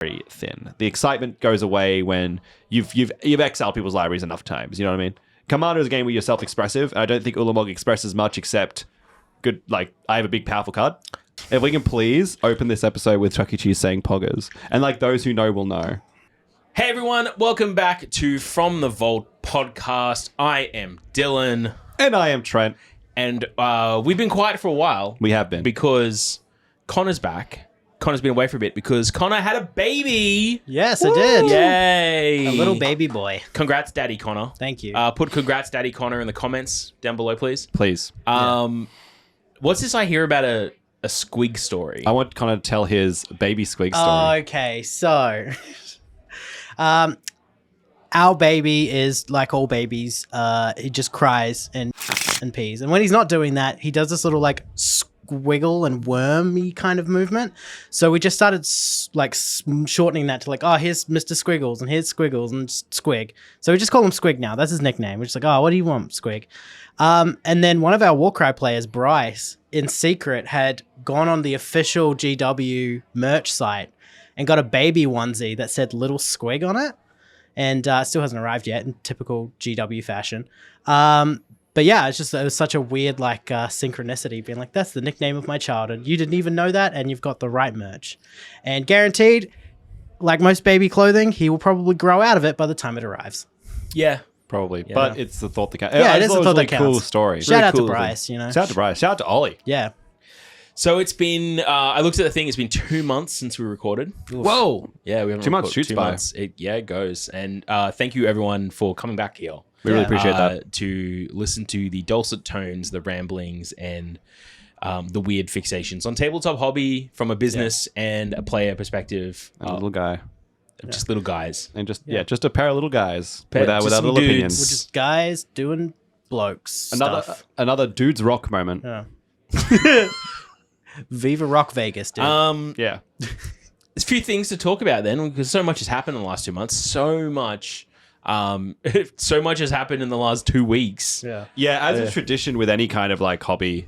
very thin. The excitement goes away when you've exiled people's libraries enough times. You know what I mean? Commander is a game where you're self-expressive, and I don't think Ulamog expresses much except good. Like, I have a big, powerful card. If we can please open this episode with Chuck E. Cheese saying poggers, and like those who know will know. Hey everyone, welcome back to From the Vault podcast. I am Dylan. And I am Trent. And we've been quiet for a while. We have been. Because Connor's back. Connor's been away for a bit because Connor had a baby. Yes, I did. Yay. A little baby boy. Congrats, Daddy Connor. Thank you. Put congrats, Daddy Connor in the comments down below, please. Please. What's this I hear about a squig story? I want Connor to tell his baby squig story. Okay, so... our baby is like all babies. He just cries and pees. And when he's not doing that, he does this little like squiggle and wormy kind of movement. So we just started shortening that to like, oh, here's Mr. Squiggles and here's Squiggles and Squig. So we just call him Squig now. That's his nickname. We're just like, oh, what do you want, Squig? And then one of our Warcry players, Bryce, in secret had gone on the official GW merch site and got a baby onesie that said Little Squig on it. And still hasn't arrived yet in typical GW fashion. But yeah, it was such a weird synchronicity being like, that's the nickname of my child. And you didn't even know that. And you've got the right merch. And guaranteed, like most baby clothing, he will probably grow out of it by the time it arrives. Yeah. Probably. Yeah. But it's the thought that counts. Yeah, it is the thought that counts. Cool story. Shout out cool to Bryce, you know. Shout out to Bryce. Shout out to Ollie. Yeah. So it's been, I looked at the thing, it's been 2 months since we recorded. Oof. Whoa. Yeah, we haven't 2 months recorded- shoots 2 by. months. It goes. And thank you everyone for coming back here. We really appreciate that. To listen to the dulcet tones, the ramblings, and the weird fixations on tabletop hobby from a business and a player perspective. And a little guy. Just little guys. And just a pair of little guys Just without some little dudes. opinions. We're just guys doing blokes stuff. Another dude's rock moment. Yeah. Viva Rock Vegas, dude. Yeah. There's a few things to talk about then, because so much has happened in the last 2 months. So much has happened in the last 2 weeks. Yeah. Yeah, as is tradition with any kind of like hobby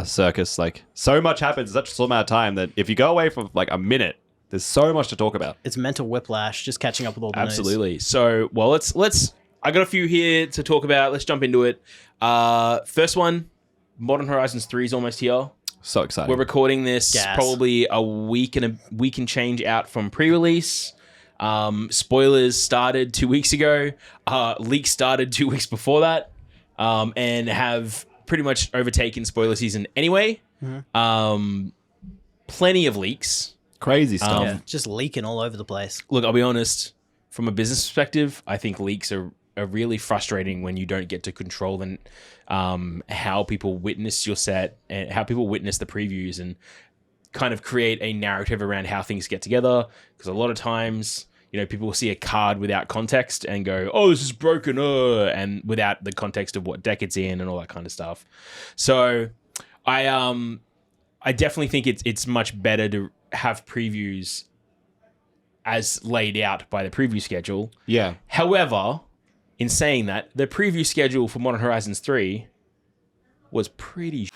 circus, like so much happens in such a small amount of time that if you go away for like a minute, there's so much to talk about. It's mental whiplash, just catching up with all the news. Absolutely. So, well, let's. I got a few here to talk about. Let's jump into it. First one, Modern Horizons 3 is almost here. So exciting. We're recording this probably a week and change out from pre-release. Spoilers started 2 weeks ago. Leaks started 2 weeks before that, and have pretty much overtaken spoiler season anyway. Mm-hmm. Plenty of leaks. Crazy stuff. Yeah, just leaking all over the place. Look, I'll be honest. From a business perspective, I think leaks are really frustrating when you don't get to control how people witness your set and how people witness the previews and kind of create a narrative around how things get together. Because a lot of times, people will see a card without context and go, "Oh, this is broken," and without the context of what deck it's in and all that kind of stuff. So, I definitely think it's much better to have previews as laid out by the preview schedule. Yeah. However, in saying that, the preview schedule for Modern Horizons 3 was pretty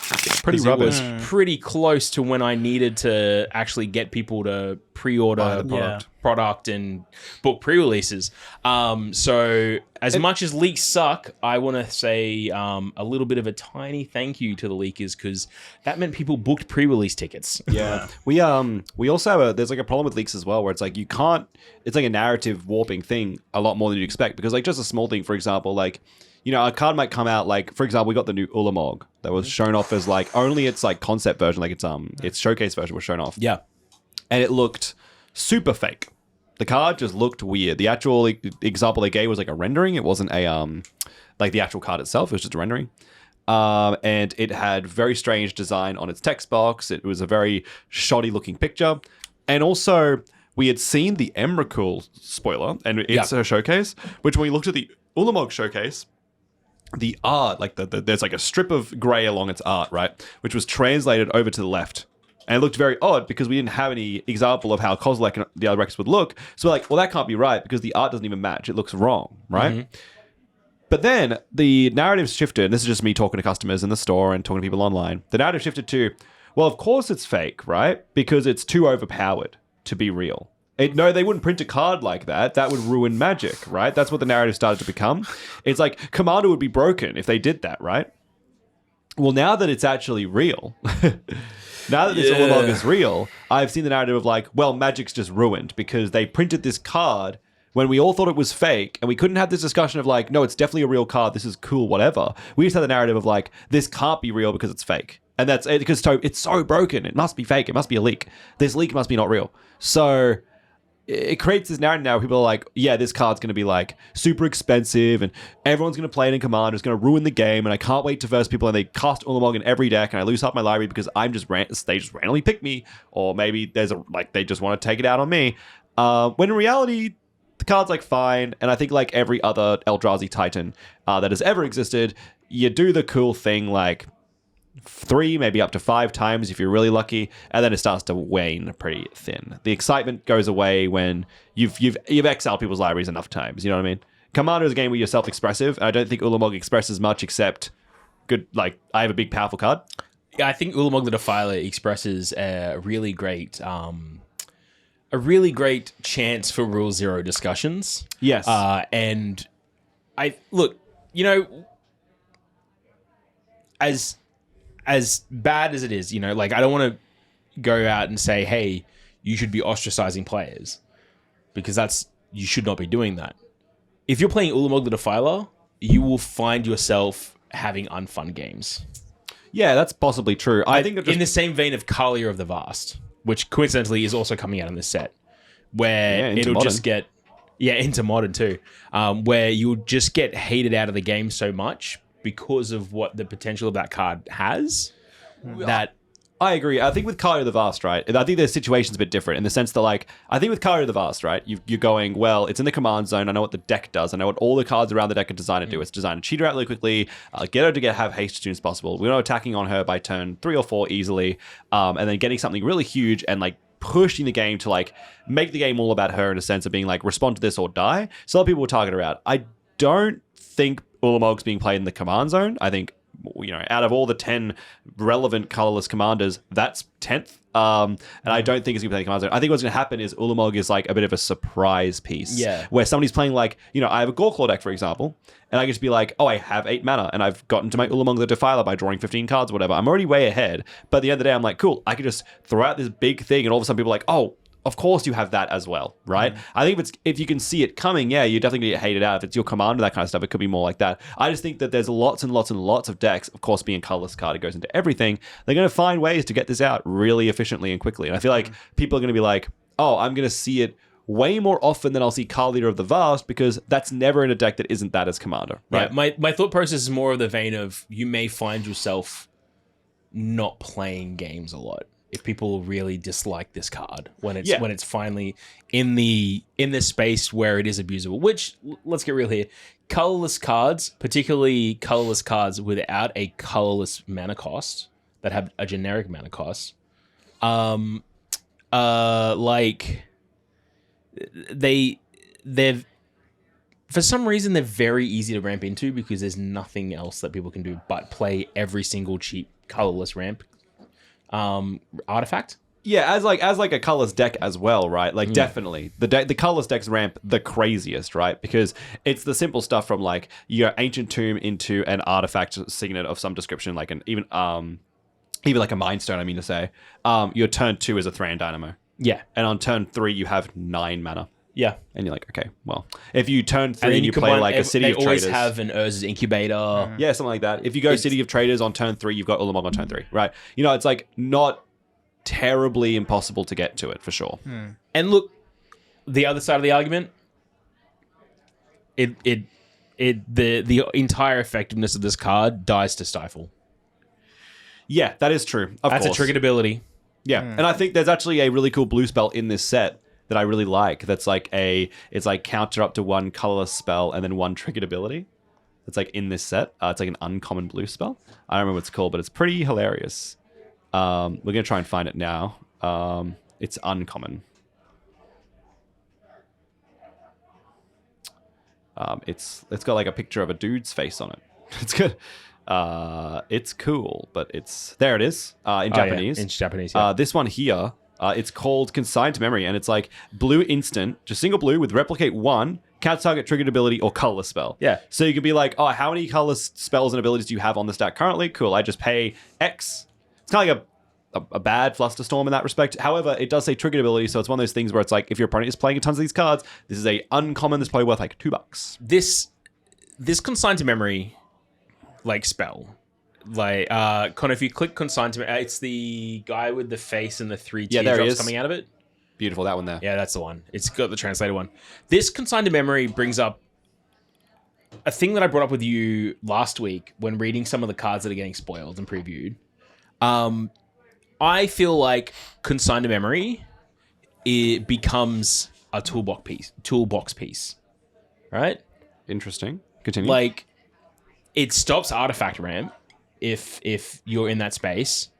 rubbish. It was pretty close to when I needed to actually get people to pre-order the product and book pre-releases. So as much as leaks suck, I want to say a little bit of a tiny thank you to the leakers, because that meant people booked pre-release tickets. Yeah. We also have there's like a problem with leaks as well, where it's like it's like a narrative warping thing a lot more than you'd expect, because like just a small thing, for example, like, a card might come out, like, for example, we got the new Ulamog that was shown off as like only its like concept version, like its showcase version was shown off. Yeah. And it looked super fake. The card just looked weird. The actual example they gave was like a rendering. It wasn't a like the actual card itself. It was just a rendering. And it had very strange design on its text box. It was a very shoddy looking picture. And also, we had seen the Emrakul spoiler, and it's a showcase, which when we looked at the Ulamog showcase, the art, like there's like a strip of gray along its art, right? Which was translated over to the left. And it looked very odd because we didn't have any example of how Kozilek and the other records would look. So we're like, well, that can't be right because the art doesn't even match. It looks wrong, right? Mm-hmm. But then the narrative shifted, and this is just me talking to customers in the store and talking to people online. The narrative shifted to, well, of course it's fake, right? Because it's too overpowered to be real. No, they wouldn't print a card like that. That would ruin Magic, right? That's what the narrative started to become. It's like Commander would be broken if they did that, right? Well, now that it's actually real, now that this Ulamog is real, I've seen the narrative of like, well, Magic's just ruined because they printed this card when we all thought it was fake, and we couldn't have this discussion of like, no, it's definitely a real card. This is cool, whatever. We just had the narrative of like, this can't be real because it's fake. And that's it, because it's so broken. It must be fake. It must be a leak. This leak must be not real. So it creates this narrative now where people are like, yeah, this card's going to be like super expensive and everyone's going to play it in Commander. It's going to ruin the game. And I can't wait to verse people and they cast Ulamog in every deck and I lose half my library because they just randomly pick me. Or maybe they just want to take it out on me. When in reality, the card's like fine. And I think like every other Eldrazi Titan that has ever existed, you do the cool thing like 3, maybe up to 5 times if you're really lucky, and then it starts to wane pretty thin. The excitement goes away when you've exiled people's libraries enough times. You know what I mean? Commander is a game where you're self-expressive, and I don't think Ulamog expresses much except good. Like I have a big, powerful card. Yeah, I think Ulamog the Defiler expresses a really great chance for Rule Zero discussions. Yes, and I look, you know, as bad as it is, you know, like I don't want to go out and say, hey, you should be ostracizing players because you should not be doing that. If you're playing Ulamog the Defiler, you will find yourself having unfun games. Yeah, that's possibly true. I think in the same vein of Kalia of the Vast, which coincidentally is also coming out in this set, where it'll modern. just get into modern too, where you'll just get hated out of the game so much because of what the potential of that card has. That I agree. I think with Kalia of the Vast, right? I think their situation's a bit different in the sense that, like, I think with Kalia of the Vast, right, you're going, well, it's in the command zone. I know what the deck does. I know what all the cards around the deck are designed to do. It's designed to cheat her out really quickly, get her to have haste as soon as possible. We're not attacking on her by turn 3 or 4 easily, and then getting something really huge and, like, pushing the game to, like, make the game all about her in a sense of being, like, respond to this or die. So a lot of people will target her out. I don't think Ulamog's being played in the command zone. I think, you know, out of all the 10 relevant colorless commanders, that's 10th. And I don't think it's going to be playing command zone. I think what's going to happen is Ulamog is like a bit of a surprise piece. Yeah. Where somebody's playing like, you know, I have a Goreclaw deck, for example, and I can just be like, oh, I have 8 mana, and I've gotten to my Ulamog the Defiler by drawing 15 cards or whatever. I'm already way ahead. But at the end of the day, I'm like, cool, I could just throw out this big thing, and all of a sudden people are like, oh, of course you have that as well, right? I think if you can see it coming, yeah, you're definitely going to get hated out. If it's your commander, that kind of stuff, it could be more like that. I just think that there's lots and lots and lots of decks, of course, being a colorless card, it goes into everything. They're going to find ways to get this out really efficiently and quickly. And I feel like people are going to be like, oh, I'm going to see it way more often than I'll see Kalia of the Vast because that's never in a deck that isn't that as commander, right? Yeah, my thought process is more of the vein of you may find yourself not playing games a lot if people really dislike this card when it's finally in the space where it is abusable. Which, let's get real here, colorless cards, particularly colorless cards without a colorless mana cost that have a generic mana cost, like they've for some reason they're very easy to ramp into because there's nothing else that people can do but play every single cheap colorless ramp artifact. Yeah, as like a colorless deck as well, right? Like definitely the colorless decks ramp the craziest, right? Because it's the simple stuff from like your Ancient Tomb into an artifact signet of some description, like even like a Mind Stone. I mean to say, your turn 2 is a Thran Dynamo. Yeah, and on turn 3 you have 9 mana. Yeah, and you're like, okay, well, if you turn 3 and you play like a City of Traders, they always have an Urza's Incubator. Yeah, something like that. If you go City of Traders on turn 3, you've got Ulamog on turn 3, right? You know, it's like not terribly impossible to get to it for sure. And look, the other side of the argument, the entire effectiveness of this card dies to Stifle. Yeah, that is true. That's a triggered ability. Yeah, and I think there's actually a really cool blue spell in this set that I really like. That's like it's like counter up to 1 colorless spell and then 1 triggered ability. It's like in this set. It's like an uncommon blue spell. I don't remember what it's called, but it's pretty hilarious. We're gonna try and find it now. It's uncommon. It's got like a picture of a dude's face on it. It's good. It's cool, but there it is in Japanese. Yeah, in Japanese. Yeah. This one here It's called Consigned to Memory, and it's like blue instant, just single blue with replicate 1, counter target triggered ability or colorless spell. Yeah. So you could be like, oh, how many colorless spells and abilities do you have on the stack currently? Cool, I just pay X. It's kind of like a bad Flusterstorm in that respect. However, it does say triggered ability, so it's one of those things where it's like, if your opponent is playing tons of these cards, this is a uncommon that's probably worth like $2. This Consigned to Memory like spell, like Connor, if you click Consigned to Memory, it's the guy with the face and the 3 teardrops coming out of it. Beautiful, that one there. Yeah, that's the one. It's got the translated one. This Consigned to Memory brings up a thing that I brought up with you last week when reading some of the cards that are getting spoiled and previewed. I feel like Consigned to Memory, it becomes a toolbox piece, right? Interesting. Continue. Like, it stops artifact ramp if you're in that space.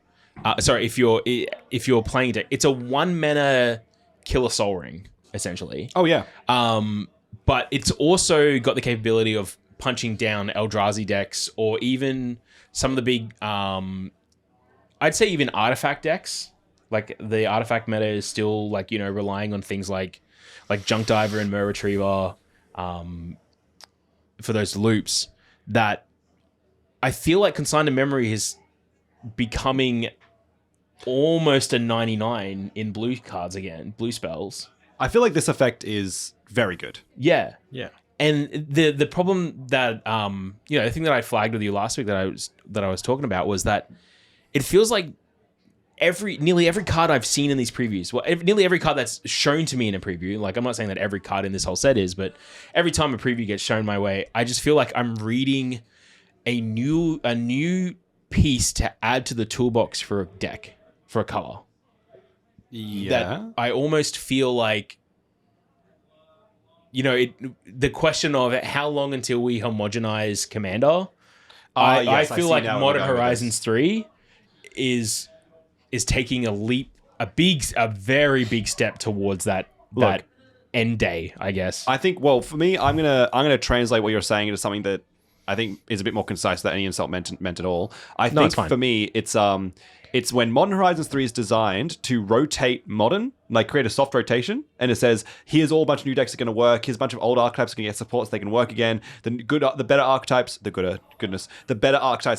If you're playing it, it's a 1 mana killer Soul Ring essentially. Oh yeah. But it's also got the capability of punching down Eldrazi decks or even some of the big I'd say even artifact decks. Like the artifact meta is still like, relying on things like Junk Diver and Mer Retriever for those loops, that I feel like Consigned to Memory is becoming almost a 99 in blue cards again, blue spells. I feel like this effect is very good. Yeah. Yeah. And the problem that the thing that I flagged with you last week that I was talking about was that it feels like nearly every card I've seen in these previews, nearly every card that's shown to me in a preview, like I'm not saying that every card in this whole set is, but every time a preview gets shown my way, I just feel like I'm reading a new piece to add to the toolbox for a deck, for a color. Yeah. That I almost feel like, the question of how long until we homogenize Commander. I feel like Modern Horizons 3 is taking a very big step towards that end day, I guess. I think, well, for me, I'm gonna translate what you're saying into something that I think is a bit more concise without any insult meant at all. I think for me, it's when Modern Horizons 3 is designed to rotate Modern, like create a soft rotation, and it says, here's all a bunch of new decks that are going to work, here's a bunch of old archetypes that can get support so they can work again. The better archetypes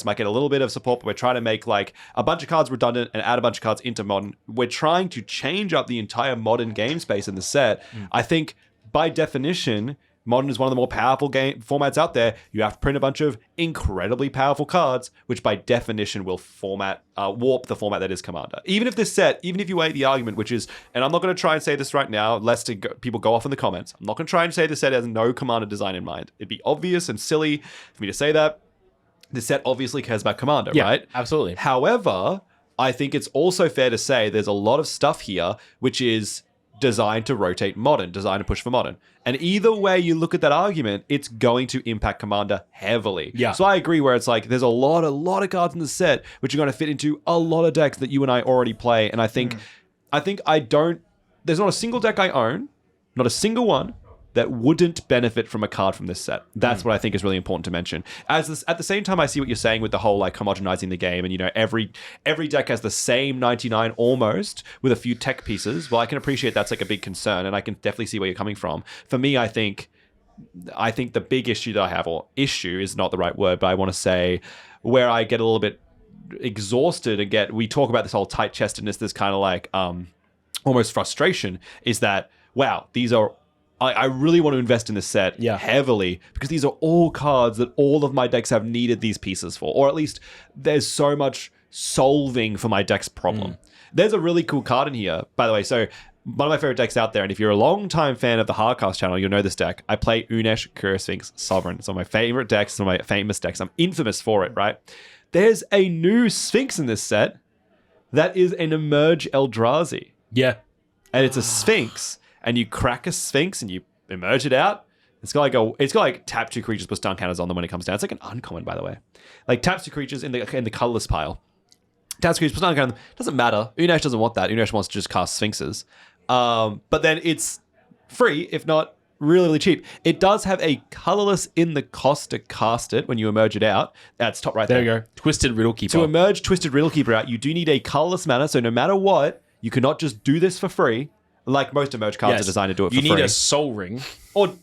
might get a little bit of support, but we're trying to make like a bunch of cards redundant and add a bunch of cards into Modern. We're trying to change up the entire Modern game space in the set. I think by definition, Modern is one of the more powerful game formats out there. You have to print a bunch of incredibly powerful cards, which by definition will warp the format that is Commander. Even if you weigh the argument, which is, and I'm not going to try and say this right now, lest people go off in the comments. I'm not going to try and say this set has no Commander design in mind. It'd be obvious and silly for me to say that. This set obviously cares about Commander, right? Absolutely. However, I think it's also fair to say there's a lot of stuff here which is designed to rotate Modern, designed to push for Modern. And either way you look at that argument, it's going to impact Commander heavily. Yeah. So I agree where it's like, there's a lot of cards in the set which are going to fit into a lot of decks that you and I already play. And I think there's not a single deck I own, not a single one, that wouldn't benefit from a card from this set. That's what I think is really important to mention. At the same time, I see what you're saying with the whole like homogenizing the game, and every deck has the same 99 almost with a few tech pieces. Well, I can appreciate that's like a big concern, and I can definitely see where you're coming from. For me, I think the big issue that I have, or issue is not the right word, but I want to say where I get a little bit exhausted and we talk about this whole tight-chestedness, this kind of like almost frustration, is that, wow, these are, I really want to invest in this set heavily because these are all cards that all of my decks have needed these pieces for, or at least there's so much solving for my deck's problem. There's a really cool card in here, by the way. So one of my favorite decks out there, and if you're a long-time fan of the Hardcast channel, you'll know this deck. I play Unesh Kura Sphinx Sovereign. It's one of my favorite decks, it's one of my famous decks. I'm infamous for it, right? There's a new Sphinx in this set that is an Emerge Eldrazi. Yeah. And it's a Sphinx. And you crack a Sphinx and you emerge it out. It's got like tap 2 creatures plus stun counters on them when it comes down. It's like an uncommon, by the way. Like taps 2 creatures in the colorless pile. Taps 2 creatures plus stun counters. Doesn't matter. Unesh doesn't want that. Unesh wants to just cast Sphinxes. But then it's free, if not really, really cheap. It does have a colorless in the cost to cast it when you emerge it out. That's top right there. There you go. Twisted Riddle Keeper. To emerge Twisted Riddle Keeper out, you do need a colorless mana. So no matter what, you cannot just do this for free. Like most emerge cards are designed to do it for free. You need a soul ring. Or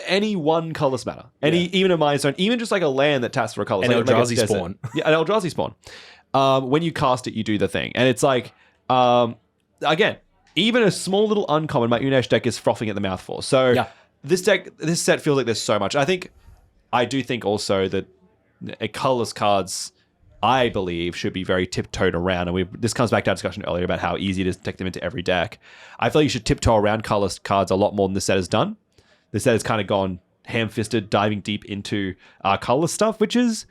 any one colorless mana. Even a Mind Stone, even just like a land that taps for a color. An Eldrazi spawn. Yeah, an Eldrazi spawn. When you cast it, you do the thing. And it's like, again, even a small little uncommon, my Unesh deck is frothing at the mouth for. So this set feels like there's so much. I do think also that colorless cards, I believe, should be very tiptoed around. And this comes back to our discussion earlier about how easy it is to take them into every deck. I feel like you should tiptoe around colorless cards a lot more than this set has done. This set has kind of gone ham-fisted, diving deep into colorless stuff, which is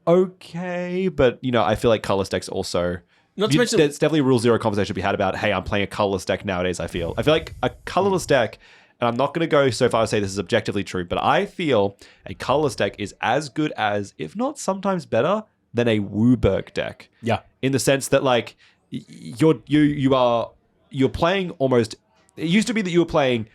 okay. But, I feel like colorless decks also... there's definitely a Rule Zero conversation to be had about, hey, I'm playing a colorless deck nowadays, I feel. I feel like a colorless deck, and I'm not going to go so far as to say this is objectively true, but I feel a colorless deck is as good as, if not sometimes better, than a Wooburg deck. Yeah. In the sense that, like, you're playing almost... It used to be that you were playing...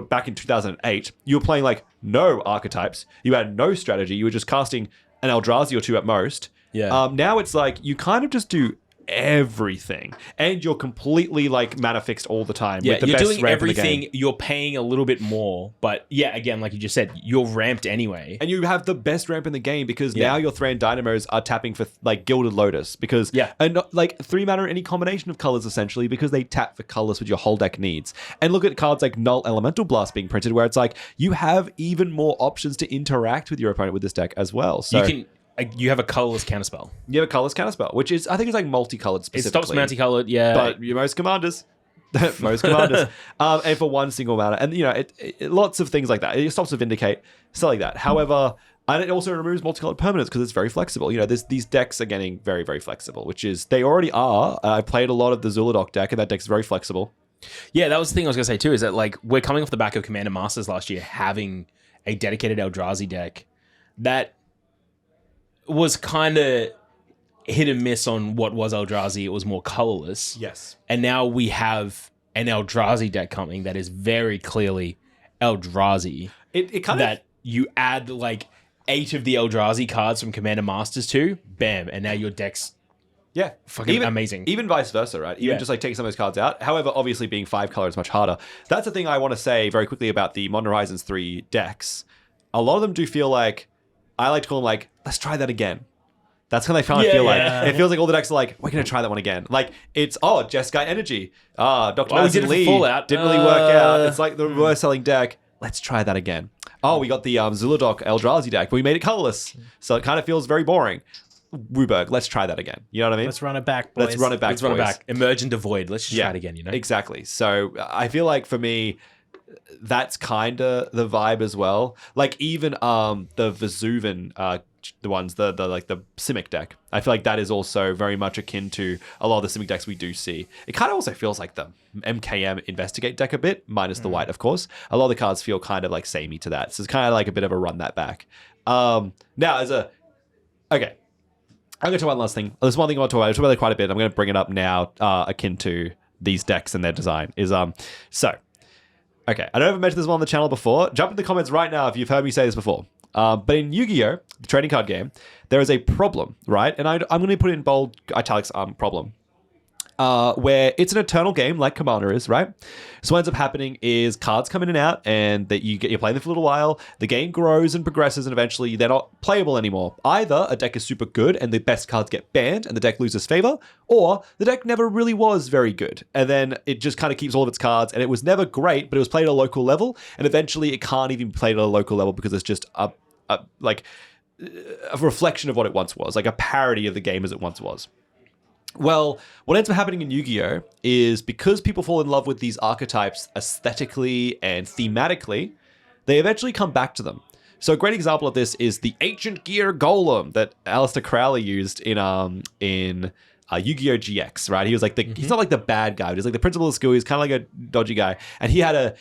back in 2008, you were playing, like, no archetypes. You had no strategy. You were just casting an Eldrazi or two at most. Yeah. Now it's like, you kind of just do everything, and you're completely like mana fixed all the time. Yeah, with the you're best doing ramp in the everything. game. You're paying a little bit more, but again, like you just said, you're ramped anyway, and you have the best ramp in the game because now your Thran Dynamos are tapping for like Gilded Lotus because and like 3 mana any combination of colors essentially because they tap for colors which your whole deck needs. And look at cards like Null Elemental Blast being printed, where it's like you have even more options to interact with your opponent with this deck as well. So you have a colorless counterspell. You have a colorless counterspell, which is, I think it's like multicolored specifically. It stops multicolored, but most commanders. And for one single mana. And, lots of things like that. It stops to Vindicate, stuff like that. However, and it also removes multicolored permanents because it's very flexible. These decks are getting very, very flexible, which is, they already are. I played a lot of the Zuladoc deck, and that deck's very flexible. Yeah, that was the thing I was going to say too, is that like we're coming off the back of Commander Masters last year, having a dedicated Eldrazi deck that was kind of hit and miss on what was Eldrazi. It was more colorless. Yes. And now we have an Eldrazi deck coming that is very clearly Eldrazi. It kind that you add like 8 of the Eldrazi cards from Commander Masters to, bam, and now your deck's fucking amazing. Even vice versa, right? Even just like taking some of those cards out. However, obviously being 5 color is much harder. That's the thing I want to say very quickly about the Modern Horizons 3 decks. A lot of them do feel like, I like to call them like, let's try that again. That's how they kind of feel like. It feels like all the decks are like, we're going to try that one again. Like, it's, Jeskai Energy. Dr. Madison Lee Fallout. Didn't really work out. It's like the reverse selling deck. Let's try that again. We got the Zuladoc Eldrazi deck, but we made it colorless. So it kind of feels very boring. Wooburg, let's try that again. You know what I mean? Let's run it back, boys. Let's run it back. Emerge into Void. Let's just try it again, Exactly. So I feel like for me, that's kind of the vibe as well. Like even the Vesuvan, the ones, the Simic deck, I feel like that is also very much akin to a lot of the Simic decks we do see. It kind of also feels like the MKM Investigate deck a bit, minus the white, of course. A lot of the cards feel kind of like samey to that. So it's kind of like a bit of a run that back. Now okay. I'm going to talk about one last thing. There's one thing I want to talk about. I talk about it quite a bit. I'm going to bring it up now, akin to these decks and their design. Okay, I don't know if I mentioned this one on the channel before. Jump in the comments right now if you've heard me say this before. But in Yu-Gi-Oh!, the trading card game, there is a problem, right? And I'm going to put it in bold italics, problem. Where it's an eternal game like Commander is, right? So what ends up happening is cards come in and out, and that you're playing them for a little while. The game grows and progresses, and eventually they're not playable anymore. Either a deck is super good and the best cards get banned and the deck loses favor, or the deck never really was very good, and then it just kind of keeps all of its cards, and it was never great, but it was played at a local level, and eventually it can't even be played at a local level because it's just a reflection of what it once was, like a parody of the game as it once was. Well, what ends up happening in Yu-Gi-Oh! Is because people fall in love with these archetypes aesthetically and thematically, they eventually come back to them. So a great example of this is the Ancient Gear Golem that Aleister Crowley used in Yu-Gi-Oh! GX, right? He was like he's not like the bad guy, but he's like the principal of the school. He's kind of like a dodgy guy. And he had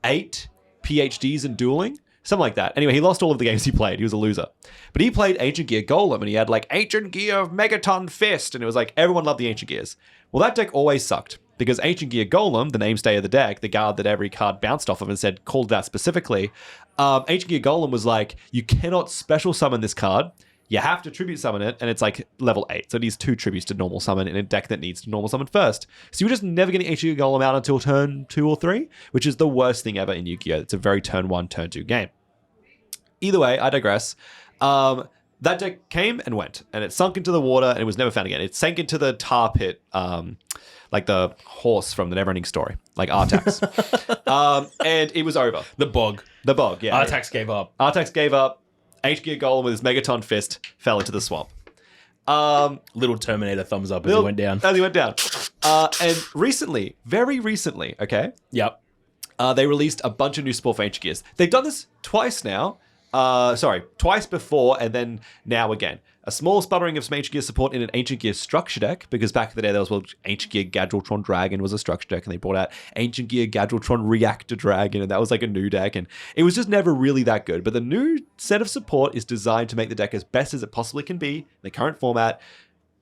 8 PhDs in dueling. Something like that. Anyway, he lost all of the games he played. He was a loser. But he played Ancient Gear Golem, and he had like Ancient Gear of Megaton Fist, and it was like everyone loved the Ancient Gears. Well, that deck always sucked, because Ancient Gear Golem, the namestay of the deck, the card that every card bounced off of and called that specifically, Ancient Gear Golem was like, you cannot special summon this card you have to tribute summon it, and it's like level 8. So it needs 2 tributes to normal summon in a deck that needs to normal summon first. So you're just never getting HG Golem out until turn 2 or 3, which is the worst thing ever in Yu-Gi-Oh! It's a very turn 1, turn 2 game. Either way, I digress. That deck came and went, and it sunk into the water, and it was never found again. It sank into the tar pit, like the horse from the Neverending Story, like Artax. And it was over. The bog. The bog, yeah. Artax gave up. Artax gave up. HG Golem with his Megaton fist fell into the swamp. Little Terminator thumbs up as he went down. As he went down. And recently, very recently, okay, Yep. they released a bunch of new support for Ancient Gears. They've done this twice now. Twice before, and then now again. A small sputtering of some Ancient Gear support in an Ancient Gear structure deck, because back in the day there was Ancient Gear Gadreltron Dragon was a structure deck, and they brought out Ancient Gear Gadreltron Reactor Dragon, and that was like a new deck, and it was just never really that good. But the new set of support is designed to make the deck as best as it possibly can be in the current format,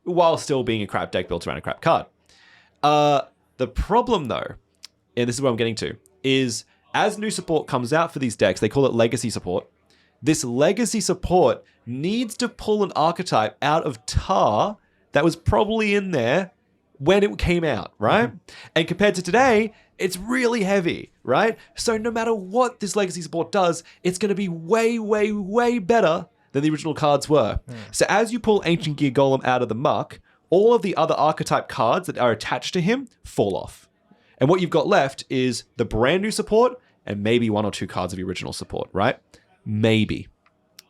while still being a crap deck built around a crap card. The problem though, and this is what I'm getting to, is as new support comes out for these decks, they call it legacy support. This legacy support needs to pull an archetype out of tar that was probably in there when it came out, right? Mm-hmm. And compared to today, it's really heavy, right? So no matter what this legacy support does, it's going to be way, way, way better than the original cards were. So as you pull Ancient Gear Golem out of the muck, all of the other archetype cards that are attached to him fall off. And what you've got left is the brand new support and maybe 1 or 2 cards of the original support, right? Maybe.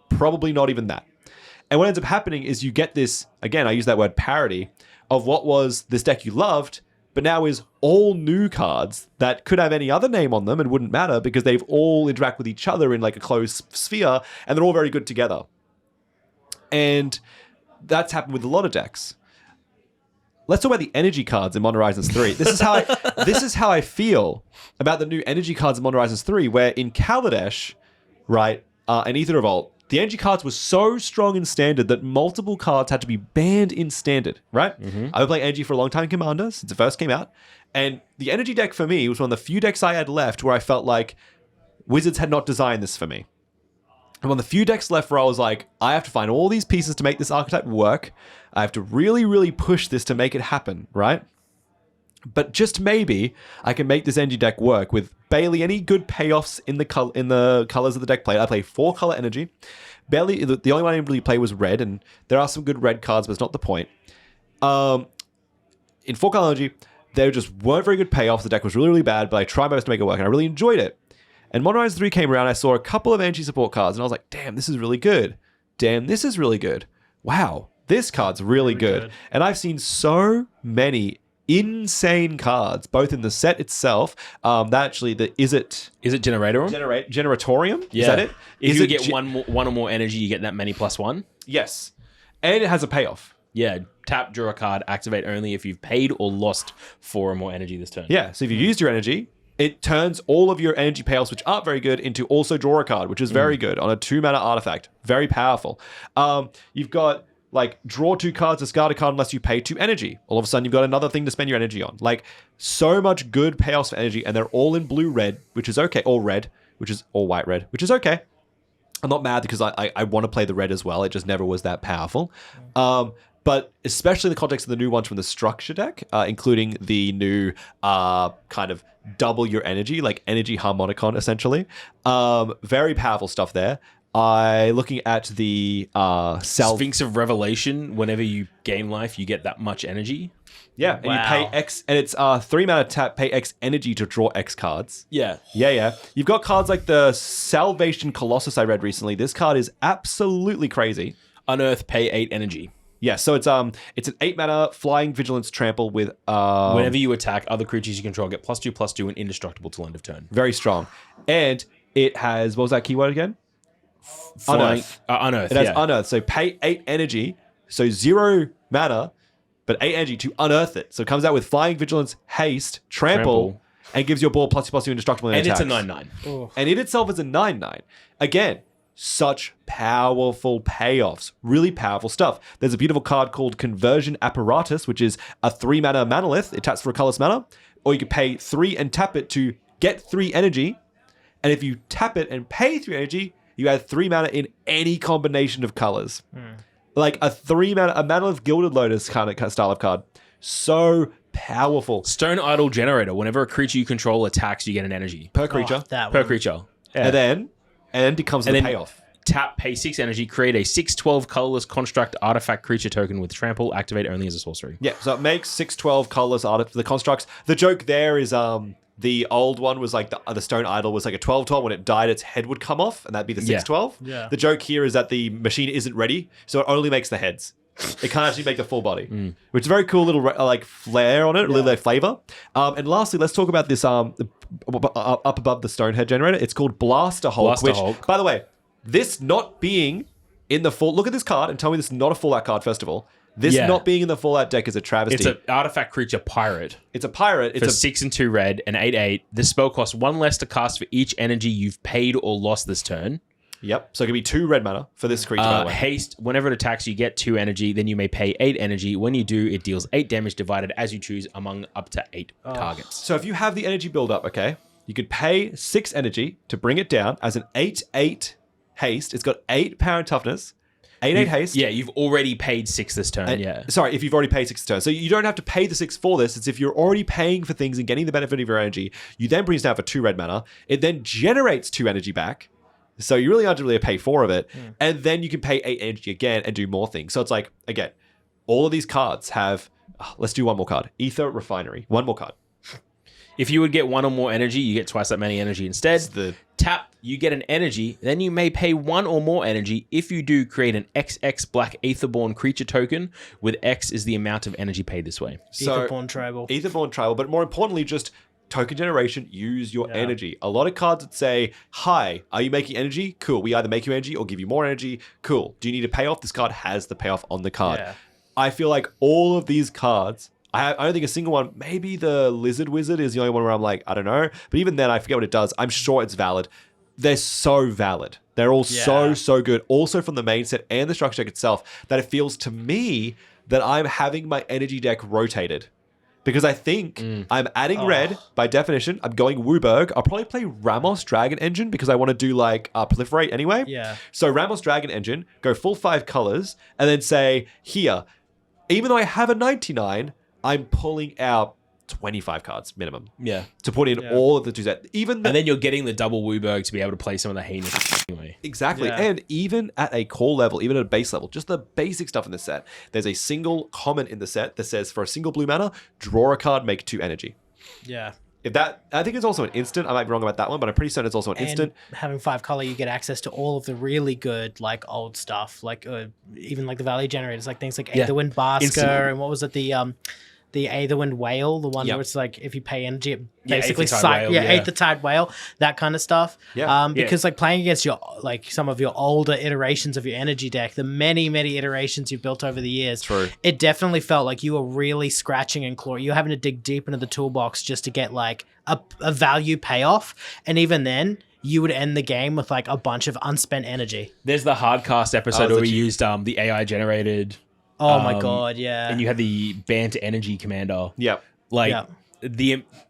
Probably not even that. And what ends up happening is you get this, again, I use that word parody, of what was this deck you loved, but now is all new cards that could have any other name on them and wouldn't matter because they've all interact with each other in like a closed sphere, and they're all very good together. And that's happened with a lot of decks. Let's talk about the energy cards in Modern Horizons 3. This is how I feel about the new energy cards in Modern Horizons 3, where in Kaladesh, right, and Aether Revolt, the energy cards were so strong in Standard that multiple cards had to be banned in Standard, right? Mm-hmm. I've been playing energy for a long time in Commander, since it first came out, and the energy deck for me was one of the few decks I had left where I felt like Wizards had not designed this for me. And one of the few decks left where I was like, I have to find all these pieces to make this archetype work. I have to really, really push this to make it happen, right? But just maybe I can make this energy deck work with barely any good payoffs in the colors of the deck played. I play 4-color energy. Barely, the only one I didn't really play was red, and there are some good red cards, but it's not the point. In 4-color energy, there just weren't very good payoffs. The deck was really, really bad, but I tried my best to make it work, and I really enjoyed it. And Modern Horizons 3 came around, I saw a couple of energy support cards, and I was like, damn, this is really good. Damn, this is really good. Wow, this card's really good. And I've seen so many insane cards, both in the set itself. Is it Generator? Generatorium? Yeah. Is that it? If you get one or more energy, you get that many +1. Yes. And it has a payoff. Yeah. Tap, draw a card, activate only if you've paid or lost 4 or more energy this turn. Yeah. So if you've used your energy, it turns all of your energy payoffs, which aren't very good, into also draw a card, which is very good on a 2-mana artifact. Very powerful. You've got like draw 2 cards, discard a card unless you pay 2 energy. All of a sudden, you've got another thing to spend your energy on. Like so much good payoffs for energy, and they're all in blue-red, which is okay, or red, or white-red, which is okay. I'm not mad because I want to play the red as well. It just never was that powerful. But especially in the context of the new ones from the structure deck, including the new kind of double your energy, like energy harmonicon, essentially. Very powerful stuff there. Looking at the Sphinx of Revelation, whenever you gain life, you get that much energy. Yeah, and you pay X, and it's 3-mana tap, pay X energy to draw X cards. Yeah. Yeah. You've got cards like the Salvation Colossus I read recently. This card is absolutely crazy. Unearth, pay 8 energy. Yeah, so it's an 8-mana flying vigilance trample with whenever you attack, other creatures you control get +2/+2 and indestructible till end of turn. Very strong. And it has, what was that keyword again? Unearth. It has Unearth. So pay 8 energy, so 0 mana, but 8 energy to unearth it. So it comes out with flying vigilance, haste, trample. And gives your ball +2/+2 indestructible in attacks. And it's a 9/9. Oh. And it itself is a 9/9. Again, such powerful payoffs. Really powerful stuff. There's a beautiful card called Conversion Apparatus, which is a 3-mana manalith. It taps for a colorless mana. Or you could pay 3 and tap it to get 3 energy. And if you tap it and pay 3 energy, you add 3 mana in any combination of colors. Like a 3 mana, a Mantle of Gilded Lotus kind of style of card. So powerful. Stone Idol Generator. Whenever a creature you control attacks, you get an energy. Per creature. Per creature. Yeah. And it comes with a payoff. Tap, pay 6 energy, create a 6/12 colorless construct artifact creature token with trample, activate only as a sorcery. Yeah, so it makes 6/12 colorless art the constructs. The joke there is the old one was like the Stone Idol was like a 12/12. When it died, its head would come off, and that'd be the 6/12. Yeah. The joke here is that the machine isn't ready, so it only makes the heads. It can't actually make the full body, which is a very cool little like flair on it, a little bit of flavor. And lastly, let's talk about this up above the Stonehead generator. It's called Blaster Hulk, which, by the way, this not being in the full... Look at this card and tell me this is not a Fallout card, first of all. This not being in the Fallout deck is a travesty. It's an artifact creature pirate. It's a pirate. It's for 6 and 2 red and 8/8. This spell costs 1 less to cast for each energy you've paid or lost this turn. Yep. So it can be 2 red mana for this creature, by the way. Haste. Whenever it attacks, you get 2 energy. Then you may pay 8 energy. When you do, it deals 8 damage divided as you choose among up to 8 targets. So if you have the energy build up, okay, you could pay 6 energy to bring it down as an 8/8 haste. It's got 8 power and toughness. 8/8 haste. Yeah, you've already paid 6 this turn. Sorry, if you've already paid 6 this turn. So you don't have to pay the 6 for this. It's if you're already paying for things and getting the benefit of your energy, you then brings down for 2 red mana. It then generates 2 energy back. So you really aren't really pay 4 of it. And then you can pay 8 energy again and do more things. So it's like, again, all of these cards have... let's do one more card. Ether Refinery. One more card. If you would get 1 or more energy, you get twice that many energy instead. Tap, you get an energy. Then you may pay 1 or more energy. If you do, create an XX Black Aetherborn creature token, with X is the amount of energy paid this way. Aetherborn Tribal. Aetherborn Tribal, but more importantly, just token generation, use your energy. A lot of cards that say, hi, are you making energy? Cool. We either make you energy or give you more energy. Cool. Do you need a payoff? This card has the payoff on the card. Yeah. I feel like all of these cards... I don't think a single one, maybe the Lizard Wizard is the only one where I'm like, I don't know. But even then, I forget what it does. I'm sure it's valid. They're so valid. They're all so good. Also from the main set and the structure deck itself, that it feels to me that I'm having my energy deck rotated. Because I think I'm adding red by definition. I'm going Wooburg. I'll probably play Ramos Dragon Engine because I want to do like Proliferate anyway. Yeah. So Ramos Dragon Engine, go full 5 colors, and then say, here, even though I have a 99... I'm pulling out 25 cards minimum. Yeah. To put in all of the 2 sets. And then you're getting the double Wooburg to be able to play some of the heinous anyway. Exactly. Yeah. And even at a core level, even at a base level, just the basic stuff in the set, there's a single comment in the set that says for a single blue mana, draw a card, make 2 energy. Yeah. I think it's also an instant. I might be wrong about that one, but I'm pretty certain it's also an instant. Having 5 color, you get access to all of the really good, like old stuff, like even like the Valley Generators, like things like Aetherwind Basker, and what was it, the Aetherwind Whale, the one where it's like if you pay energy, it basically Aethertide Whale, that kind of stuff. Because like playing against your like some of your older iterations of your energy deck, the many iterations you've built over the years, it definitely felt like you were really scratching and clawing. You're having to dig deep into the toolbox just to get like a value payoff, and even then you would end the game with like a bunch of unspent energy. There's the Hardcast episode where we used the AI generated. Oh my god, yeah. And you had the Bant Energy Commander. Yep.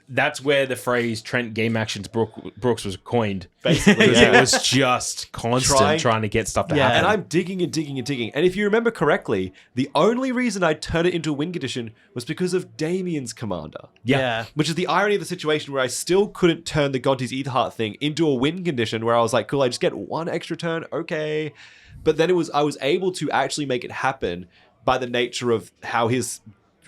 That's where the phrase Trent Game Actions Brooks was coined. Basically. It was just constant trying to get stuff to happen. And I'm digging and digging and digging. And if you remember correctly, the only reason I turned it into a win condition was because of Damien's Commander. Yeah. Which is the irony of the situation where I still couldn't turn the Gonti's Etherheart thing into a win condition where I was like, cool, I just get 1 extra turn, okay. But then I was able to actually make it happen by the nature of how his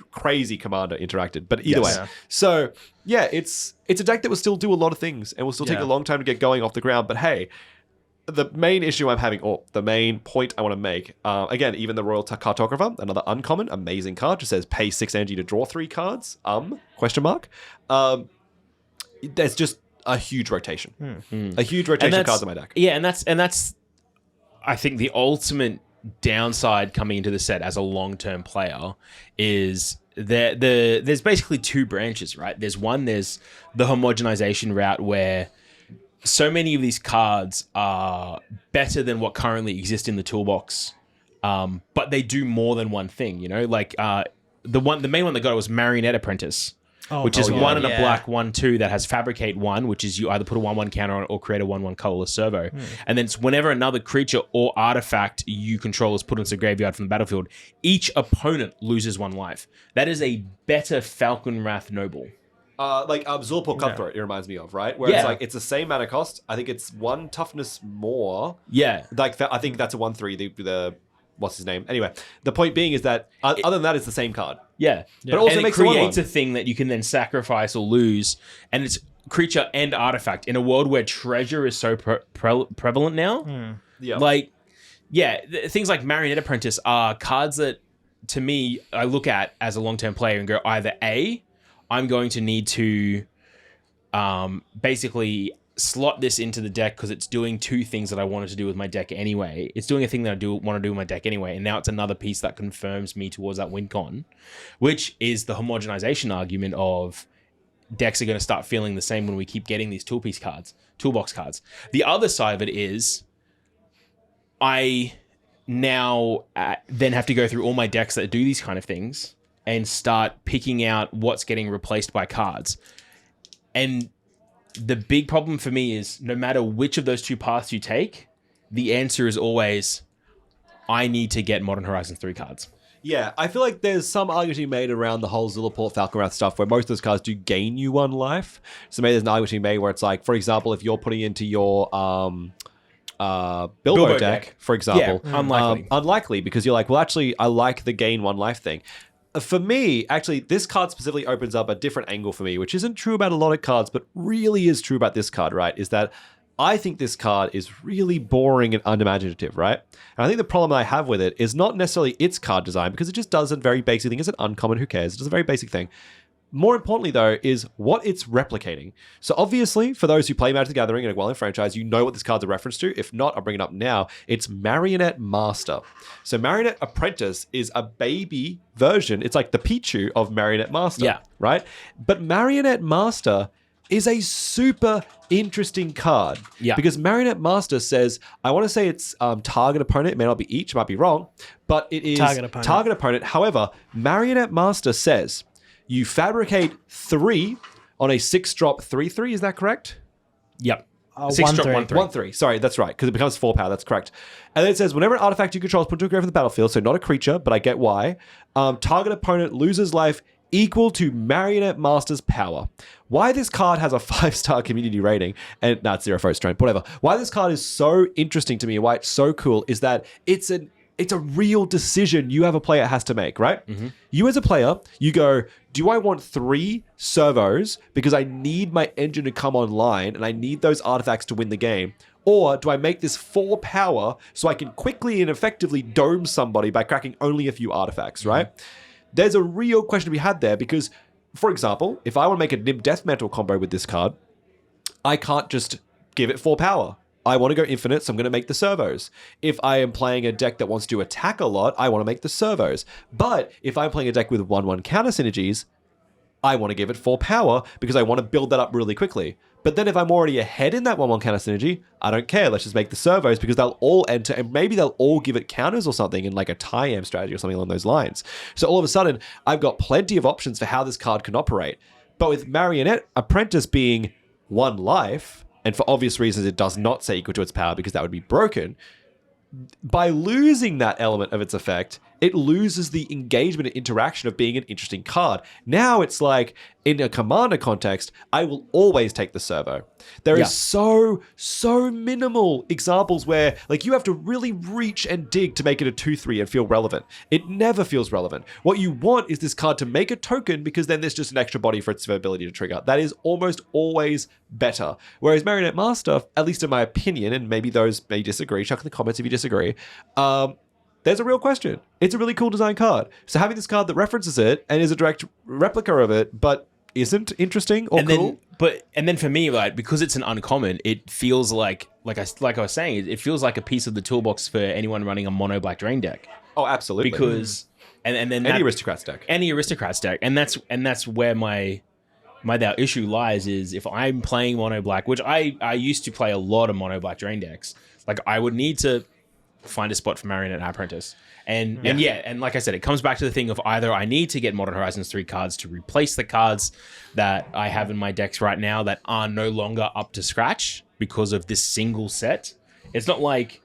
crazy commander interacted. But either way. So, yeah, it's a deck that will still do a lot of things and will still take a long time to get going off the ground. But hey, the main issue I'm having, or the main point I want to make, again, even the Royal Cartographer, another uncommon, amazing card, just says pay 6 energy to draw 3 cards, question mark. There's just a huge rotation. A huge rotation of cards in my deck. Yeah, and that's I think the ultimate downside coming into the set as a long-term player is there's basically 2 branches, right? There's the homogenization route where so many of these cards are better than what currently exists in the toolbox, but they do more than one thing, you know? Like the main one that got it was Marionette Apprentice. which is yeah. one and a Yeah. black 1/2 that has fabricate 1, which is you either put a 1/1 counter on it or create a 1/1 colorless servo. And then it's whenever another creature or artifact you control is put into the graveyard from the battlefield, each opponent loses 1 life. That is a better Falcon Wrath Noble. Like Zulpor Cutthroat, it reminds me of, right? Where it's like, it's the same mana cost. I think it's 1 toughness more. Yeah. Like, I think that's a 1/3. The what's his name? Anyway, the point being is that other than that, it's the same card. Yeah. But also and makes it it 1/1. creates a thing that you can then sacrifice or lose, and it's creature and artifact in a world where treasure is so prevalent now. Yeah. Like, things like Marionette Apprentice are cards that, to me, I look at as a long-term player and go, either A, I'm going to need to basically slot this into the deck because it's doing 2 things that I wanted to do with my deck anyway. It's doing a thing that I want to do with my deck anyway, and now it's another piece that confirms me towards that win con, which is the homogenization argument of decks are going to start feeling the same when we keep getting these toolbox cards. The other side of it is I now then have to go through all my decks that do these kind of things and start picking out what's getting replaced by cards. And the big problem for me is no matter which of those 2 paths you take, the answer is always, I need to get Modern Horizons 3 cards. Yeah, I feel like there's some argument to be made around the whole Zilliport Falcon Wrath stuff where most of those cards do gain you 1 life. So maybe there's an argument to be made where it's like, for example, if you're putting into your Bilbo deck, for example. Yeah, unlikely. Unlikely, because you're like, well, actually, I like the gain 1 life thing. For me, actually, this card specifically opens up a different angle for me, which isn't true about a lot of cards, but really is true about this card, right? Is that I think this card is really boring and unimaginative, right? And I think the problem I have with it is not necessarily its card design, because it just does a very basic thing. It's an uncommon, who cares? It does a very basic thing. More importantly, though, is what it's replicating. So obviously, for those who play Magic the Gathering in a Gwellian franchise, you know what this card's a reference to. If not, I'll bring it up now. It's Marionette Master. So Marionette Apprentice is a baby version. It's like the Pichu of Marionette Master, right? But Marionette Master is a super interesting card. Yeah. Because Marionette Master says, I want to say it's target opponent. It may not be each, it might be wrong. But it is target opponent. However, Marionette Master says, you fabricate 3 on a 6-drop 3/3. Is that correct? Yep. 6-drop 1/3. 1/3. Sorry, that's right, because it becomes 4 power. That's correct. And then it says, whenever an artifact you control is put to a grave from the battlefield, so not a creature, but I get why, target opponent loses life equal to Marionette Master's power. Why this card has a 5-star community rating, and it's 0 for Trent, whatever. Why this card is so interesting to me, why it's so cool, is that it's a real decision you have a player has to make, right? Mm-hmm. You as a player, you go, do I want 3 servos because I need my engine to come online and I need those artifacts to win the game? Or do I make this 4 power so I can quickly and effectively dome somebody by cracking only a few artifacts, right? There's a real question to be had there because, for example, if I want to make a Nim Death Mantle combo with this card, I can't just give it 4 power. I want to go infinite, so I'm going to make the servos. If I am playing a deck that wants to attack a lot, I want to make the servos. But if I'm playing a deck with 1/1 counter synergies, I want to give it 4 power because I want to build that up really quickly. But then if I'm already ahead in that 1/1 counter synergy, I don't care. Let's just make the servos because they'll all enter and maybe they'll all give it counters or something in like a tie-am strategy or something along those lines. So all of a sudden, I've got plenty of options for how this card can operate. But with Marionette Apprentice being 1 life, and for obvious reasons, it does not say equal to its power because that would be broken. By losing that element of its effect, it loses the engagement and interaction of being an interesting card. Now it's like, in a commander context, I will always take the servo. There is so minimal examples where like you have to really reach and dig to make it a 2/3 and feel relevant. It never feels relevant. What you want is this card to make a token because then there's just an extra body for its ability to trigger. That is almost always better. Whereas Marionette Master, at least in my opinion, and maybe those may disagree, chuck in the comments if you disagree, there's a real question. It's a really cool design card. So having this card that references it and is a direct replica of it, but isn't interesting or cool. Then for me, like, because it's an uncommon, it feels like I was saying, it feels like a piece of the toolbox for anyone running a mono black drain deck. Oh, absolutely. Because and then any aristocrats deck. Any aristocrats deck. And that's where my issue lies is if I'm playing mono black, which I used to play a lot of mono black drain decks, like I would need to find a spot for Marionette and Apprentice. And like I said, it comes back to the thing of either I need to get Modern Horizons 3 cards to replace the cards that I have in my decks right now that are no longer up to scratch because of this single set. It's not like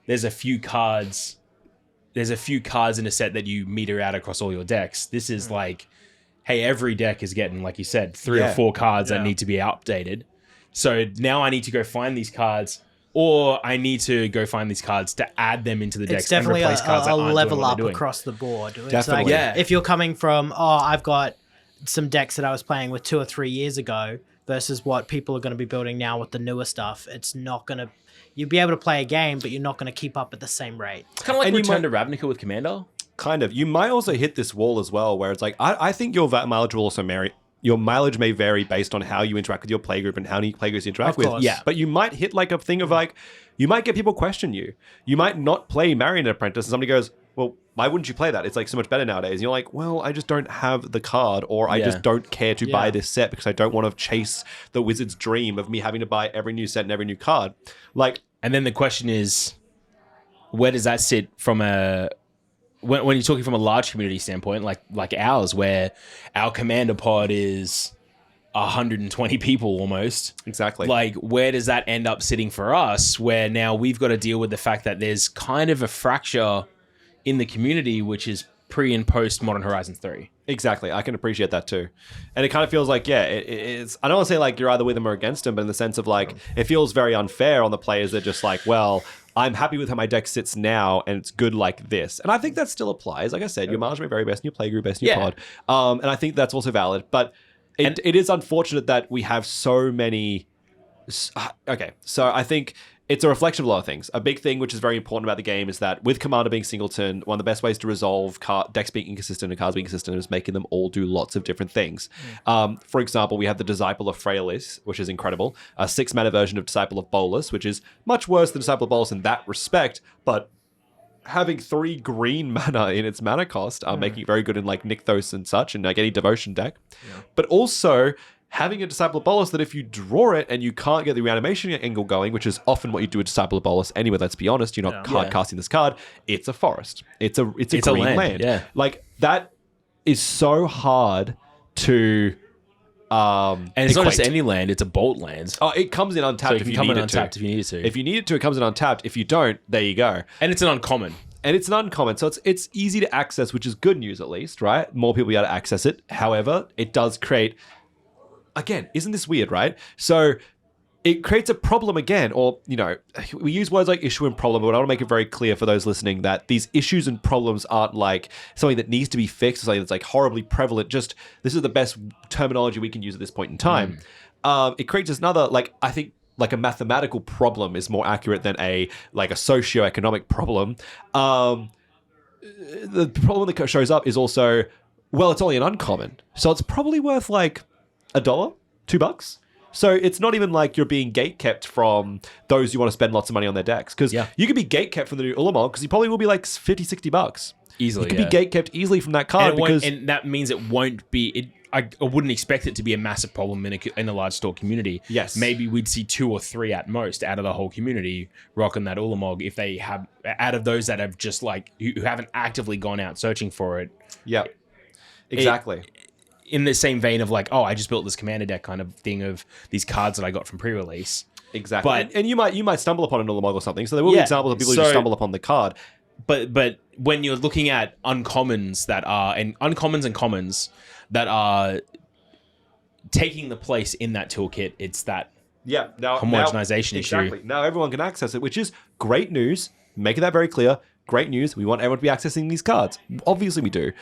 there's a few cards in a set that you meter out across all your decks. This is like, hey, every deck is getting, like you said, 3 or 4 cards that need to be updated. So now I need to go find these cards, or I need to go find these cards to add them into the decks. It's definitely and replace cards that a aren't level doing what up they're doing. across the board. It's Definitely. like, if you're coming from, I've got some decks that I was playing with 2 or 3 years ago versus what people are going to be building now with the newer stuff, it's not going to... You'll be able to play a game, but you're not going to keep up at the same rate. It's kind of like Return to Ravnica with Commander. Kind of. You might also hit this wall as well, where it's like, I think your mileage will also vary. Your mileage may vary based on how you interact with your playgroup and how many playgroups you interact with. Yeah. But you might hit like a thing of like, you might get people question you. You might not play Marionette Apprentice and somebody goes, well, why wouldn't you play that? It's like so much better nowadays. And you're like, well, I just don't have the card, or I just don't care to buy this set because I don't want to chase the wizard's dream of me having to buy every new set and every new card. Like, and then the question is, where does that sit from a... When you're talking from a large community standpoint, like ours, where our commander pod is 120 people almost. Exactly. Like, where does that end up sitting for us, where now we've got to deal with the fact that there's kind of a fracture in the community, which is pre and post Modern Horizons 3. Exactly. I can appreciate that too. And it kind of feels like, it's... I don't want to say like you're either with them or against them, but in the sense of like, it feels very unfair on the players that just like, well... I'm happy with how my deck sits now, and it's good like this. And I think that still applies. Like I said, your mileage may vary based on your playgroup, based on your pod. And I think that's also valid. But it is unfortunate that we have so many... Okay, so I think it's a reflection of a lot of things. A big thing which is very important about the game is that with Commander being singleton, one of the best ways to resolve decks being inconsistent and cards being consistent is making them all do lots of different things. For example, we have the Disciple of Fraelis, which is incredible. A 6-mana version of Disciple of Bolus, which is much worse than Disciple of Bolus in that respect, but having 3 green mana in its mana cost, making it very good in like Nykthos and such, and like any devotion deck. But also... having a Disciple of Bolus that if you draw it and you can't get the reanimation angle going, which is often what you do with Disciple of Bolus anyway, let's be honest, you're not hard casting this card, it's a forest. It's a green land. Yeah. Like, that is so hard to and it's not just any land, it's a bolt land. Oh, it comes in untapped So it if can you come need in it untapped to. if you need it to. If you need it to, it comes in untapped. If you don't, there you go. And it's an uncommon. And it's an uncommon, so it's easy to access, which is good news at least, right? More people be able to access it. However, it does create... Again, isn't this weird, right? So it creates a problem again, or, you know, we use words like issue and problem, but I want to make it very clear for those listening that these issues and problems aren't like something that needs to be fixed or something that's like horribly prevalent. Just, this is the best terminology we can use at this point in time. It creates another, like, I think, like a mathematical problem is more accurate than a socioeconomic problem. The problem that shows up is also, well, it's only an uncommon. So it's probably worth like $1, $2. So it's not even like you're being gatekept from those who want to spend lots of money on their decks. Because you could be gatekept from the new Ulamog because you probably will be like $50, $60. Easily, you could be gatekept easily from that card and that means it won't be... I wouldn't expect it to be a massive problem in a large store community. Yes. Maybe we'd see 2 or 3 at most out of the whole community rocking that Ulamog if they have... Out of those that have just like... who haven't actively gone out searching for it. Yeah. Exactly. In the same vein of like, I just built this commander deck kind of thing of these cards that I got from pre-release. Exactly. But, and you might stumble upon an Ulamog or something. So there will be examples of people who just stumble upon the card. But when you're looking at uncommons that are... and uncommons and commons that are taking the place in that toolkit, it's that homogenization issue. Exactly. Now everyone can access it, which is great news. Making that very clear. Great news. We want everyone to be accessing these cards. Obviously we do.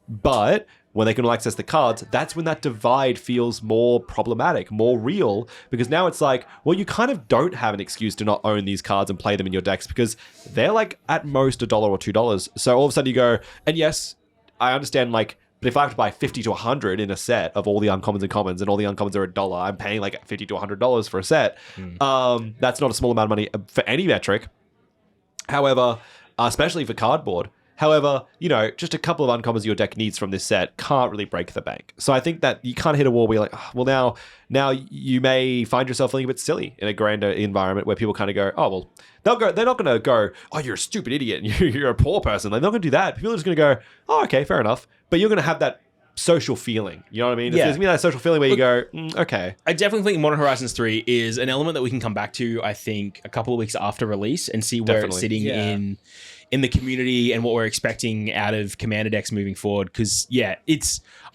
But when they can all access the cards, that's when that divide feels more problematic, more real, because now it's like, well, you kind of don't have an excuse to not own these cards and play them in your decks because they're like at most $1 or $2. So all of a sudden you go, and yes, I understand like, but if I have to buy 50 to 100 in a set of all the uncommons and commons, and all the uncommons are $1, I'm paying like $50 to $100 for a set. That's not a small amount of money for any metric. However, especially for cardboard, However, just a couple of uncommons your deck needs from this set can't really break the bank. So I think that you can't hit a wall where you're like, oh, well, now you may find yourself feeling a bit silly in a grander environment where people kind of go, oh, well, they're not going to go, oh, you're a stupid idiot and you're a poor person. They're not going to do that. People are just going to go, oh, okay, fair enough. But you're going to have that social feeling. You know what I mean? Yeah. There's going to be that social feeling where you go, okay. I definitely think Modern Horizons 3 is an element that we can come back to, I think, a couple of weeks after release and see where it's sitting in the community and what we're expecting out of Commander decks moving forward. Because, I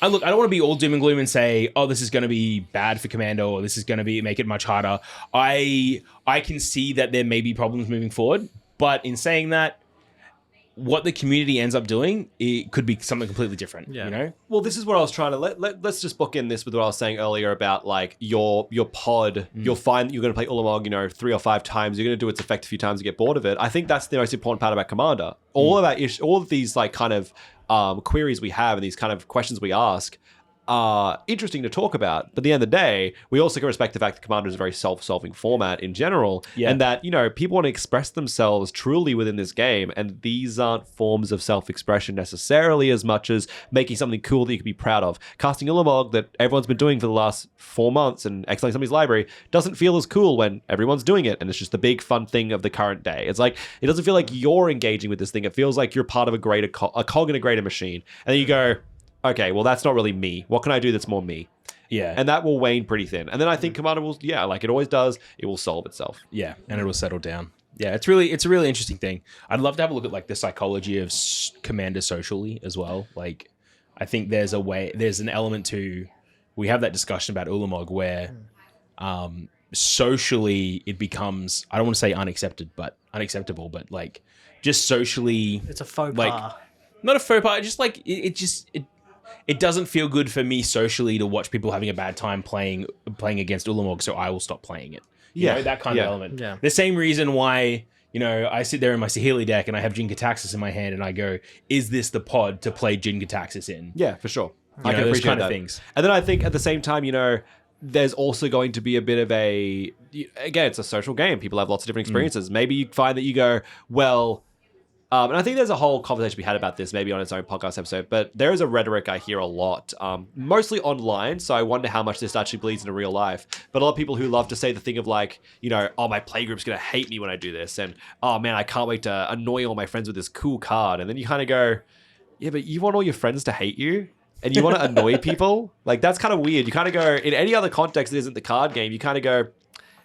don't want to be all doom and gloom and say, oh, this is going to be bad for Commander or this is going to make it much harder. I can see that there may be problems moving forward. But in saying that, what the community ends up doing, it could be something completely different. Well, this is what I was trying to let's just book in this with what I was saying earlier about like your pod. You'll find that you're going to play Ulamog 3 or 5 times. You're going to do its effect a few times to get bored of it. I think that's the most important part about Commander. All of these like kind of queries we have and these kind of questions we ask are interesting to talk about, but at the end of the day, we also can respect the fact that Commander is a very self-solving format in general, and that, people want to express themselves truly within this game, and these aren't forms of self-expression necessarily as much as making something cool that you can be proud of. Casting Ulamog that everyone's been doing for the last 4 months and exiling somebody's library doesn't feel as cool when everyone's doing it, and it's just the big fun thing of the current day. It's like, it doesn't feel like you're engaging with this thing. It feels like you're part of a greater a cog in a greater machine, and then you go, okay, well, that's not really me. What can I do that's more me? Yeah. And that will wane pretty thin. And then I think Commander will, like it always does, it will solve itself. Yeah, and it will settle down. Yeah, it's a really interesting thing. I'd love to have a look at like the psychology of Commander socially as well. Like, I think there's an element to, we have that discussion about Ulamog where socially it becomes, I don't want to say unacceptable, but like just socially. It's a faux like, pas. Not a faux pas, just like it doesn't feel good for me socially to watch people having a bad time playing against Ulamog, so I will stop playing it. You know, that kind of element. Yeah. The same reason why, I sit there in my Saheeli deck and I have Jin Gitaxias in my hand and I go, is this the pod to play Jin Gitaxias in? Yeah, for sure. I can those appreciate kind that. of things. And then I think at the same time, there's also going to be a bit of again, it's a social game. People have lots of different experiences. Maybe you find that you go, well, and I think there's a whole conversation we had about this maybe on its own podcast episode, but there is a rhetoric I hear a lot, mostly online, so I wonder how much this actually bleeds into real life. But a lot of people who love to say the thing of like, oh, my playgroup's going to hate me when I do this, and oh man, I can't wait to annoy all my friends with this cool card. And then you kind of go, yeah, but you want all your friends to hate you? And you want to annoy people? Like, that's kind of weird. You kind of go, in any other context that isn't the card game, you kind of go,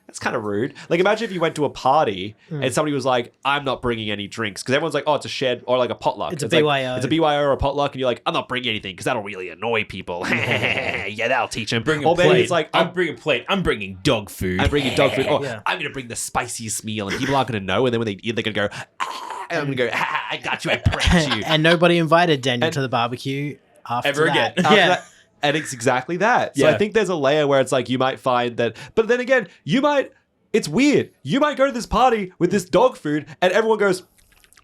that's kind of rude. Like, imagine if you went to a party and somebody was like, I'm not bringing any drinks. Because everyone's like, oh, it's a shed or like a potluck. It's a BYO. Like, it's a BYO or a potluck. And you're like, I'm not bringing anything because that'll really annoy people. Yeah, that'll teach them. Bring a plate. Maybe it's like, I'm bringing a plate. I'm bringing dog food. I'm bringing dog food. Or I'm going to bring the spiciest meal. And people aren't going to know. And then when they eat, they're going to go, and I'm going to go, I got you. I pranked you. And nobody invited Daniel to the barbecue after that. Again. And it's exactly that. So I think there's a layer where it's like, you might find that. But then again, it's weird. You might go to this party with this dog food and everyone goes,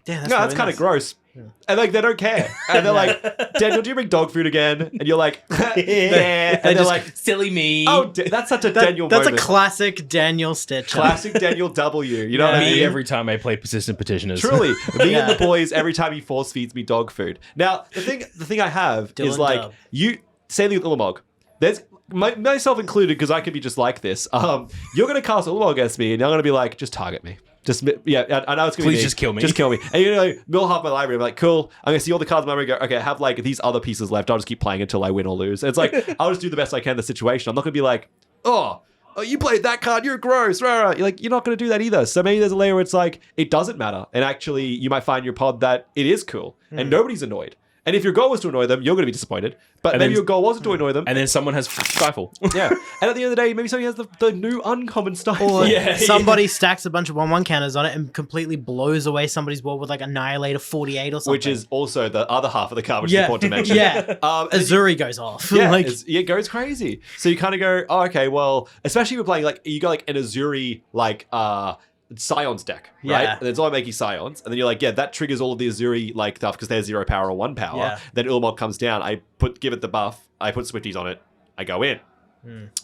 yeah, that's kind of gross. Yeah. And like, they don't care. And they're like, Daniel, do you bring dog food again? And you're like, yeah. And they're like, silly me. Oh, that's such a Daniel That's moment. a classic Daniel Stitch. Classic Daniel W. You know what I mean? Me every time I play Persistent Petitioners. Truly. Me and the boys every time he force feeds me dog food. Now, the thing I have is like, Dub. you say the Ulamog. There's myself included, because I could be just like this. You're going to cast Ulamog against me, and you're going to be like, just target me. Just, yeah, I know it's going to be Please just kill me. Just kill me. And you're going to mill half my library. I'm like, cool. I'm going to see all the cards in my library and go, okay, I have like these other pieces left. I'll just keep playing until I win or lose. And it's like, I'll just do the best I can in the situation. I'm not going to be like, oh, you played that card, you're gross. Rah, rah. You're like, you're not going to do that either. So maybe there's a layer where it's like, it doesn't matter. And actually, you might find your pod that it is cool and nobody's annoyed. And if your goal was to annoy them, you're going to be disappointed. But maybe your goal wasn't to annoy them. And then someone has Skyfall. Yeah. And at the end of the day, maybe somebody has the new uncommon stuff. Or somebody stacks a bunch of 1/1 counters on it and completely blows away somebody's board with like Annihilator 48 or something. Which is also the other half of the card, which is important to mention. Yeah. Azuri goes off. Yeah, it goes crazy. So you kind of go, oh, okay, well, especially if you're playing, like, you got like an Azuri, like, Scions deck, right? Yeah. And it's all making Scions. And then you're like, yeah, that triggers all of the Azuri like stuff because they're 0 power or 1 power. Yeah. Then Ulamog comes down. I give it the buff. I put Swifties on it. I go in.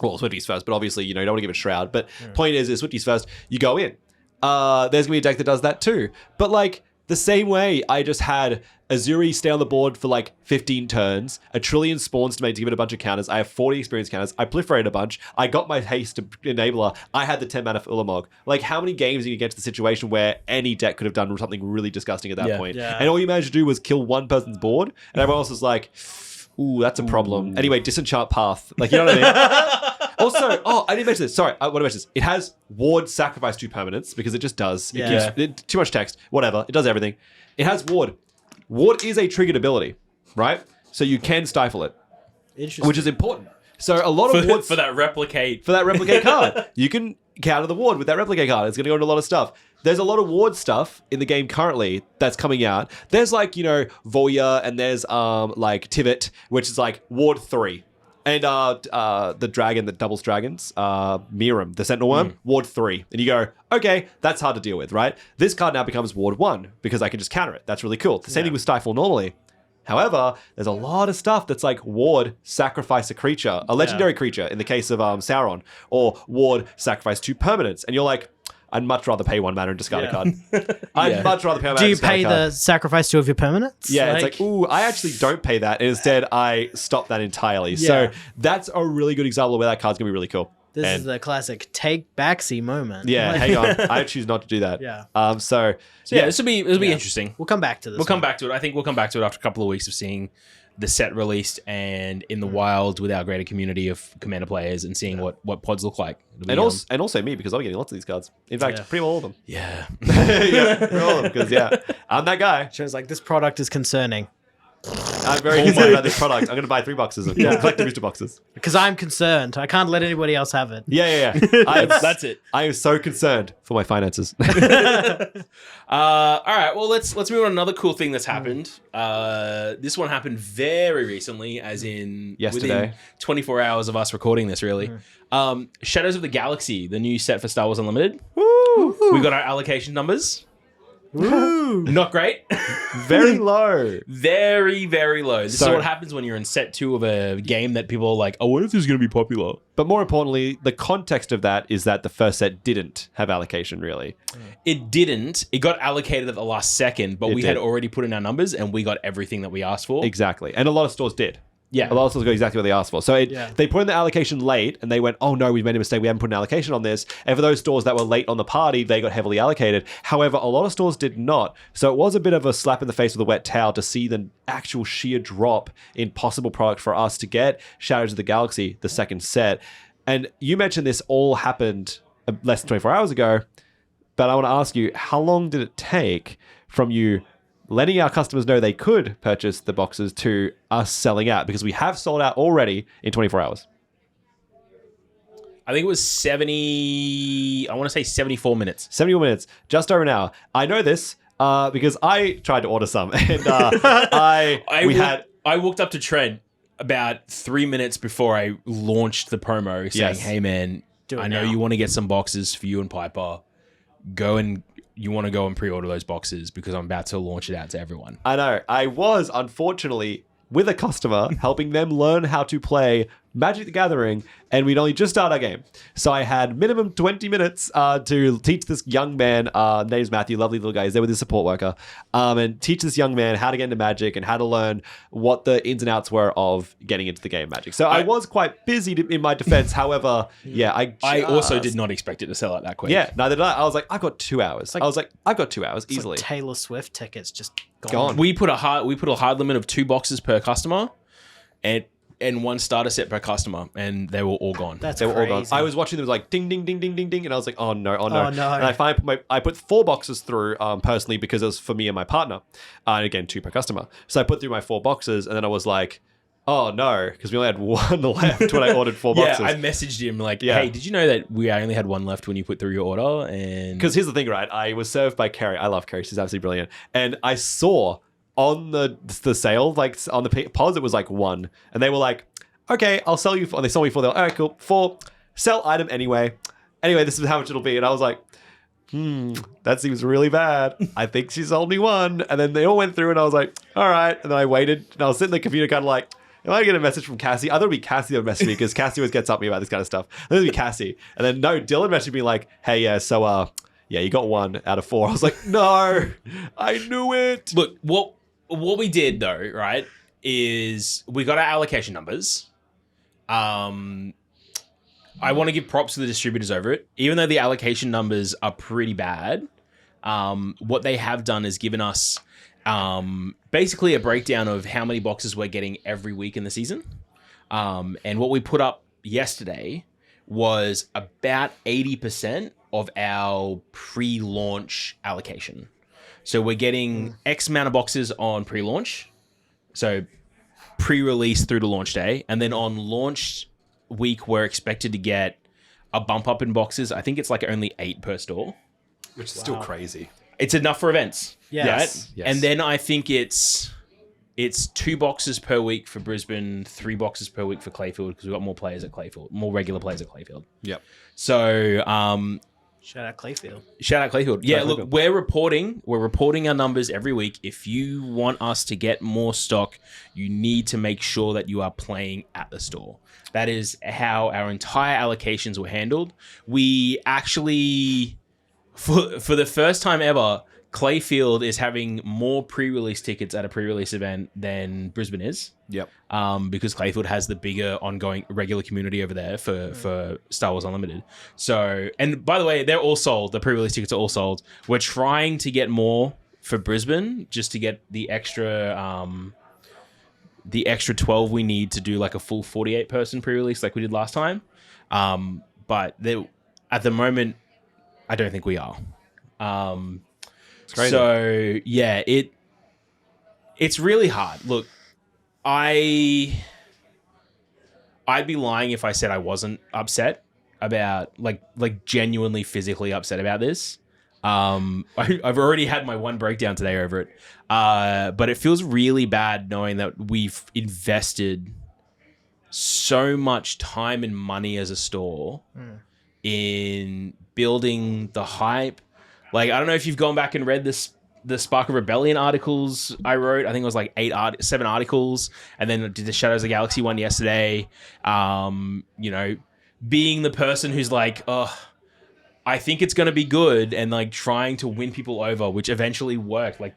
Well, Swifties first, but obviously, you don't want to give it Shroud. But point is Swifties first, you go in. There's going to be a deck that does that too. But like, The same way I just had Azuri stay on the board for like 15 turns, a trillion spawns to give it a bunch of counters. I have 40 experience counters. I proliferated a bunch. I got my haste enabler. I had the 10 mana for Ulamog. Like, how many games do you get to the situation where any deck could have done something really disgusting at that point? Yeah. And all you managed to do was kill one person's board, and everyone else was like, ooh, that's a problem. Anyway, disenchant path. Like, you know what I mean? Also, I didn't mention this. Sorry, I want to mention this. It has ward sacrifice 2 permanents because it just does. It gives too much text. Whatever. It does everything. It has ward. Ward is a triggered ability, right? So you can stifle it, which is important. So a lot of wards for that replicate card, you can counter the ward with that replicate card. It's going to go into a lot of stuff. There's a lot of ward stuff in the game currently that's coming out. There's like, Voya, and there's like Tivit, which is like ward 3. And the dragon that doubles dragons, Miram, the Sentinel Worm, ward 3. And you go, okay, that's hard to deal with, right? This card now becomes ward 1 because I can just counter it. That's really cool. The same thing with Stifle normally. However, there's a lot of stuff that's like ward, sacrifice a creature, a legendary creature in the case of Sauron, or ward, sacrifice 2 permanents. And you're like, I'd much rather pay 1 mana and discard a card. I'd much rather pay 1 mana. Do you pay the sacrifice 2 of your permanents? Yeah, it's like, ooh, I actually don't pay that. And instead, I stop that entirely. So that's a really good example of where that card's going to be really cool. This is the classic take backsy moment. Yeah, hang on. I choose not to do that. Yeah. So this will be interesting. We'll come back to this. We'll come back to it. I think we'll come back to it after a couple of weeks of seeing the set released and in the wild with our greater community of Commander players and seeing what pods look like. And also me, because I'm getting lots of these cards. In fact, pretty much all of them. Yeah. Pretty all of them, because I'm that guy. Shows like this product is concerning. I'm very concerned about this product. I'm going to buy 3 boxes of collector booster boxes. Because I'm concerned. I can't let anybody else have it. Yeah. That's it. I am so concerned for my finances. All right. Well, let's move on to another cool thing that's happened. This one happened very recently, as in yesterday. Within 24 hours of us recording this, really. Shadows of the Galaxy, the new set for Star Wars Unlimited. Woo! We got our allocation numbers. Woo! Not great. Very low. Very, very low. This is what happens when you're in set 2 of a game that people are like, oh, what if this is going to be popular? But more importantly, the context of that is that the first set didn't have allocation, really. It didn't. It got allocated at the last second, but we had already put in our numbers and we got everything that we asked for. Exactly. And a lot of stores did. Yeah. A lot of stores got exactly what they asked for. So they put in the allocation late and they went, oh no, we made a mistake. We haven't put an allocation on this. And for those stores that were late on the party, they got heavily allocated. However, a lot of stores did not. So it was a bit of a slap in the face with a wet towel to see the actual sheer drop in possible product for us to get Shadows of the Galaxy, the second set. And you mentioned this all happened less than 24 hours ago. But I want to ask you, how long did it take from you letting our customers know they could purchase the boxes to us selling out? Because we have sold out already in 24 hours. I think it was 74 minutes. 74 minutes, just over an hour. I know this because I tried to order some. And I walked up to Trent about 3 minutes before I launched the promo saying, hey man, I know you want to get some boxes for you and Piper. You want to go and pre-order those boxes because I'm about to launch it out to everyone. I know. I was, unfortunately, with a customer helping them learn how to play Magic the Gathering, and we'd only just started our game. So I had minimum 20 minutes to teach this young man, name's Matthew, lovely little guy, he's there with his support worker, and teach this young man how to get into Magic and how to learn what the ins and outs were of getting into the game Magic. So I was quite busy in my defense. However, I also did not expect it to sell out that quick. Yeah, neither did I. I was like, I've got 2 hours. I've got 2 hours easily. Like Taylor Swift tickets just gone. We put a hard limit of 2 boxes per customer, and 1 starter set per customer, and they were all gone. They were all gone. I was watching them, it was like ding, ding, ding, ding, ding, ding, and I was like, oh no. And I put 4 boxes through personally because it was for me and my partner, and again 2 per customer. So I put through my 4 boxes, and then I was like, oh no, because we only had 1 left when I ordered 4 boxes. Yeah, I messaged him like, hey, did you know that we only had 1 left when you put through your order? And because here's the thing, right? I was served by Carrie. I love Carrie. She's absolutely brilliant. And I saw on the sale, like on the pods, it was like 1, and they were like, okay, I'll sell you for, and they sold me for, all right, cool, 4, sell item anyway, this is how much it'll be. And I was like, that seems really bad. I think she sold me 1. And then they all went through and I was like, all right. And then I waited and I was sitting in the computer kind of like, am I get a message from Cassie? I thought it'd be Cassie that would message me because Cassie always gets up me about this kind of stuff. I thought it'd be Cassie. And then no, Dylan messaged me like, hey, yeah, so Yeah, you got 1 out of 4. I was like, no, I knew it. Look, what we did though, right, is we got our allocation numbers. I want to give props to the distributors over it. Even though the allocation numbers are pretty bad, what they have done is given us basically a breakdown of how many boxes we're getting every week in the season. And what we put up yesterday was about 80% of our pre-launch allocation. So we're getting X amount of boxes on pre-launch. So pre-release through to launch day. And then on launch week, we're expected to get a bump up in boxes. I think it's like only 8 per store. Which is still crazy. It's enough for events. Yes. Right? And then I think it's 2 boxes per week for Brisbane, 3 boxes per week for Clayfield, because we've got more players at Clayfield, more regular players at Clayfield. Yep. So Shout out Clayfield. Yeah, look, we're reporting our numbers every week. If you want us to get more stock, you need to make sure that you are playing at the store. That is how our entire allocations were handled. We actually, for the first time ever, Clayfield is having more pre-release tickets at a pre-release event than Brisbane is. Yep. Because Clayfield has the bigger ongoing regular community over there for Star Wars Unlimited. So, and by the way, they're all sold. The pre-release tickets are all sold. We're trying to get more for Brisbane just to get the extra 12 we need to do like a full 48 person pre-release like we did last time. But at the moment, I don't think we are. It's crazy. So yeah, it's really hard. Look, I'd be lying if I said I wasn't upset about like genuinely physically upset about this. I've already had my one breakdown today over it. But it feels really bad knowing that we've invested so much time and money as a store in building the hype. Like, I don't know if you've gone back and read the Spark of Rebellion articles I wrote. I think it was like 7 articles, and then did the Shadows of the Galaxy one yesterday. You know, being the person who's like, oh, I think it's going to be good, and like trying to win people over, which eventually worked. Like,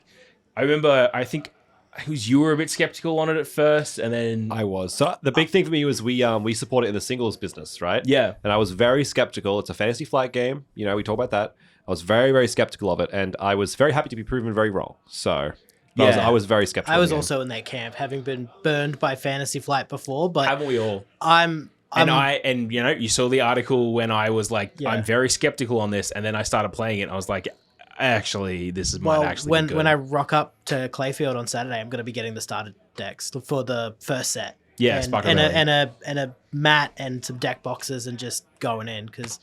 I remember, I think you were a bit skeptical on it at first, and then I was. So the big thing for me was we support it in the singles business, right? Yeah. And I was very skeptical. It's a Fantasy Flight game. You know, we talk about that. I was very, very skeptical of it, and I was very happy to be proven very wrong. So I was very skeptical. I was also in that camp, having been burned by Fantasy Flight before, but haven't we all? And you know, you saw the article when I was like, Yeah. I'm very skeptical on this, and then I started playing it, and I was like, actually, this might actually be good. when I rock up to Clayfield on Saturday, I'm going to be getting the starter decks for the first set. Yeah, and, Spark and Rebellion. a mat and some deck boxes and just going in because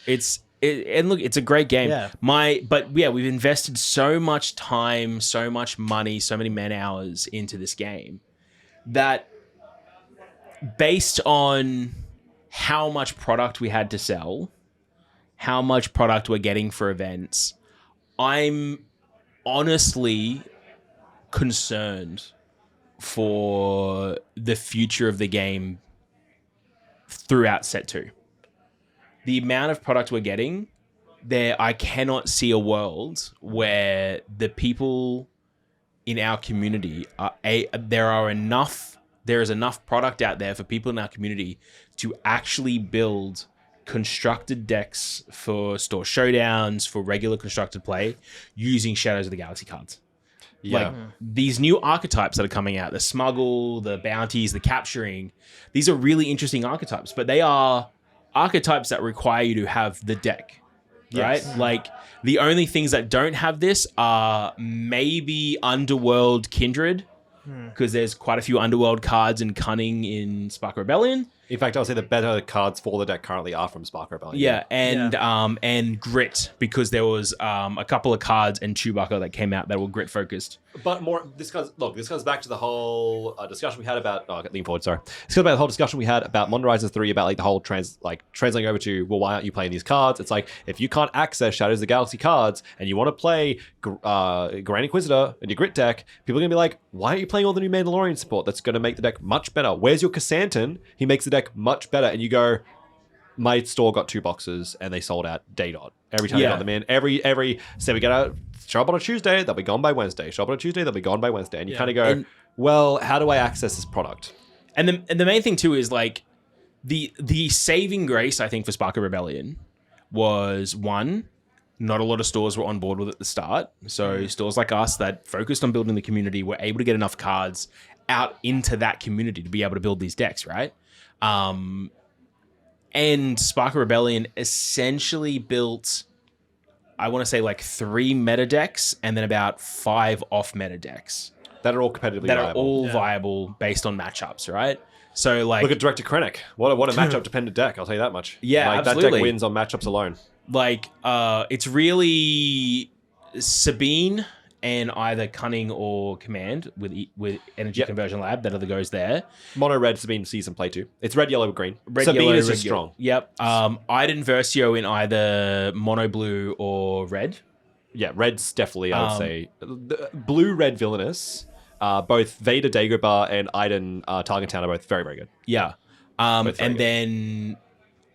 and look, it's a great game. Yeah. But we've invested so much time, so much money, so many man hours into this game that based on how much product we had to sell, how much product we're getting for events, I'm honestly concerned for the future of the game throughout set 2. The amount of product we're getting there, I cannot see a world where the people in our community there is enough product out there for people in our community to actually build constructed decks for store showdowns, for regular constructed play, using Shadows of the Galaxy cards. Yeah. Like these new archetypes that are coming out, the smuggle, the bounties, the capturing, these are really interesting archetypes, but they are archetypes that require you to have the deck, right? Yes. Like the only things that don't have this are maybe Underworld Kindred, because there's quite a few Underworld cards and Cunning in Spark Rebellion. In fact, I'll say the better cards for the deck currently are from Spark Rebellion. Yeah, and Grit, because there was a couple of cards and Chewbacca that came out that were Grit focused. But this comes back to the whole discussion we had about. Oh, lean forward. Sorry. This goes back to the whole discussion we had about Modern Horizons 3 about like the whole translating over to, well, why aren't you playing these cards? It's like if you can't access Shadows of the Galaxy cards and you want to play Grand Inquisitor in your Grit deck, people are gonna be like, why aren't you playing all the new Mandalorian support? That's gonna make the deck much better. Where's your Cassanton? He makes the deck much better, and you go, my store got 2 boxes and they sold out day dot. Every time they got them in, every say we get out, show up on a Tuesday, they'll be gone by Wednesday. Show up on a Tuesday, they'll be gone by Wednesday. And you kind of go, well, how do I access this product? And the main thing too is like the saving grace, I think, for Spark of Rebellion was, one, not a lot of stores were on board with it at the start. So stores like us that focused on building the community were able to get enough cards out into that community to be able to build these decks, right? And Spark of Rebellion essentially built, I want to say, like 3 meta decks and then about 5 off meta decks. That are all competitively viable. That are all viable based on matchups, right? So like, look at Director Krennic. What a matchup dependent deck. I'll tell you that much. Yeah, like, absolutely. That deck wins on matchups alone. Like, it's really Sabine and either Cunning or Command with Energy Conversion Lab that are the goes there. Mono red Sabine season play too. It's red, yellow, green. Red, Sabine yellow, is red, just strong. Yep. Iden Versio in either mono blue or red. Yeah, red's definitely, I would say. Blue, red, villainous. Both Vader Dagobah and Iden Targeton are both very, very good. Yeah. Then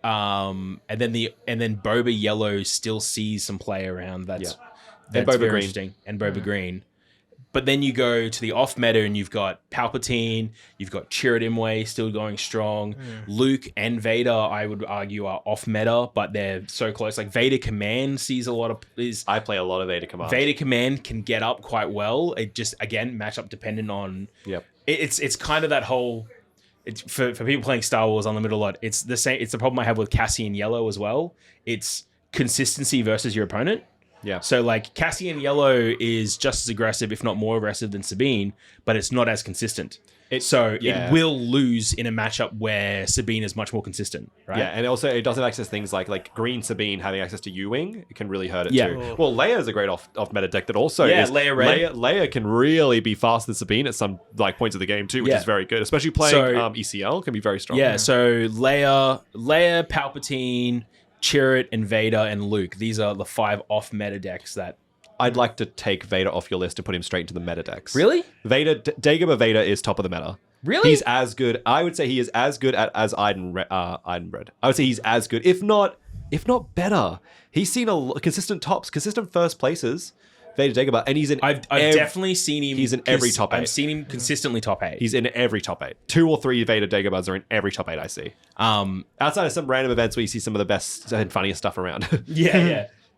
Boba Yellow still sees some play around. That's Boba very Green. interesting. And Boba Green. But then you go to the off meta and you've got Palpatine, you've got Chirrut Imwe still going strong. Luke and Vader, I would argue, are off meta, but they're so close. Like Vader Command sees a lot of... I play a lot of Vader Command. Vader Command can get up quite well. It just, again, matchup dependent on... Yep. It's kind of that whole... It's for people playing Star Wars Unlimited a lot, it's the same. It's the problem I have with Cassian Yellow as well. It's consistency versus your opponent. Yeah. So like Cassian Yellow is just as aggressive, if not more aggressive than Sabine, but it's not as consistent. It will lose in a matchup where Sabine is much more consistent, right? Yeah, and also it doesn't access things like Green Sabine having access to U-Wing. It can really hurt it too. Well, Leia is a great off meta deck that also is... Leia Red. Leia can really be faster than Sabine at some like points of the game too, which is very good. Especially playing ECL can be very strong. Yeah, so Leia, Palpatine, Chirrut, and Vader, and Luke. These are the 5 off meta decks that... I'd like to take Vader off your list and put him straight into the meta decks. Really? Dagobah Vader is top of the meta. Really? He's as good. I would say he is as good as Iden Red. I would say he's as good, if not better. He's seen consistent first places. Vader Dagobah, and he's in. I've definitely seen him. He's in every top 8. I've seen him consistently top 8. He's in every top 8. 2 or 3 Vader Dagobahs are in every top 8 I see. Outside of some random events where you see some of the best and funniest stuff around.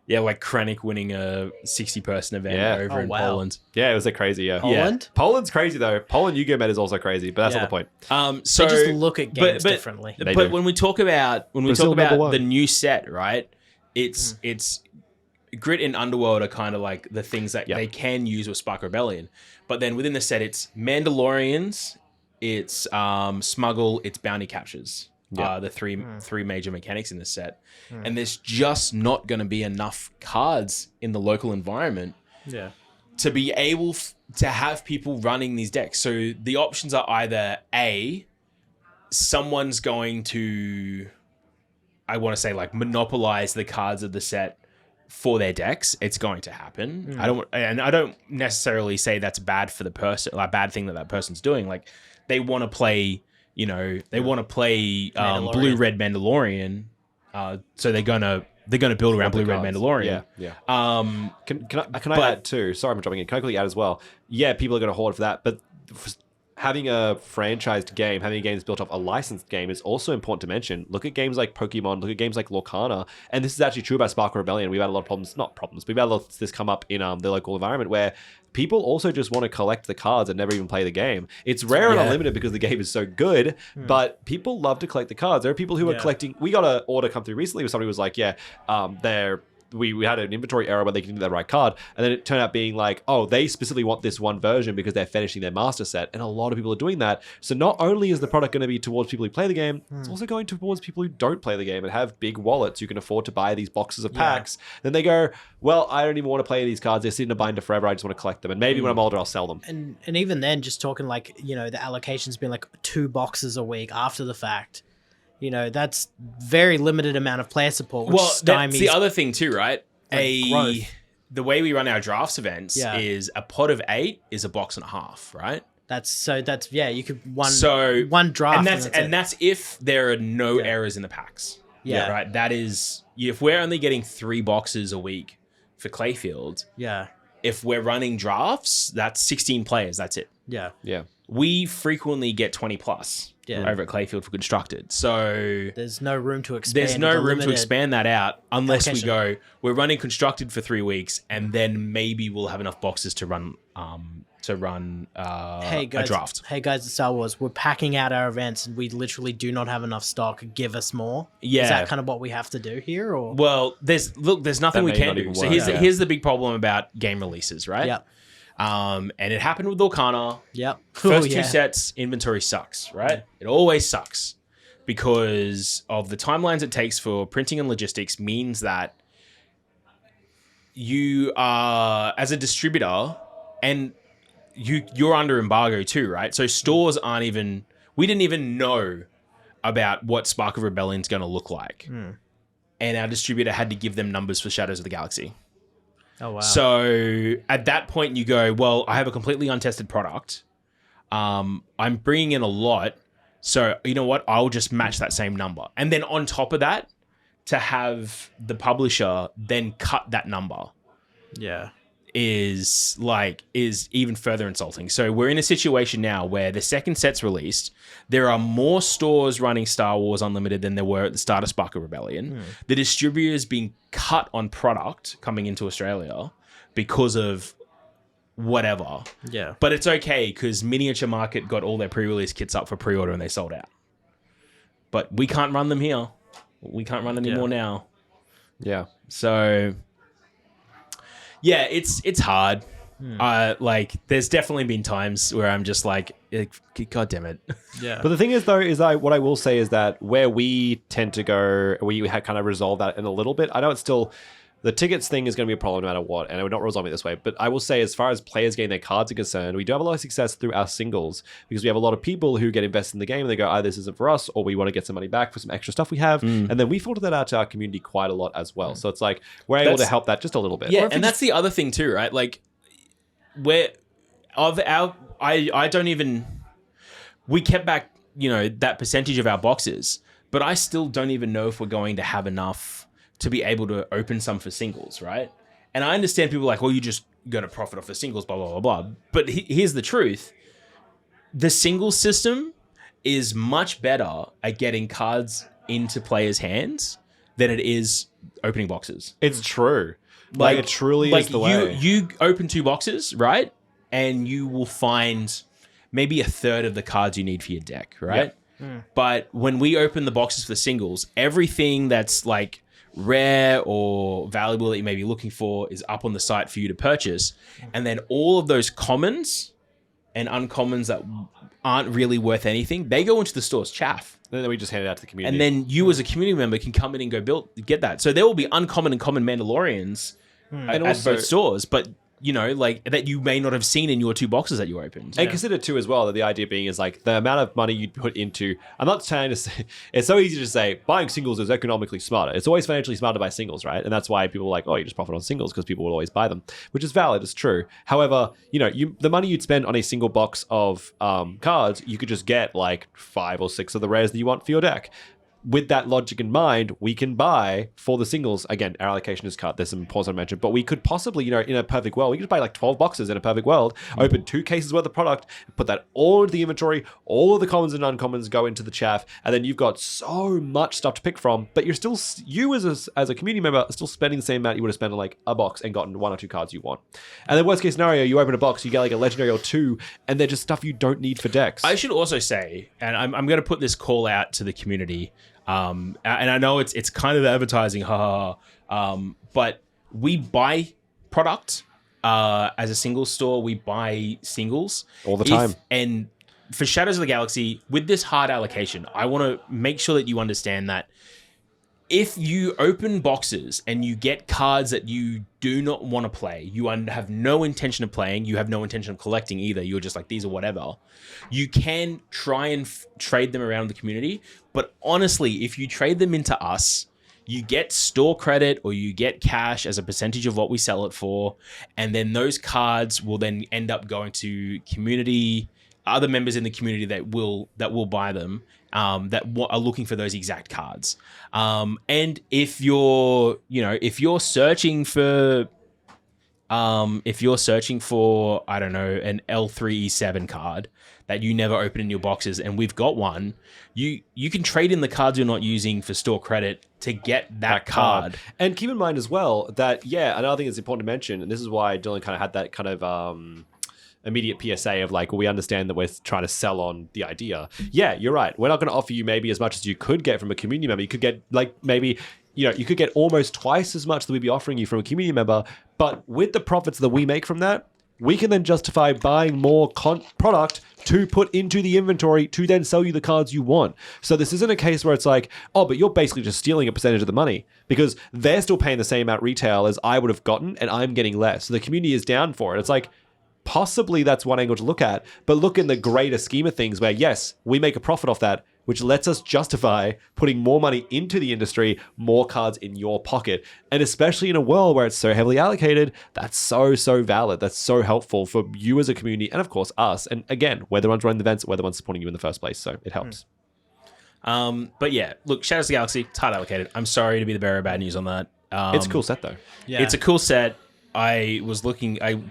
Yeah, like Krennic winning a 60-person event over in Poland. Yeah, it was crazy. Yeah, Poland? Poland's crazy though. Poland Yu-Gi-Oh meta is also crazy, but that's not the point. So they just look at games differently. But when we talk about the new set, right? It's Grit and Underworld are kind of like the things that they can use with Spark Rebellion. But then within the set, it's Mandalorians, it's Smuggle, it's Bounty Captures. The three major mechanics in this set. And there's just not going to be enough cards in the local environment to be able to have people running these decks. So the options are either A, someone's going to, I want to say, like, monopolize the cards of the set for their decks. It's going to happen. I don't necessarily say that's bad for the person, like, bad thing that person's doing. Like, they want to play, they want to play blue red Mandalorian, so they're gonna build around blue red Mandalorian. Can I add too? Sorry, I'm jumping in. Can I quickly add as well? Yeah, people are going to hoard for that, but having a franchised game, having a game that's built off a licensed game is also important to mention. Look at games like Pokemon, look at games like Lorcana, and this is actually true about Spark Rebellion. We've had a lot of problems, we've had a lot of this come up in the local environment where people also just want to collect the cards and never even play the game. It's rare and unlimited because the game is so good, but people love to collect the cards. There are people who are collecting. We got an order come through recently where somebody was like, we had an inventory error where they can do the right card, and then it turned out being like, oh, they specifically want this one version because they're finishing their master set, and a lot of people are doing that. So not only is the product going to be towards people who play the game, it's also going towards people who don't play the game and have big wallets who can afford to buy these boxes of packs. Then they go, well, I don't even want to play these cards. They're sitting in a binder forever. I just want to collect them, and maybe when I'm older, I'll sell them. And even then, just talking like, the allocation's been like 2 boxes a week after the fact. That's very limited amount of player support. Which that's the other thing too, right? Growth. The way we run our drafts events is a pot of 8 is a box and a half, right? You could one draft, and that's if there are no errors in the packs. Yeah. Right. That is, if we're only getting 3 boxes a week for Clayfield, Yeah. if we're running drafts, that's 16 players. That's it. Yeah. Yeah. We frequently get 20 plus over at Clayfield for Constructed. So there's no room to expand. there's no room to expand that out unless allocation. we go, we're running Constructed for 3 weeks, and then maybe we'll have enough boxes to run Hey guys, a draft. Hey guys at Star Wars, we're packing out our events and we literally do not have enough stock. Give us more. Yeah. Is that kind of what we have to do here? Or Well, there's nothing we may can not do. even So work. here's the big problem about game releases, right? Yep. And it happened with Lorcana. Yep. First 2 sets, inventory sucks, right? It always sucks because of the timelines it takes for printing and logistics means that you are, as a distributor, and you're under embargo too, right? So stores we didn't even know about what Spark of Rebellion is going to look like. And our distributor had to give them numbers for Shadows of the Galaxy. Oh wow. So at that point you go, well, I have a completely untested product. I'm bringing in a lot. So you know what? I'll just match that same number. And then on top of that, to have the publisher then cut that number yeah. is even further insulting. So we're in a situation now where the second set's released. There are more stores running Star Wars Unlimited than there were at the start of Spark of Rebellion. The distributor's being cut on product coming into Australia because of whatever. Yeah. But it's okay because Miniature Market got all their pre-release kits up for pre-order and they sold out. But we can't run them here. We can't run anymore now. Yeah. So yeah, it's hard. There's definitely been times where I'm just like, God damn it. Yeah. But the thing is, though, what I will say is that where we tend to go, we had kind of resolved that in a little bit. I know it's still, the tickets thing is going to be a problem no matter what, and we're not resolving it this way. But I will say, as far as players getting their cards are concerned, we do have a lot of success through our singles because we have a lot of people who get invested in the game and they go, this isn't for us, or we want to get some money back for some extra stuff we have. And then we filter that out to our community quite a lot as well. So it's like, we're able to help that just a little bit. Yeah, and that's the other thing too, right? Like, we kept back, that percentage of our boxes, but I still don't even know if we're going to have enough to be able to open some for singles, right? And I understand people are like, well, you're just going to profit off the singles, blah, blah, blah, blah. But here's the truth. The singles system is much better at getting cards into players' hands than it is opening boxes. It's true. Like it truly is the way. You open 2 boxes, right? And you will find maybe a third of the cards you need for your deck, right? Yep. But when we open the boxes for the singles, everything that's like rare or valuable that you may be looking for is up on the site for you to purchase. And then all of those commons and uncommons that aren't really worth anything, they go into the store's chaff. And then we just hand it out to the community. And then you as a community member can come in and go get that. So there will be uncommon and common Mandalorians at both stores, but that you may not have seen in your 2 boxes that you opened. And consider too as well that the idea being is like the amount of money you put into, I'm not trying to say, it's so easy to say buying singles is economically smarter. It's always financially smarter to buy singles, right? And that's why people are like, you just profit on singles because people will always buy them, which is valid, it's true. However, the money you'd spend on a single box of cards, you could just get like 5 or 6 of the rares that you want for your deck. With that logic in mind, we can buy for the singles. Again, our allocation is cut. There's some pause I mentioned, but we could possibly, in a perfect world, we could just buy like 12 boxes in a perfect world, open 2 cases worth of product, put that all into the inventory, all of the commons and uncommons go into the chaff, and then you've got so much stuff to pick from, but you're still, as a community member, are still spending the same amount you would have spent on like a box and gotten 1 or 2 cards you want. And then worst case scenario, you open a box, you get like a legendary or 2, and they're just stuff you don't need for decks. I should also say, and I'm going to put this call out to the community, and I know it's kind of advertising, but we buy product as a single store. We buy singles all the time. And for Shadows of the Galaxy, with this hard allocation, I want to make sure that you understand that if you open boxes and you get cards that you do not want to play, you have no intention of playing, you have no intention of collecting either, you're just like, these are whatever, you can try and trade them around the community. But honestly, if you trade them into us, you get store credit or you get cash as a percentage of what we sell it for. And then those cards will then end up going to community other members in the community that will buy them, are looking for those exact cards. And if you're searching for I don't know, an L3E7 card that you never open in your boxes, and we've got one, you can trade in the cards you're not using for store credit to get that card. And keep in mind as well that, another thing that's important to mention, and this is why Dylan kind of had that kind of immediate PSA of like, well, we understand that we're trying to sell on the idea. Yeah, you're right. We're not going to offer you maybe as much as you could get from a community member. You could get like maybe, you could get almost twice as much that we'd be offering you from a community member. But with the profits that we make from that, we can then justify buying more product to put into the inventory to then sell you the cards you want. So this isn't a case where it's like, oh, but you're basically just stealing a percentage of the money, because they're still paying the same amount retail as I would have gotten, and I'm getting less. So the community is down for it. It's like, possibly that's one angle to look at, but look in the greater scheme of things where, yes, we make a profit off that, which lets us justify putting more money into the industry, more cards in your pocket. And especially in a world where it's so heavily allocated, that's so valid. That's so helpful for you as a community, and of course us. And again, we're the ones running the events, we're the ones supporting you in the first place, so it helps. But yeah, look, Shadows of the Galaxy, it's hard allocated. I'm sorry to be the bearer of bad news on that. It's a cool set though. Yeah. It's a cool set. I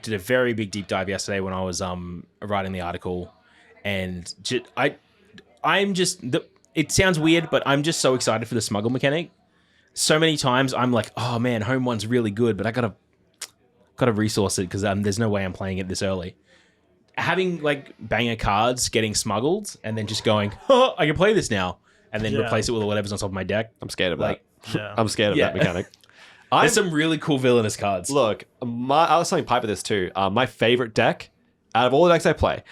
did a very big deep dive yesterday when I was writing the article, and it sounds weird, but I'm just so excited for the smuggle mechanic. So many times I'm like, oh man, home one's really good, but I gotta resource it because there's no way I'm playing it this early. Having like banger cards getting smuggled and then just going, oh, I can play this now, and then replace it with whatever's on top of my deck. I'm scared of that. Yeah. I'm scared of that mechanic. There's some really cool villainous cards. Look, I was telling Piper this too. My favorite deck out of all the decks I play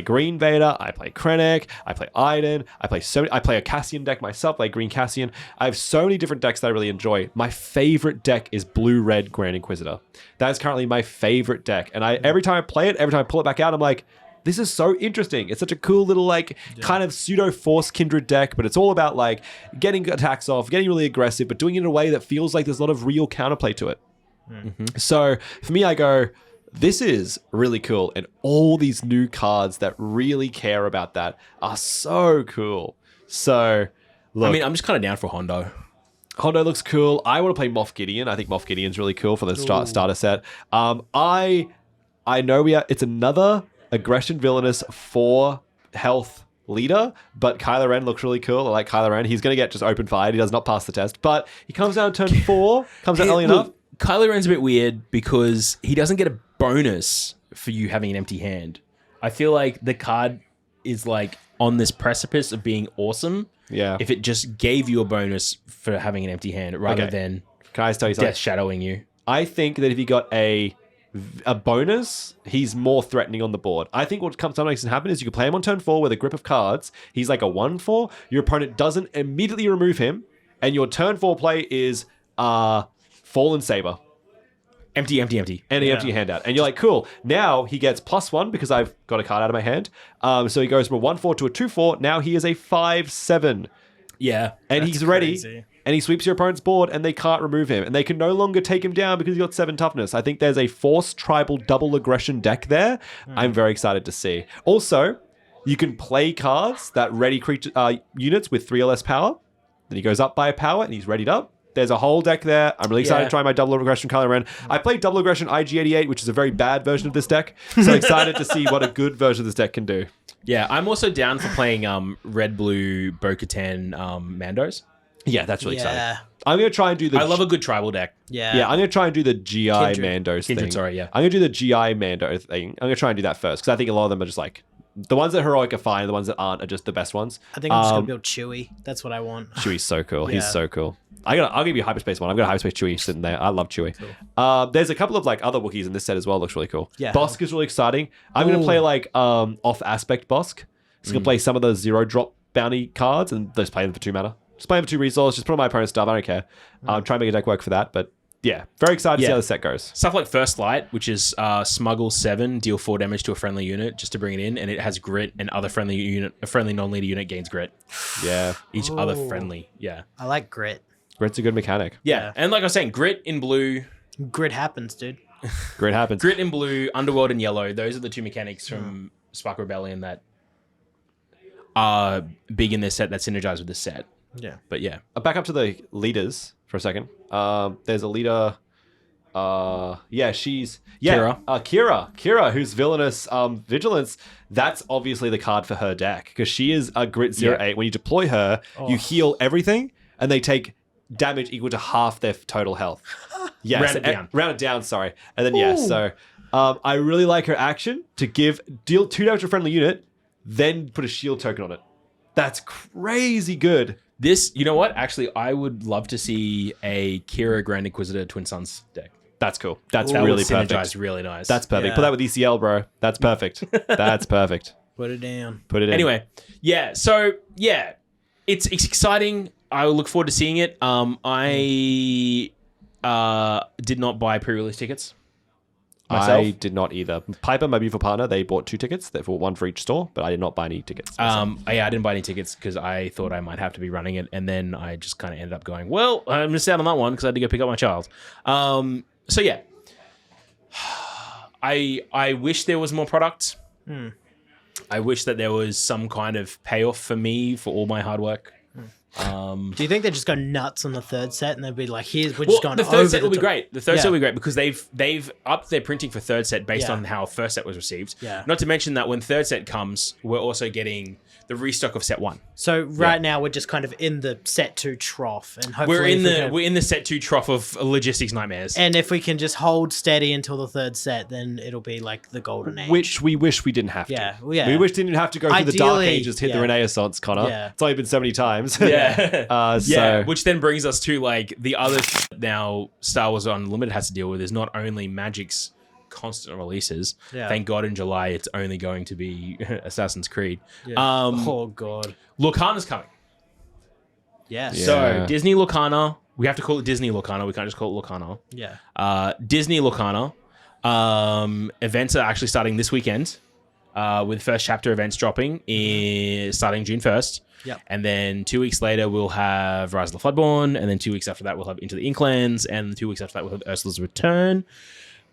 Green Vader, I play Krennic, I play Iden, I play a Cassian deck myself, like Green Cassian. I have so many different decks that I really enjoy. My favorite deck is Blue-Red Grand Inquisitor. That is currently my favorite deck. And every time I play it, every time I pull it back out, I'm like, this is so interesting. It's such a cool little kind of pseudo Force Kindred deck, but it's all about like getting attacks off, getting really aggressive, but doing it in a way that feels like there's a lot of real counterplay to it. Mm-hmm. So for me, I go, this is really cool. And all these new cards that really care about that are so cool. So look, I mean, I'm just kind of down for Hondo. Hondo looks cool. I want to play Moff Gideon. I think Moff Gideon's really cool for the starter set. I know it's another aggression villainous 4 health leader, but Kylo Ren looks really cool. I like Kylo Ren. He's going to get just open fired. He does not pass the test, but he comes down turn 4, comes out early enough. Kylo Ren's a bit weird because he doesn't get a bonus for you having an empty hand. I feel like the card is like on this precipice of being awesome. Yeah. If it just gave you a bonus for having an empty hand rather than can I just tell you something? Death shadowing you. I think that if he got a bonus, he's more threatening on the board. I think what sometimes can happen is you can play him on turn 4 with a grip of cards. He's like a 1/4. Your opponent doesn't immediately remove him, and your turn 4 play is Fallen Saber. Empty. And he empty your hand out. And you're like, cool. Now he gets +1 because I've got a card out of my hand. So he goes from a 1/4 to a 2/4. Now he is a 5/7. Yeah. And he's ready. Crazy. And he sweeps your opponent's board and they can't remove him. And they can no longer take him down because he's got 7 toughness. I think there's a Force Tribal double aggression deck there. I'm very excited to see. Also, you can play cards that ready creature units with 3 or less power. Then he goes up by a power and he's readied up. There's a whole deck there. I'm really excited to try my double aggression Kylo Ren. I played double aggression IG-88, which is a very bad version of this deck. So excited to see what a good version of this deck can do. Yeah, I'm also down for playing red-blue Bo-Katan Mandos. Yeah, that's really exciting. I'm going to try and do I love a good tribal deck. Yeah. Yeah, I'm going to try and do the GI Mandos thing. Sorry, yeah. I'm going to do the GI Mando thing. I'm going to try and do that first because I think a lot of them are just like, the ones that are heroic are fine. The ones that aren't are just the best ones. I think I'm just going to build Chewie. That's what I want. Chewie's so cool. He's so cool. I'll give you a hyperspace one. I've got a hyperspace Chewie sitting there. I love Chewie. Cool. There's a couple of like other Wookiees in this set as well. Looks really cool. Yeah. Bosk is really exciting. I'm going to play like off aspect Bosk. Just going to play some of the 0-drop bounty cards and just play them for 2 mana. Just play them for 2 resources. Just put on my opponent's stuff. I don't care. Try and make a deck work for that. But yeah, very excited to see how the set goes. Stuff like First Light, which is Smuggle 7, deal 4 damage to a friendly unit just to bring it in, and it has grit, and a friendly non-leader unit gains grit. Yeah. Each other friendly. Yeah. I like grit. Grit's a good mechanic. Yeah. And like I was saying, grit in blue. Grit happens, dude. Grit happens. Grit in blue, Underworld in yellow. Those are the 2 mechanics from Spark Rebellion that are big in this set that synergize with this set. Yeah. But yeah. Back up to the leaders for a second. There's a leader. She's Kira. Kira, who's villainous vigilance. That's obviously the card for her deck because she is a grit 0/8. When you deploy her, you heal everything, and they take damage equal to half their total health. Yeah, round it down. Sorry, and then so I really like her action to deal 2 damage to a friendly unit, then put a shield token on it. That's crazy good. This, you know what? Actually, I would love to see a Kira Grand Inquisitor Twin Suns deck. That's cool. That's That really would perfect. synergize really nice. That's perfect. Yeah. Put that with ECL, bro. That's perfect. That's perfect. Put it down. Put it in. Anyway, yeah. So yeah, it's exciting. I look forward to seeing it. I did not buy pre-release tickets myself. I did not either. Piper, my beautiful partner, they bought 2 tickets. They bought 1 for each store, but I did not buy any tickets. I didn't buy any tickets because I thought I might have to be running it, and then I just kind of ended up going, well, I missed out on that one because I had to go pick up my child. So yeah, I wish there was more product. I wish that there was some kind of payoff for me for all my hard work. Do you think they just go nuts on the third set and they'll be like, we're just going the over third set will be top? great. The third set will be great because they've upped their printing for third set based on how first set was received. Yeah. Not to mention that when third set comes, we're also getting the restock of set 1. So right now we're just kind of in the set 2 trough, and hopefully We're in the set 2 trough of logistics nightmares. and if we can just hold steady until the third set, then it'll be like the golden age. Which we wish we didn't have to. Yeah, yeah. We wish didn't have to go through the Dark Ideally, Ages, hit the yeah. Renaissance, Connor. Yeah. It's only been so many times. Yeah. So Which then brings us to like the other now Star Wars Unlimited has to deal with is not only Magic's constant releases. Yeah. Thank God in July it's only going to be Assassin's Creed. Yeah. Oh god. Lorcana's coming. Yeah. Yeah. So Disney Lorcana, we have to call it Disney Lorcana. We can't just call it Lorcana. Yeah. Disney Lorcana. Events are actually starting this weekend. With first chapter events dropping starting June 1st. Yep. And then 2 weeks later, we'll have Rise of the Floodborn. And then 2 weeks after that, we'll have Into the Inklands. And 2 weeks after that, we'll have Ursula's Return.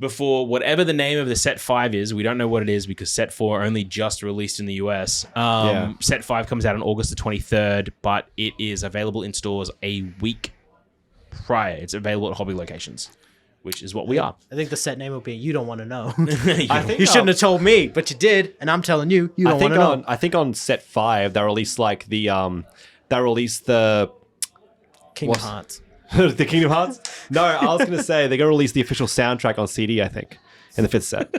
Before whatever the name of the set 5 is, we don't know what it is because set 4 only just released in the US. Set 5 comes out on August the 23rd, but it is available in stores a week prior. It's available at hobby locations, which is what we are. I think the set name will be "You Don't Want to Know." I think You shouldn't have told me, but you did, and I'm telling you, you don't want to know. I think on set 5 they released like the they released the Kingdom Hearts. the Kingdom Hearts. No, I was gonna say they're gonna release the official soundtrack on CD. I think in the 5th set.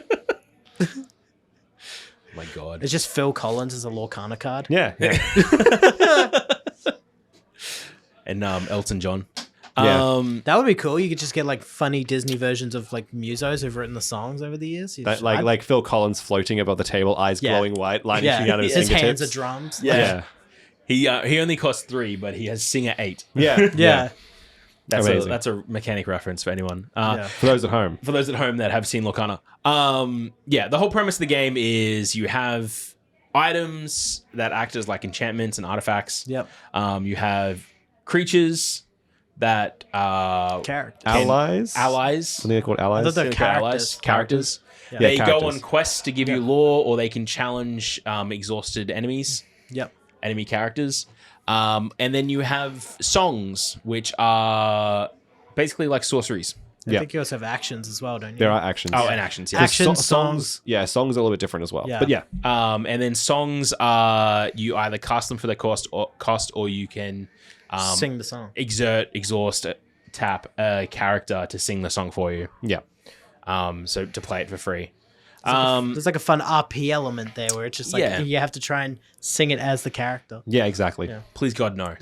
My God. It's just Phil Collins as a Lorcana card. Yeah. And Elton John. Yeah. That would be cool. You could just get like funny Disney versions of like musos who've written the songs over the years. Like Phil Collins floating above the table, eyes glowing white, lighting shooting out of his fingertips. hands are drums. Yeah. He only costs 3, but he has Singer 8. Yeah. Yeah. Amazing. That's a mechanic reference for anyone. For those at home. For those at home that have seen Lorcana. The whole premise of the game is you have items that act as like enchantments and artifacts. Yep. You have creatures that Characters. Allies. allies. I think they're called allies. I thought they're Characters. Characters. Yeah. They Yeah, go characters. on quests to give you lore, or they can challenge exhausted enemies. Yep. Enemy characters. And then you have songs, which are basically like sorceries. I think you also have actions as well, don't you? There are actions. Oh, and actions, yeah. Action, songs. songs. Yeah, songs are a little bit different as well. Yeah. But yeah. And then songs are you either cast them for their cost, or you can Sing the song. exhaust, tap a character to sing the song for you. Yeah. So to play it for free. There's like a fun RP element there where it's just like Yeah. you have to try and sing it as the character. Yeah, exactly. Yeah. Please God, no.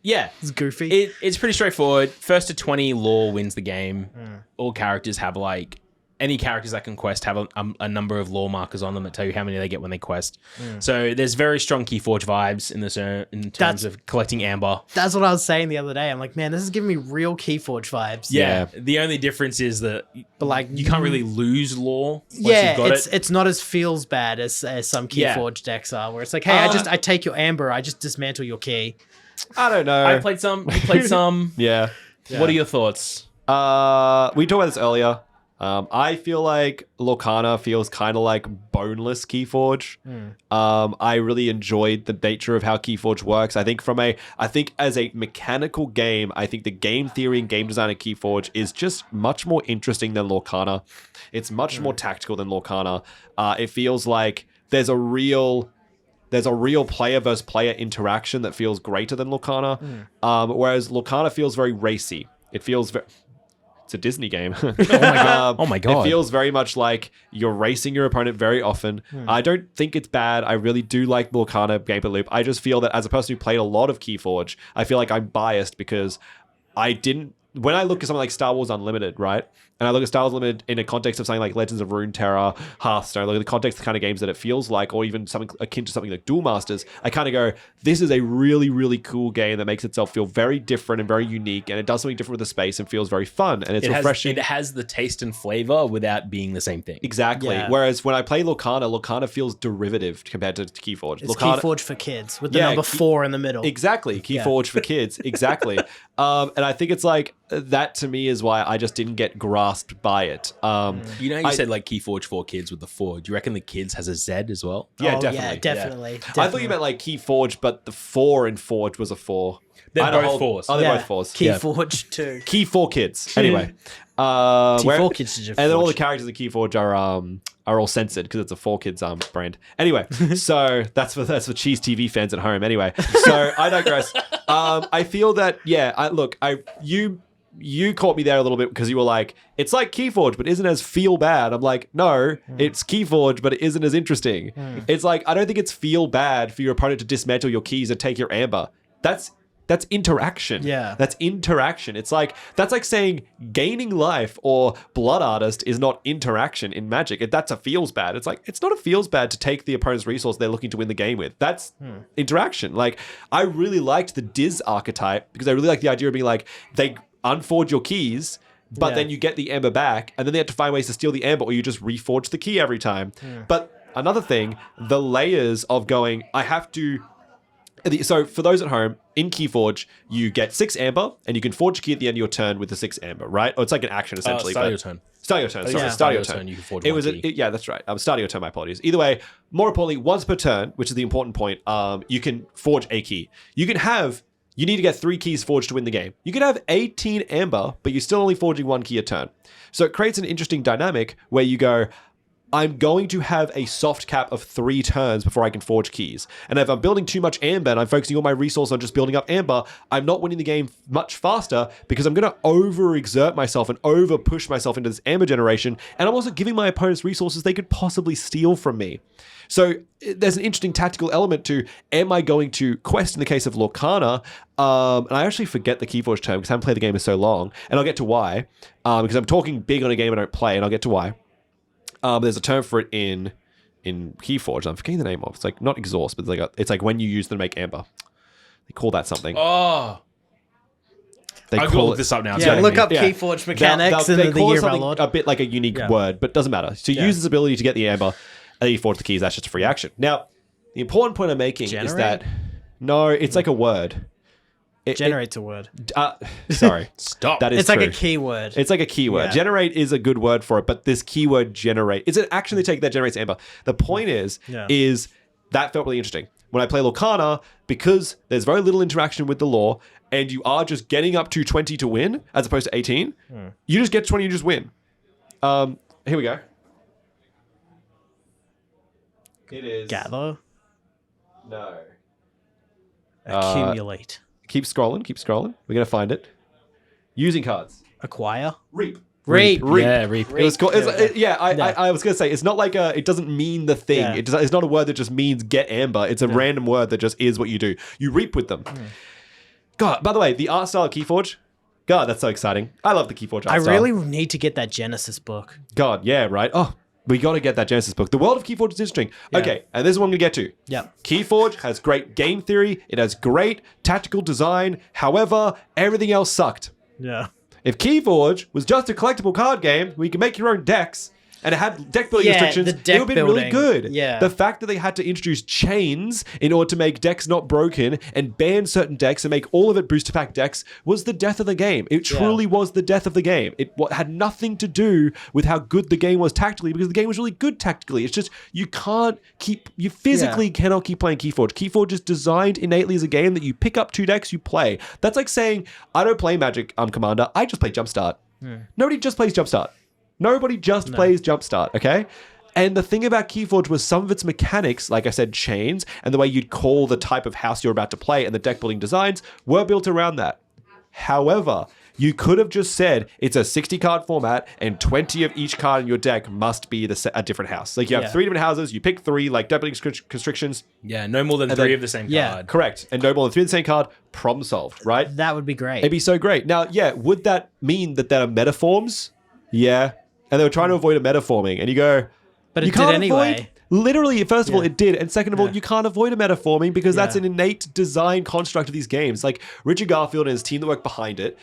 Yeah. It's goofy. It's pretty straightforward. First to 20 lore wins the game. All characters have like any characters that can quest have a number of lore markers on them that tell you how many they get when they quest. So there's very strong Keyforge vibes in terms of collecting amber. That's what I was saying the other day. I'm like, man, this is giving me real Keyforge vibes. Yeah. The only difference is that But like you can't really lose lore once yeah, you've got it's not as feels bad as some Yeah. Keyforge decks are, where it's like, hey, I take your amber, I just dismantle your key. I don't know. I played some. You played some. Yeah. What are your thoughts? We talked about this earlier. I feel like Lorcana feels kind of like boneless Keyforge. I really enjoyed the nature of how Keyforge works. I think as a mechanical game, I think the game theory and game design of Keyforge is just much more interesting than Lorcana. It's much more tactical than Lorcana. It feels like there's a real player versus player interaction that feels greater than Lorcana. Whereas Lorcana feels very racy. It feels very... It's a Disney game. Oh my god! Oh my god! It feels very much like you're racing your opponent very often. I don't think it's bad. I really do like Lorcana gameplay loop. I just feel that as a person who played a lot of Keyforge, I feel like I'm biased because when I look at something like Star Wars Unlimited, right? And I look at Star Wars Unlimited in a context of something like Legends of Runeterra, Hearthstone, look at the context of the kind of games that it feels like, or even something akin to something like Duel Masters, I kind of go, this is a really, really cool game that makes itself feel very different and very unique, and it does something different with the space and feels very fun, and it's refreshing. It has the taste and flavor without being the same thing. Exactly. Yeah. Whereas when I play Lorcana feels derivative compared to Keyforge. It's Keyforge for kids with the number 4 in the middle. Exactly. Keyforge for kids. Exactly. And I think it's like, that to me is why I just didn't get grasped by it. You said like Keyforge for kids with the 4. Do you reckon the kids has a Z as well? Yeah, Oh, definitely. Yeah, definitely. I thought you meant like Keyforge, but the 4 in Forge was a 4. They're both 4s. Oh, they're both 4s. Keyforge 2. Key 4 kids. Anyway. T4 kids is your and then all the Forge. characters in Keyforge are all censored because it's a 4 kids brand. Anyway, so that's for Cheese TV fans at home. Anyway, so I digress. I feel that you caught me there a little bit because you were like, it's like Keyforge, but isn't as feel bad. I'm like, no, it's Keyforge, but it isn't as interesting. It's like, I don't think it's feel bad for your opponent to dismantle your keys and take your amber. That's interaction. Yeah. That's interaction. That's like saying gaining life or blood artist is not interaction in Magic. That's a feels bad. It's like, it's not a feels bad to take the opponent's resource they're looking to win the game with. That's interaction. Like, I really liked the Diz archetype because I really like the idea of being like, they unforge your keys, but then you get the amber back, and then they have to find ways to steal the amber, or you just reforge the key every time. But another thing, the layers of going, I have to... So for those at home, in Keyforge, you get 6 amber, and you can forge a key at the end of your turn with the 6 amber, right? Or it's like an action, essentially. Start your turn. Start your turn. Sorry, yeah. start your turn. You can forge it one was key. yeah, that's right. Start your turn. My apologies. Either way, more importantly, once per turn, which is the important point, you can forge a key. You need to get 3 keys forged to win the game. You can have 18 amber, but you're still only forging 1 key a turn. So it creates an interesting dynamic where you go, I'm going to have a soft cap of 3 turns before I can forge keys. And if I'm building too much amber and I'm focusing all my resource on just building up amber, I'm not winning the game much faster because I'm going to overexert myself and over push myself into this amber generation. And I'm also giving my opponents resources they could possibly steal from me. So there's an interesting tactical element to, am I going to quest in the case of Lorcana? And I actually forget the Keyforge term because I haven't played the game in so long. And I'll get to why. Because I'm talking big on a game I don't play, and I'll get to why. There's a term for it in Keyforge. I'm forgetting the name of. It's like not exhaust, but it's like when you use them to make amber. They call that something. Oh. I'll go look this up now. Yeah, look up Keyforge mechanics they and the call it Year of Our something Lord. a bit like a unique word, but doesn't matter. So use this ability to get the amber, and you forge the keys. That's just a free action. Now, the important point I'm making is that no, it's like a word. It Generates a word. Sorry. Stop. That is It's true. like a keyword. It's like a keyword. Yeah. Generate is a good word for it, but this keyword generate, it's an action they take that generates amber. The point is that felt really interesting. When I play Lorcana, because there's very little interaction with the lore, and you are just getting up to 20 to win, as opposed to 18, you just get 20, you just win. Here we go. It is... Gather. No. Accumulate. Keep scrolling. We're going to find it. Using cards. Acquire. Reap. Reap. Yeah, reap. It was called, I was going to say, it's not like it doesn't mean the thing. Yeah. It's not a word that just means get amber. It's a random word that just is what you do. You reap with them. God, by the way, the art style of Keyforge, God, that's so exciting. I love the Keyforge art I style. really need to get that Genesis book. God, yeah, right. Oh, we got to get that Genesis book. The world of Keyforge is interesting. Okay, and this is what I'm going to get to. Yep. Keyforge has great game theory. It has great tactical design. However, everything else sucked. Yeah. If Keyforge was just a collectible card game where you can make your own decks, and it had deck building Yeah, restrictions, the deck it would have been really building. good. Yeah. The fact that they had to introduce chains in order to make decks not broken and ban certain decks and make all of it booster pack decks was the death of the game. It truly was the death of the game. It had nothing to do with how good the game was tactically, because the game was really good tactically. It's just you physically cannot keep playing Keyforge. Keyforge is designed innately as a game that you pick up 2 decks, you play. That's like saying, I don't play Magic Commander, I just play Jumpstart. Nobody just plays Jumpstart. Nobody just plays Jumpstart, okay? And the thing about Keyforge was some of its mechanics, like I said, chains, and the way you'd call the type of house you're about to play and the deck building designs were built around that. However, you could have just said it's a 60 card format and 20 of each card in your deck must be a different house. Like you have 3 different houses, you pick 3, like deck building constrictions. Yeah, no more than 3 of the same card. Correct. And no more than 3 of the same card, problem solved, right? That would be great. It'd be so great. Now, would that mean that there are metaforms? Yeah. And they were trying to avoid a metaforming. And you go, but you it did can't anyway. avoid. Literally, first of all, it did. And second of all, you can't avoid a metaforming because that's an innate design construct of these games. Like Richard Garfield and his team that worked behind it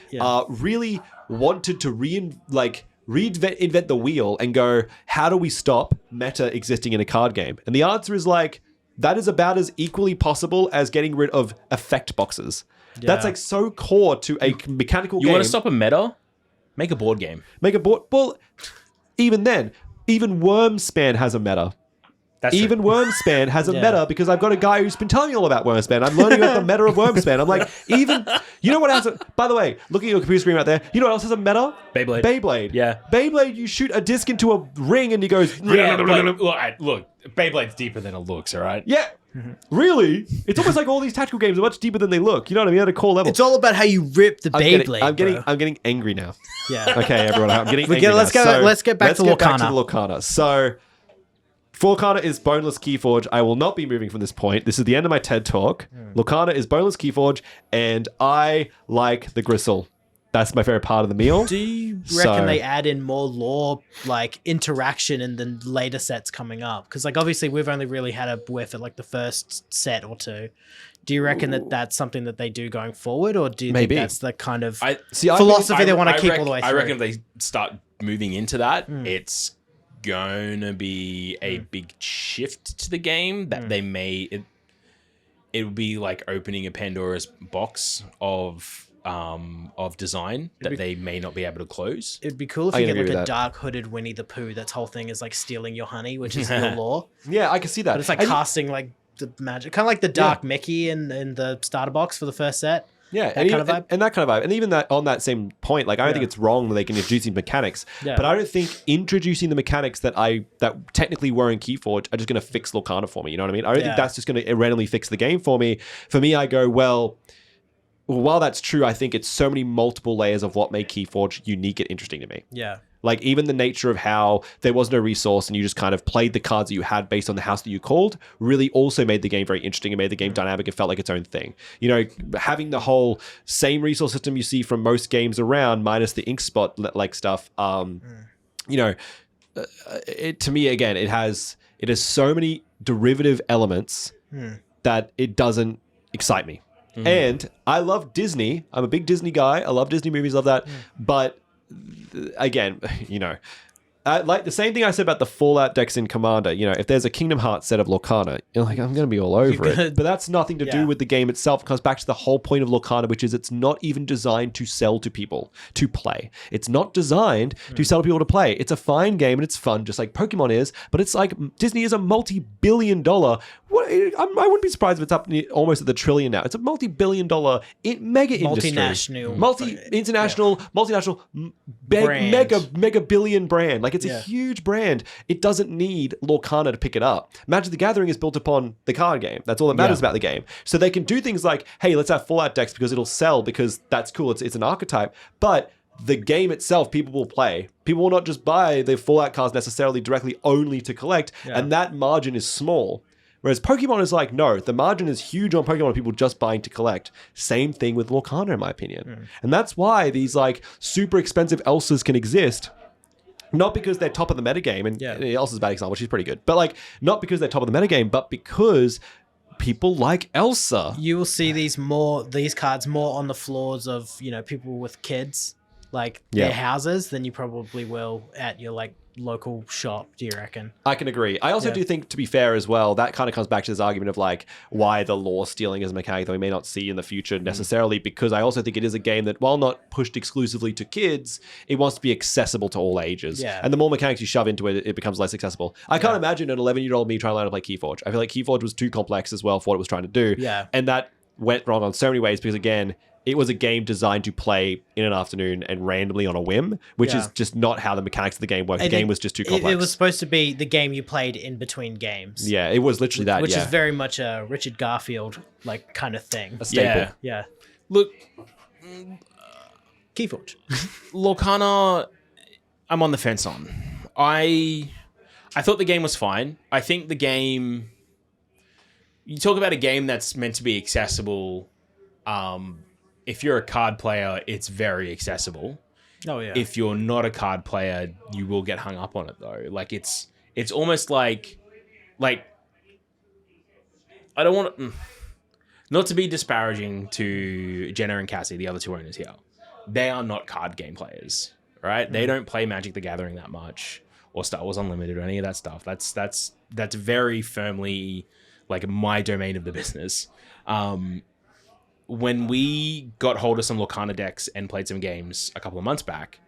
really wanted to reinvent the wheel and go, how do we stop meta existing in a card game? And the answer is like, that is about as equally possible as getting rid of effect boxes. Yeah. That's like so core to a mechanical game. You want to stop a meta? Make a board game. Make a board. Well, even then, even Wormspan has a meta. That's even true. Wormspan has a meta because I've got a guy who's been telling me all about Wormspan. I'm learning about the meta of Wormspan. I'm like, you know what has by the way, looking at your computer screen right there, you know what else has a meta? Beyblade. Yeah. Beyblade, you shoot a disc into a ring and he goes... Yeah, look, Beyblade's deeper than it looks, all right? Yeah. Really? It's almost like all these tactical games are much deeper than they look. You know what I mean? At a core level. It's all about how you rip the Beyblade. I'm getting angry now. Yeah. Okay, everyone. I'm getting angry let's now. let's get back to Lorcana. Lorcana. So... Lorcana is boneless Keyforge. I will not be moving from this point. This is the end of my TED Talk. Lorcana is boneless Keyforge, and I like the gristle. That's my favorite part of the meal. Do you reckon they add in more lore, like interaction in the later sets coming up? Because like obviously we've only really had a whiff at like the first set or 2. Do you reckon that that's something that they do going forward, or do you think that's the kind of philosophy they want to keep all the way through? I reckon if they start moving into that, it's gonna be a big shift to the game that they may it would be like opening a Pandora's box of design that they may not be able to close. It'd be cool if you get like a dark hooded Winnie the Pooh that's whole thing is like stealing your honey, which is your lore. Yeah, I can see that. But it's like casting like the magic, kind of like the dark Mickey in the starter box for the first set. Yeah, that kind of vibe. And that kind of vibe. And even that on that same point, like I don't think it's wrong that they can introduce these mechanics. Yeah. But I don't think introducing the mechanics that technically were in Keyforge are just going to fix Lorcana for me. You know what I mean? I don't think that's just going to randomly fix the game for me. For me, I go, well, while that's true, I think it's so many multiple layers of what made Keyforge unique and interesting to me. Yeah. Like even the nature of how there was no resource and you just kind of played the cards that you had based on the house that you called really also made the game very interesting and made the game dynamic and felt like its own thing. You know, having the whole same resource system you see from most games around minus the ink spot like stuff, you know, to me, again, it has so many derivative elements that it doesn't excite me. And I love Disney. I'm a big Disney guy. I love Disney movies, love that. But again, you know, like the same thing I said about the Fallout decks in Commander, you know, if there's a Kingdom Hearts set of Lorcana, you're like, I'm going to be all over it. But that's nothing to do with the game itself. It comes back to the whole point of Lorcana, which is it's not even designed to sell to people to play. It's not designed to sell to people to play. It's a fine game and it's fun, just like Pokemon is. But it's like Disney is a multi-billion-dollar. I wouldn't be surprised if it's up almost at the trillion now. It's a multi-billion-dollar mega industry. Multinational, mega billion brand. Like it's a huge brand. It doesn't need Lorcana to pick it up. Magic the Gathering is built upon the card game. That's all that matters about the game. So they can do things like, hey, let's have Fallout decks because it'll sell because that's cool. It's an archetype. But the game itself, people will play. People will not just buy the Fallout cards necessarily directly only to collect. And that margin is small. Whereas Pokemon is like, no, the margin is huge on Pokemon, people just buying to collect. Same thing with Lorcana, in my opinion. And that's why these like super expensive Elsas can exist. Not because they're top of the metagame, and Elsa's a bad example, she's pretty good. But like, not because they're top of the metagame, but because people like Elsa. You will see these cards more on the floors of, you know, people with kids, like their houses, than you probably will at your like local shop, do you reckon? I can agree. I also do think, to be fair as well, that kind of comes back to this argument of like why the lore stealing is a mechanic that we may not see in the future necessarily, because I also think it is a game that, while not pushed exclusively to kids, it wants to be accessible to all ages. Yeah. And the more mechanics you shove into it, it becomes less accessible. I can't imagine an 11-year-old me trying to learn to play Keyforge. I feel like Keyforge was too complex as well for what it was trying to do. Yeah. And that went wrong on so many ways because, again, it was a game designed to play in an afternoon and randomly on a whim, which is just not how the mechanics of the game work. The game was just too complex. It was supposed to be the game you played in between games. Yeah, it was literally that, Which is very much a Richard Garfield like kind of thing. a staple. Yeah. Look, Keyforge. Lorcana, I'm on the fence on. I thought the game was fine. I think the game... You talk about a game that's meant to be accessible. If you're a card player, it's very accessible. Oh, yeah. If you're not a card player, you will get hung up on it, though. Like, it's almost like... I don't want to... Not to be disparaging to Jenna and Cassie, the other two owners here. They are not card game players, right? They don't play Magic the Gathering that much, or Star Wars Unlimited, or any of that stuff. That's very firmly like my domain of the business. When we got hold of some Lorcana decks and played some games a couple of months back,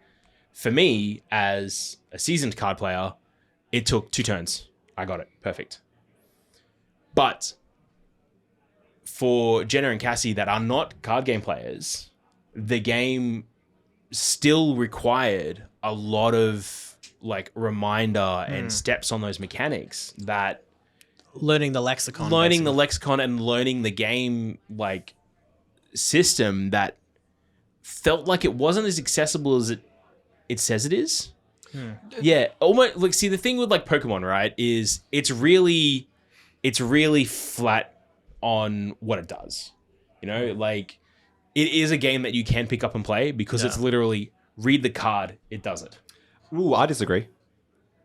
for me, as a seasoned card player, it took 2 turns. I got it. Perfect. But for Jenna and Cassie that are not card game players, the game still required a lot of like reminder and steps on those mechanics that learning the lexicon and learning the game like system that felt like it wasn't as accessible as it says it is. Yeah, almost like, see, the thing with like Pokemon, right, is it's really flat on what it does. You know, like it is a game that you can pick up and play because it's literally read the card, it does it. Ooh, I disagree.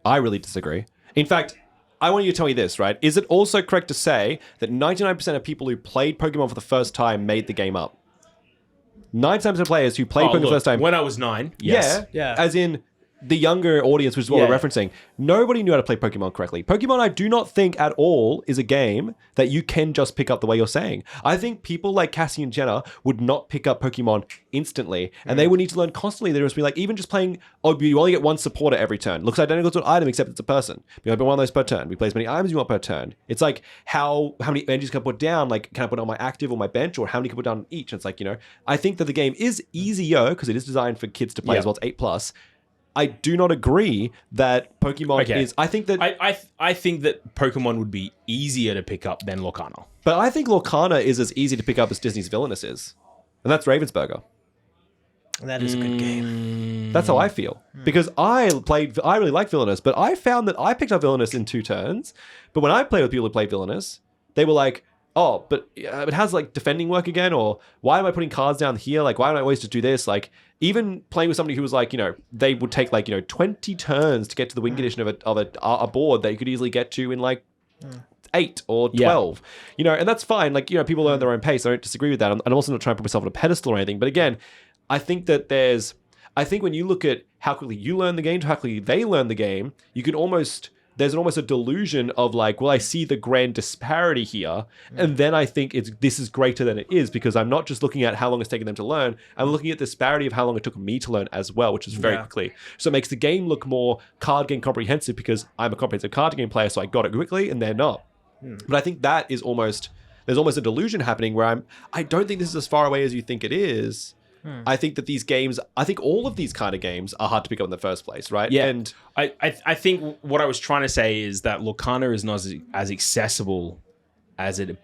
I really disagree. In fact, I want you to tell me this, right? Is it also correct to say that 99% of people who played Pokemon for the first time made the game up? 99% of players who played Pokemon for the first time... When I was 9, yes. Yeah. As in the younger audience, which is what we're referencing. Nobody knew how to play Pokemon correctly. Pokemon, I do not think at all is a game that you can just pick up the way you're saying. I think people like Cassie and Jenna would not pick up Pokemon instantly, and they would need to learn constantly. There would be like, even just playing, you only get one supporter every turn. Looks identical to an item, except it's a person. You only put one of those per turn. We play as many items as you want per turn. It's like, how many energies can I put down? Like, can I put on my active or my bench, or how many can I put down on each? And it's like, I think that the game is easier because it is designed for kids to play as well. It's 8+. I do not agree that Pokemon is... I think that I think that Pokemon would be easier to pick up than Lorcana. But I think Lorcana is as easy to pick up as Disney's Villainous is. And that's Ravensburger. That is a good game. That's how I feel. Because I really like Villainous, but I found that I picked up Villainous in 2 turns. But when I play with people who play Villainous, they were like, oh, but it has like defending work again, or why am I putting cards down here? Like, why don't I always just do this? Like, even playing with somebody who was like, they would take like, 20 turns to get to the wing condition of a board that you could easily get to in like 8 or 12, and that's fine. Like, people learn their own pace. I don't disagree with that. I'm also not trying to put myself on a pedestal or anything. But again, I think that I think when you look at how quickly you learn the game to how quickly they learn the game, you can there's almost a delusion of like, well, I see the grand disparity here. And then I think this is greater than it is, because I'm not just looking at how long it's taken them to learn. I'm looking at the disparity of how long it took me to learn as well, which is very quickly. So it makes the game look more card game comprehensive because I'm a comprehensive card game player, so I got it quickly, and they're not. But I think that is there's almost a delusion happening where I don't think this is as far away as you think it is. I think that all of these kind of games are hard to pick up in the first place, right? Yeah. And I think what I was trying to say is that Lorcana is not as accessible as it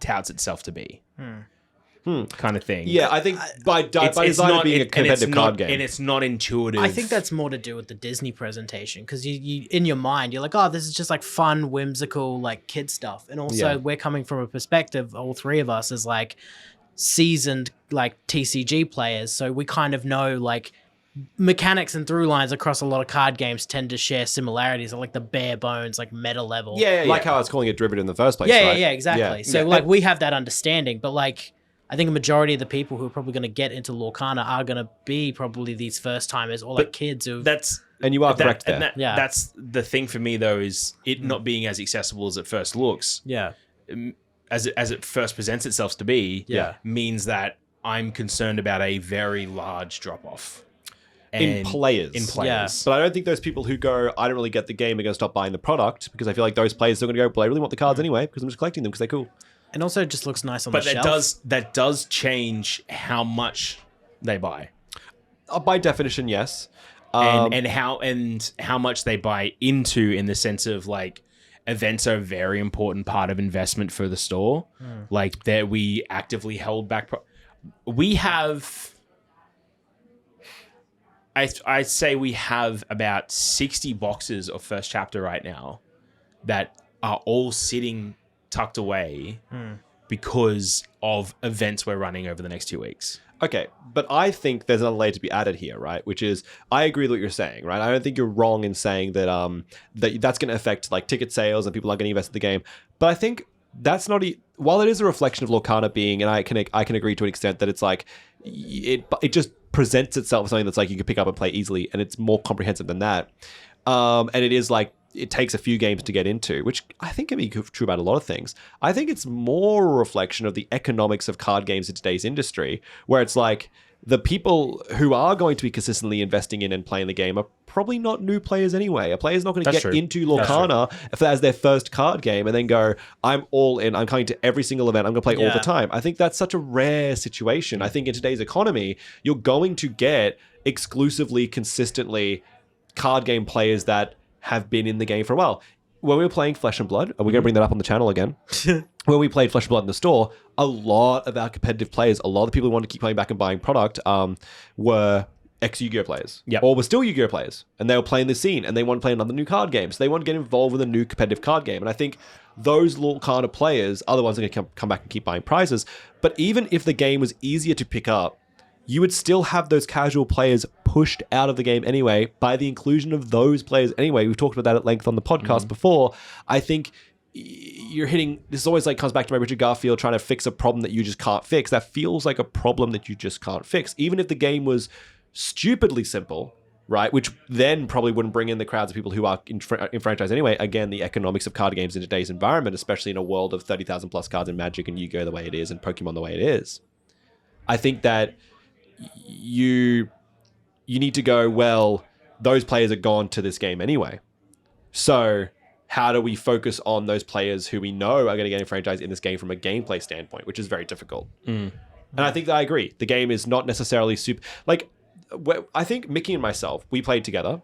touts itself to be. Kind of thing. Yeah, I think by design of being a competitive card game. And it's not intuitive. I think that's more to do with the Disney presentation, because you in your mind, you're like, oh, this is just like fun, whimsical, like kid stuff. And also we're coming from a perspective, all 3 of us, as like seasoned like TCG players, so we kind of know like mechanics and through lines across a lot of card games tend to share similarities at like the bare bones, like meta level. Like how I was calling it derivative in the first place, right? Yeah, exactly. So like we have that understanding, but like I think a majority of the people who are probably going to get into Lorcana are going to be probably these first timers or like kids who. And you are correct there. Yeah. That's the thing for me though, is it not being as accessible as it first looks. Yeah. As it first presents itself to be. Yeah. Means that I'm concerned about a very large drop off. In players. Yeah. But I don't think those people who go, I don't really get the game, are going to stop buying the product, because I feel like those players are going to go, well, I really want the cards anyway because I'm just collecting them because they're cool. And also it just looks nice on the But shelf. that does change how much they buy. By definition, yes. And how much they buy into, in the sense of like, events are a very important part of investment for the store. Like that we actively held back. We have, I'd say we have about 60 boxes of first chapter right now that are all sitting tucked away because of events we're running over the next 2 weeks. Okay, but I think there's another layer to be added here, right? Which is, I agree with what you're saying, right? I don't think you're wrong in saying that that's going to affect like ticket sales and people aren't going to invest in the game. But I think that's not while it is a reflection of Lorcana being, and I can agree to an extent that it's like it just presents itself as something that's like you can pick up and play easily, and it's more comprehensive than that. And it is like, it takes a few games to get into, which I think can be true about a lot of things. I think it's more a reflection of the economics of card games in today's industry, where it's like the people who are going to be consistently investing in and playing the game are probably not new players anyway. A player's not going to get into Lorcana as their first card game and then go, I'm all in, I'm coming to every single event, I'm going to play all the time. I think that's such a rare situation. I think in today's economy, you're going to get exclusively, consistently card game players that have been in the game for a while. When we were playing Flesh and Blood, and we're going to bring that up on the channel again, when we played Flesh and Blood in the store, a lot of our competitive players, a lot of the people who wanted to keep coming back and buying product were ex-Yu-Gi-Oh players. Yep. Or were still Yu-Gi-Oh players. And they were playing the scene, and they want to play another new card game. So they want to get involved with a new competitive card game. And I think those kind of players are the ones that are going to come back and keep buying prizes. But even if the game was easier to pick up, you would still have those casual players pushed out of the game anyway by the inclusion of those players anyway. We've talked about that at length on the podcast before. I think you're hitting, this always like comes back to my Richard Garfield trying to fix a problem that you just can't fix. That feels like a problem that you just can't fix. Even if the game was stupidly simple, right? Which then probably wouldn't bring in the crowds of people who are in franchise anyway. Again, the economics of card games in today's environment, especially in a world of 30,000 plus cards in Magic and Yu-Gi-Oh the way it is and Pokemon the way it is. I think that you need to go, well, those players are gone to this game anyway. So how do we focus on those players who we know are going to get enfranchised in this game from a gameplay standpoint, which is very difficult. And I think that I agree. The game is not necessarily super... Like, I think Mickey and myself, we played together,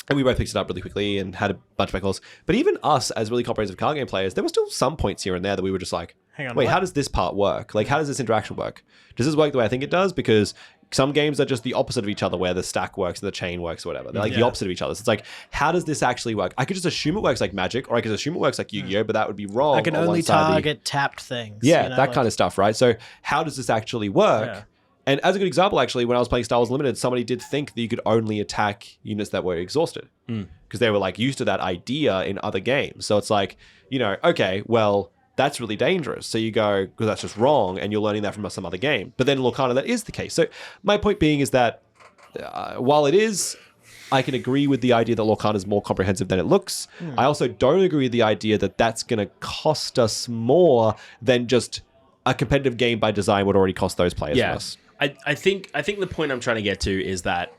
and we both picked it up really quickly and had a bunch of calls. But even us, as really comprehensive card game players, there were still some points here and there that we were just like, Hang on, wait, what? how does this part work? Like, how does this interaction work? Does this work the way I think it does? Because some games are just the opposite of each other, where the stack works and the chain works or whatever. They're like the opposite of each other. So it's like, how does this actually work? I could just assume it works like Magic, or I could assume it works like Yu-Gi-Oh, but that would be wrong. I can on only one side. target tapped things. Yeah, you know, that like- kind of stuff, right? So how does this actually work? Yeah. And as a good example, actually, when I was playing Star Wars Limited, somebody did think that you could only attack units that were exhausted because they were like used to that idea in other games. So it's like, you know, okay, well, that's really dangerous. So you go, because that's just wrong, and you're learning that from some other game. But then in Lorcana, that is the case. So my point being is that while it is, I can agree with the idea that Lorcana is more comprehensive than it looks. I also don't agree with the idea that that's going to cost us more than just a competitive game by design would already cost those players from us. I think the point I'm trying to get to is that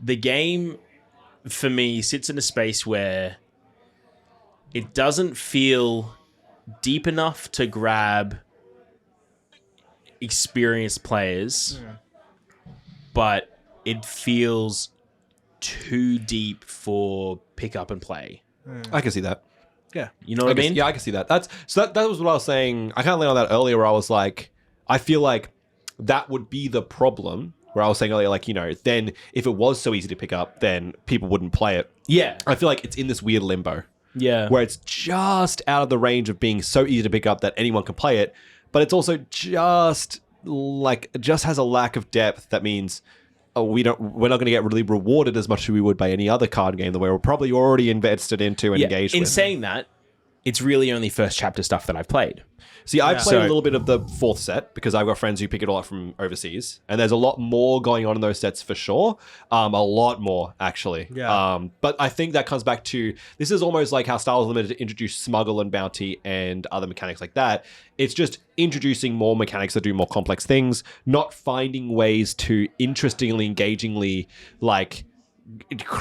the game, for me, sits in a space where it doesn't feel deep enough to grab experienced players, but it feels too deep for pick up and play. I can see that. Yeah. You know what I mean? Yeah, I can see that. That was what I was saying. I kind of leaned on that earlier, where I was like, I feel like that would be the problem. Where I was saying earlier, like, you know, then if it was so easy to pick up, then people wouldn't play it. Yeah. I feel like it's in this weird limbo. Yeah. Where it's just out of the range of being so easy to pick up that anyone can play it, but it's also just has a lack of depth. That means we're not going to get really rewarded as much as we would by any other card game that we're probably already invested into and engaged in with. saying that, it's really only first chapter stuff that I've played. See, I Yeah. played a little bit of the 4th set because I've got friends who pick it all up from overseas, and there's a lot more going on in those sets for sure. A lot more, actually. Yeah. But I think that comes back to, this is almost like how Star Wars Limited introduced Smuggle and Bounty and other mechanics like that. It's just introducing more mechanics that do more complex things, not finding ways to interestingly, engagingly, like,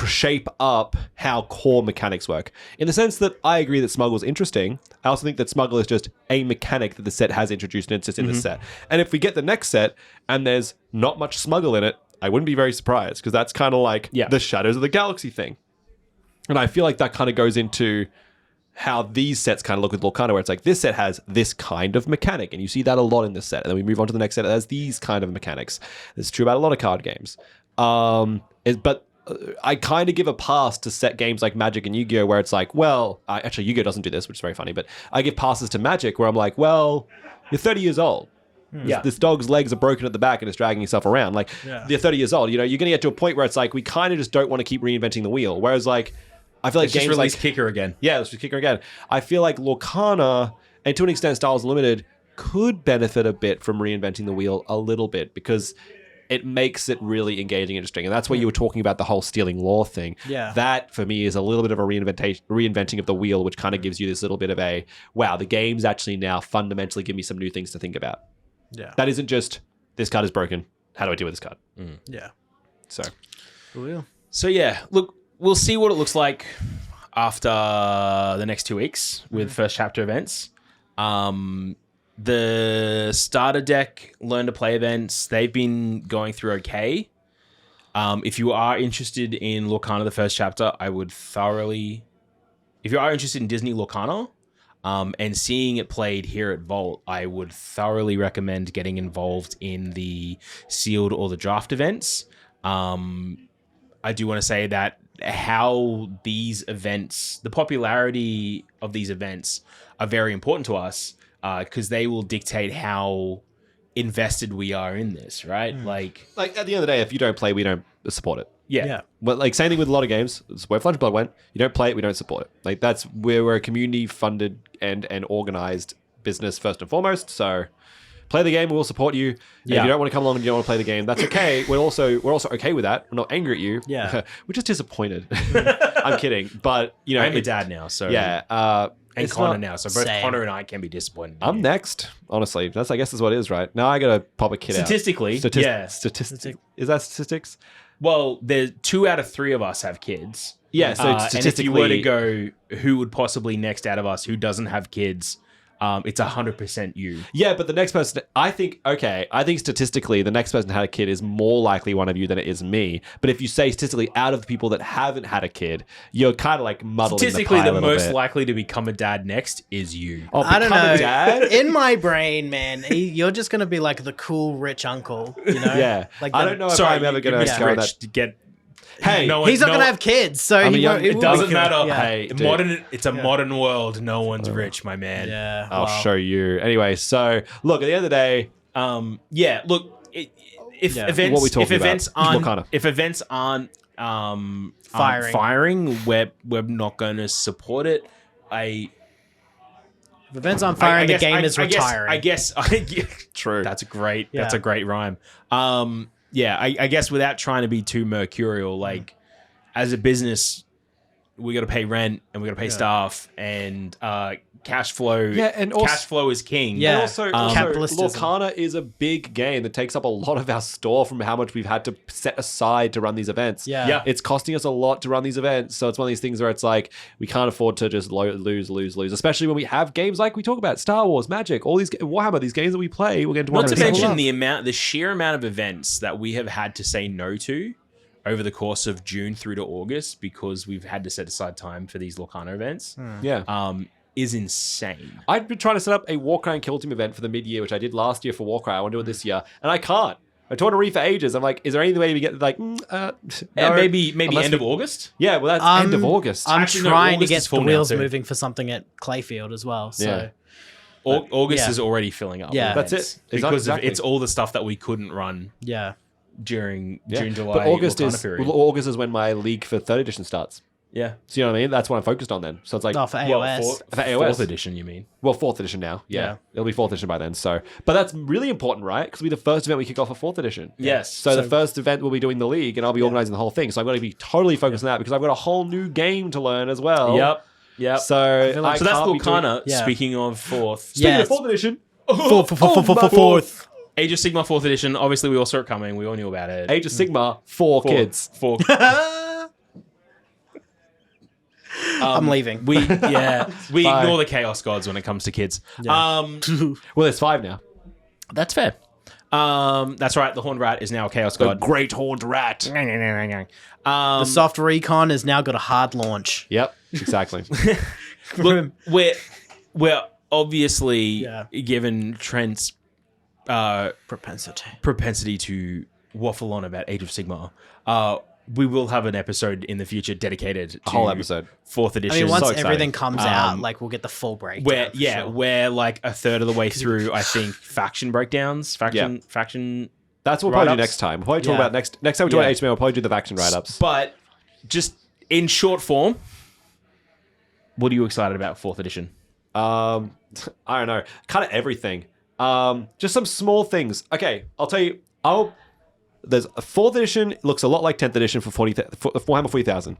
shape up how core mechanics work. In the sense that I agree that Smuggle is interesting, I also think that Smuggle is just a mechanic that the set has introduced, and it's just in this set. And if we get the next set and there's not much Smuggle in it, I wouldn't be very surprised, because that's kind of like the Shadows of the Galaxy thing. And I feel like that kind of goes into how these sets kind of look with Lorcana, where it's like, this set has this kind of mechanic, and you see that a lot in this set. And then we move on to the next set that has these kind of mechanics. It's true about a lot of card games. But I kind of give a pass to set games like Magic and Yu-Gi-Oh! Where it's like, well, actually Yu-Gi-Oh! Doesn't do this, which is very funny, but I give passes to Magic where I'm like, well, you're 30 years old. This dog's legs are broken at the back and it's dragging itself around. Like, you're 30 years old. You know, you're going to get to a point where it's like, we kind of just don't want to keep reinventing the wheel. Whereas, like, I feel like Let's games just release like Kicker again. Yeah, let's just Kicker again. I feel like Lorcana, and to an extent Star Wars Limited, could benefit a bit from reinventing the wheel a little bit, because it makes it really engaging and interesting. And that's where you were talking about the whole stealing lore thing. Yeah. That, for me, is a little bit of a reinventing of the wheel, which kind of gives you this little bit of a, wow, the game's actually now fundamentally give me some new things to think about. Yeah. That isn't just, this card is broken, how do I deal with this card? Yeah. So. Cool. So yeah, look, we'll see what it looks like after the next 2 weeks with first chapter events. The starter deck learn to play events, they've been going through okay. If you are interested in Lorcana, the first chapter, if you are interested in Disney Lorcana, and seeing it played here at Vault, I would thoroughly recommend getting involved in the sealed or the draft events. I do want to say that how these events, the popularity of these events are very important to us, because they will dictate how invested we are in this, right? Like Like, at the end of the day, if you don't play, we don't support it. yeah. But like, same thing with a lot of games. It's where Flesh and Blood went. You don't play it, we don't support it. Like, that's where we're a community-funded and organized business first and foremost. So, play the game, we'll support you. And if you don't want to come along and you don't want to play the game, that's okay. We're also okay with that. We're not angry at you. Yeah. We're just disappointed. I'm kidding, but you know, I'm a dad now, so yeah. and It's Connor not- now, so both Same. Connor and I can be disappointed. I'm next, honestly. I guess that's what it is, right? Now I gotta pop a kid Statistically, out. yeah. Statistics. Is that statistics? Well, there's 2 out of 3 of us have kids. Yeah, so And if you statistically, were to go, who would possibly next out of us who doesn't have kids? It's 100% you. yeah, but the next person, I think statistically, the next person who had a kid is more likely one of you than it is me. But if you say statistically, out of the people that haven't had a kid, you're kind of like muddling Statistically, the pie a the little most bit. likely to become a dad next is you. Oh, I don't become know. a dad? In my brain, man, you're just gonna be like the cool rich uncle, you know? Yeah. Like I the- don't know if Sorry, I'm ever you going to missed go Rich that. to get. Hey, no one- He's not no gonna one- have kids, so I'm a he young- won't, It doesn't matter. Yeah. Hey, dude. It's a modern world. No one's rich, my man. Yeah. I'll wow. show you. Anyway, so look, at the end of the day, Yeah. Look, if Yeah. events, What we talking if events about? aren't, Lorcana. if events aren't Firing. we're not going to support it. If events on fire and the game is retiring. I guess. true. That's great. Yeah. That's a great rhyme. Yeah. I guess without trying to be too mercurial, like as a business, we got to pay rent and we got to pay staff and cash flow. Yeah, and also- cash flow is king. Yeah. And also, Capitalism. Lorcana is a big game that takes up a lot of our store from how much we've had to set aside to run these events. Yeah. Yeah. It's costing us a lot to run these events. So it's one of these things where it's like, we can't afford to just lose, especially when we have games like we talk about, Star Wars, Magic, all these, Warhammer, these games that we play, we're going to Not to mention the sheer amount of events that we have had to say no to over the course of June through to August because we've had to set aside time for these Lorcana events. Yeah. Is insane. I've been trying to set up a Warcry and Kill Team event for the mid-year, which I did last year for Warcry. I want to do it this year, and I can't. I told Reed for ages. I'm like, is there any way we get like, no. Maybe Unless end of August. Yeah, well, that's end of August. I'm Actually, no, trying to August get is the full now, wheels too. moving for something at Clayfield as well. So Yeah. August yeah. is already filling up. Yeah. with That's events it. because Exactly. it's all the stuff that we couldn't run yeah. during Yeah. June, July, But August Lorcana is period. August is when my league for 3rd edition starts. Yeah. So you know what I mean? That's what I'm focused on then. So it's like, Oh, for AOS. for AOS. Fourth edition, you mean? Well, 4th edition now. Yeah. Yeah. It'll be 4th edition by then. So, but that's really important, right? Because it'll be the first event we kick off for 4th edition. Yes. So the first event we'll be doing the league, and I'll be organizing the whole thing. So I'm going to be totally focused on that because I've got a whole new game to learn as well. Yep. So, feel like- So that's can't be doing- Lorcana. Yeah. Speaking of fourth. Speaking Yeah. of 4th edition, Fourth. Age of Sigmar 4th edition. Obviously, we all saw it coming. We all knew about it. Age of Sigmar, 4 kids. Four. I'm leaving. We Bye. ignore the chaos gods when it comes to kids. Yeah. Well, there's 5 now. That's fair. That's right. The Horned Rat is now a chaos The god. Great Horned Rat. The soft recon has now got a hard launch. Yep, exactly. Look, we're obviously Yeah. given Trent's propensity to waffle on about Age of Sigmar. We will have an episode in the future dedicated to A whole episode. 4th I edition. mean, once so exciting. everything comes out, like we'll get the full breakdown. We're like a third of the way through. I think faction breakdowns, faction. That's what we'll probably do Write-ups? next time. We'll probably talk Yeah. about next time we talk Yeah. about HMO, we'll probably do the faction write-ups. But just in short form, what are you excited about 4th edition? I don't know. Kind of everything. Just some small things. Okay, I'll tell you. There's a 4th edition. It looks a lot like 10th edition for Warhammer 40,000.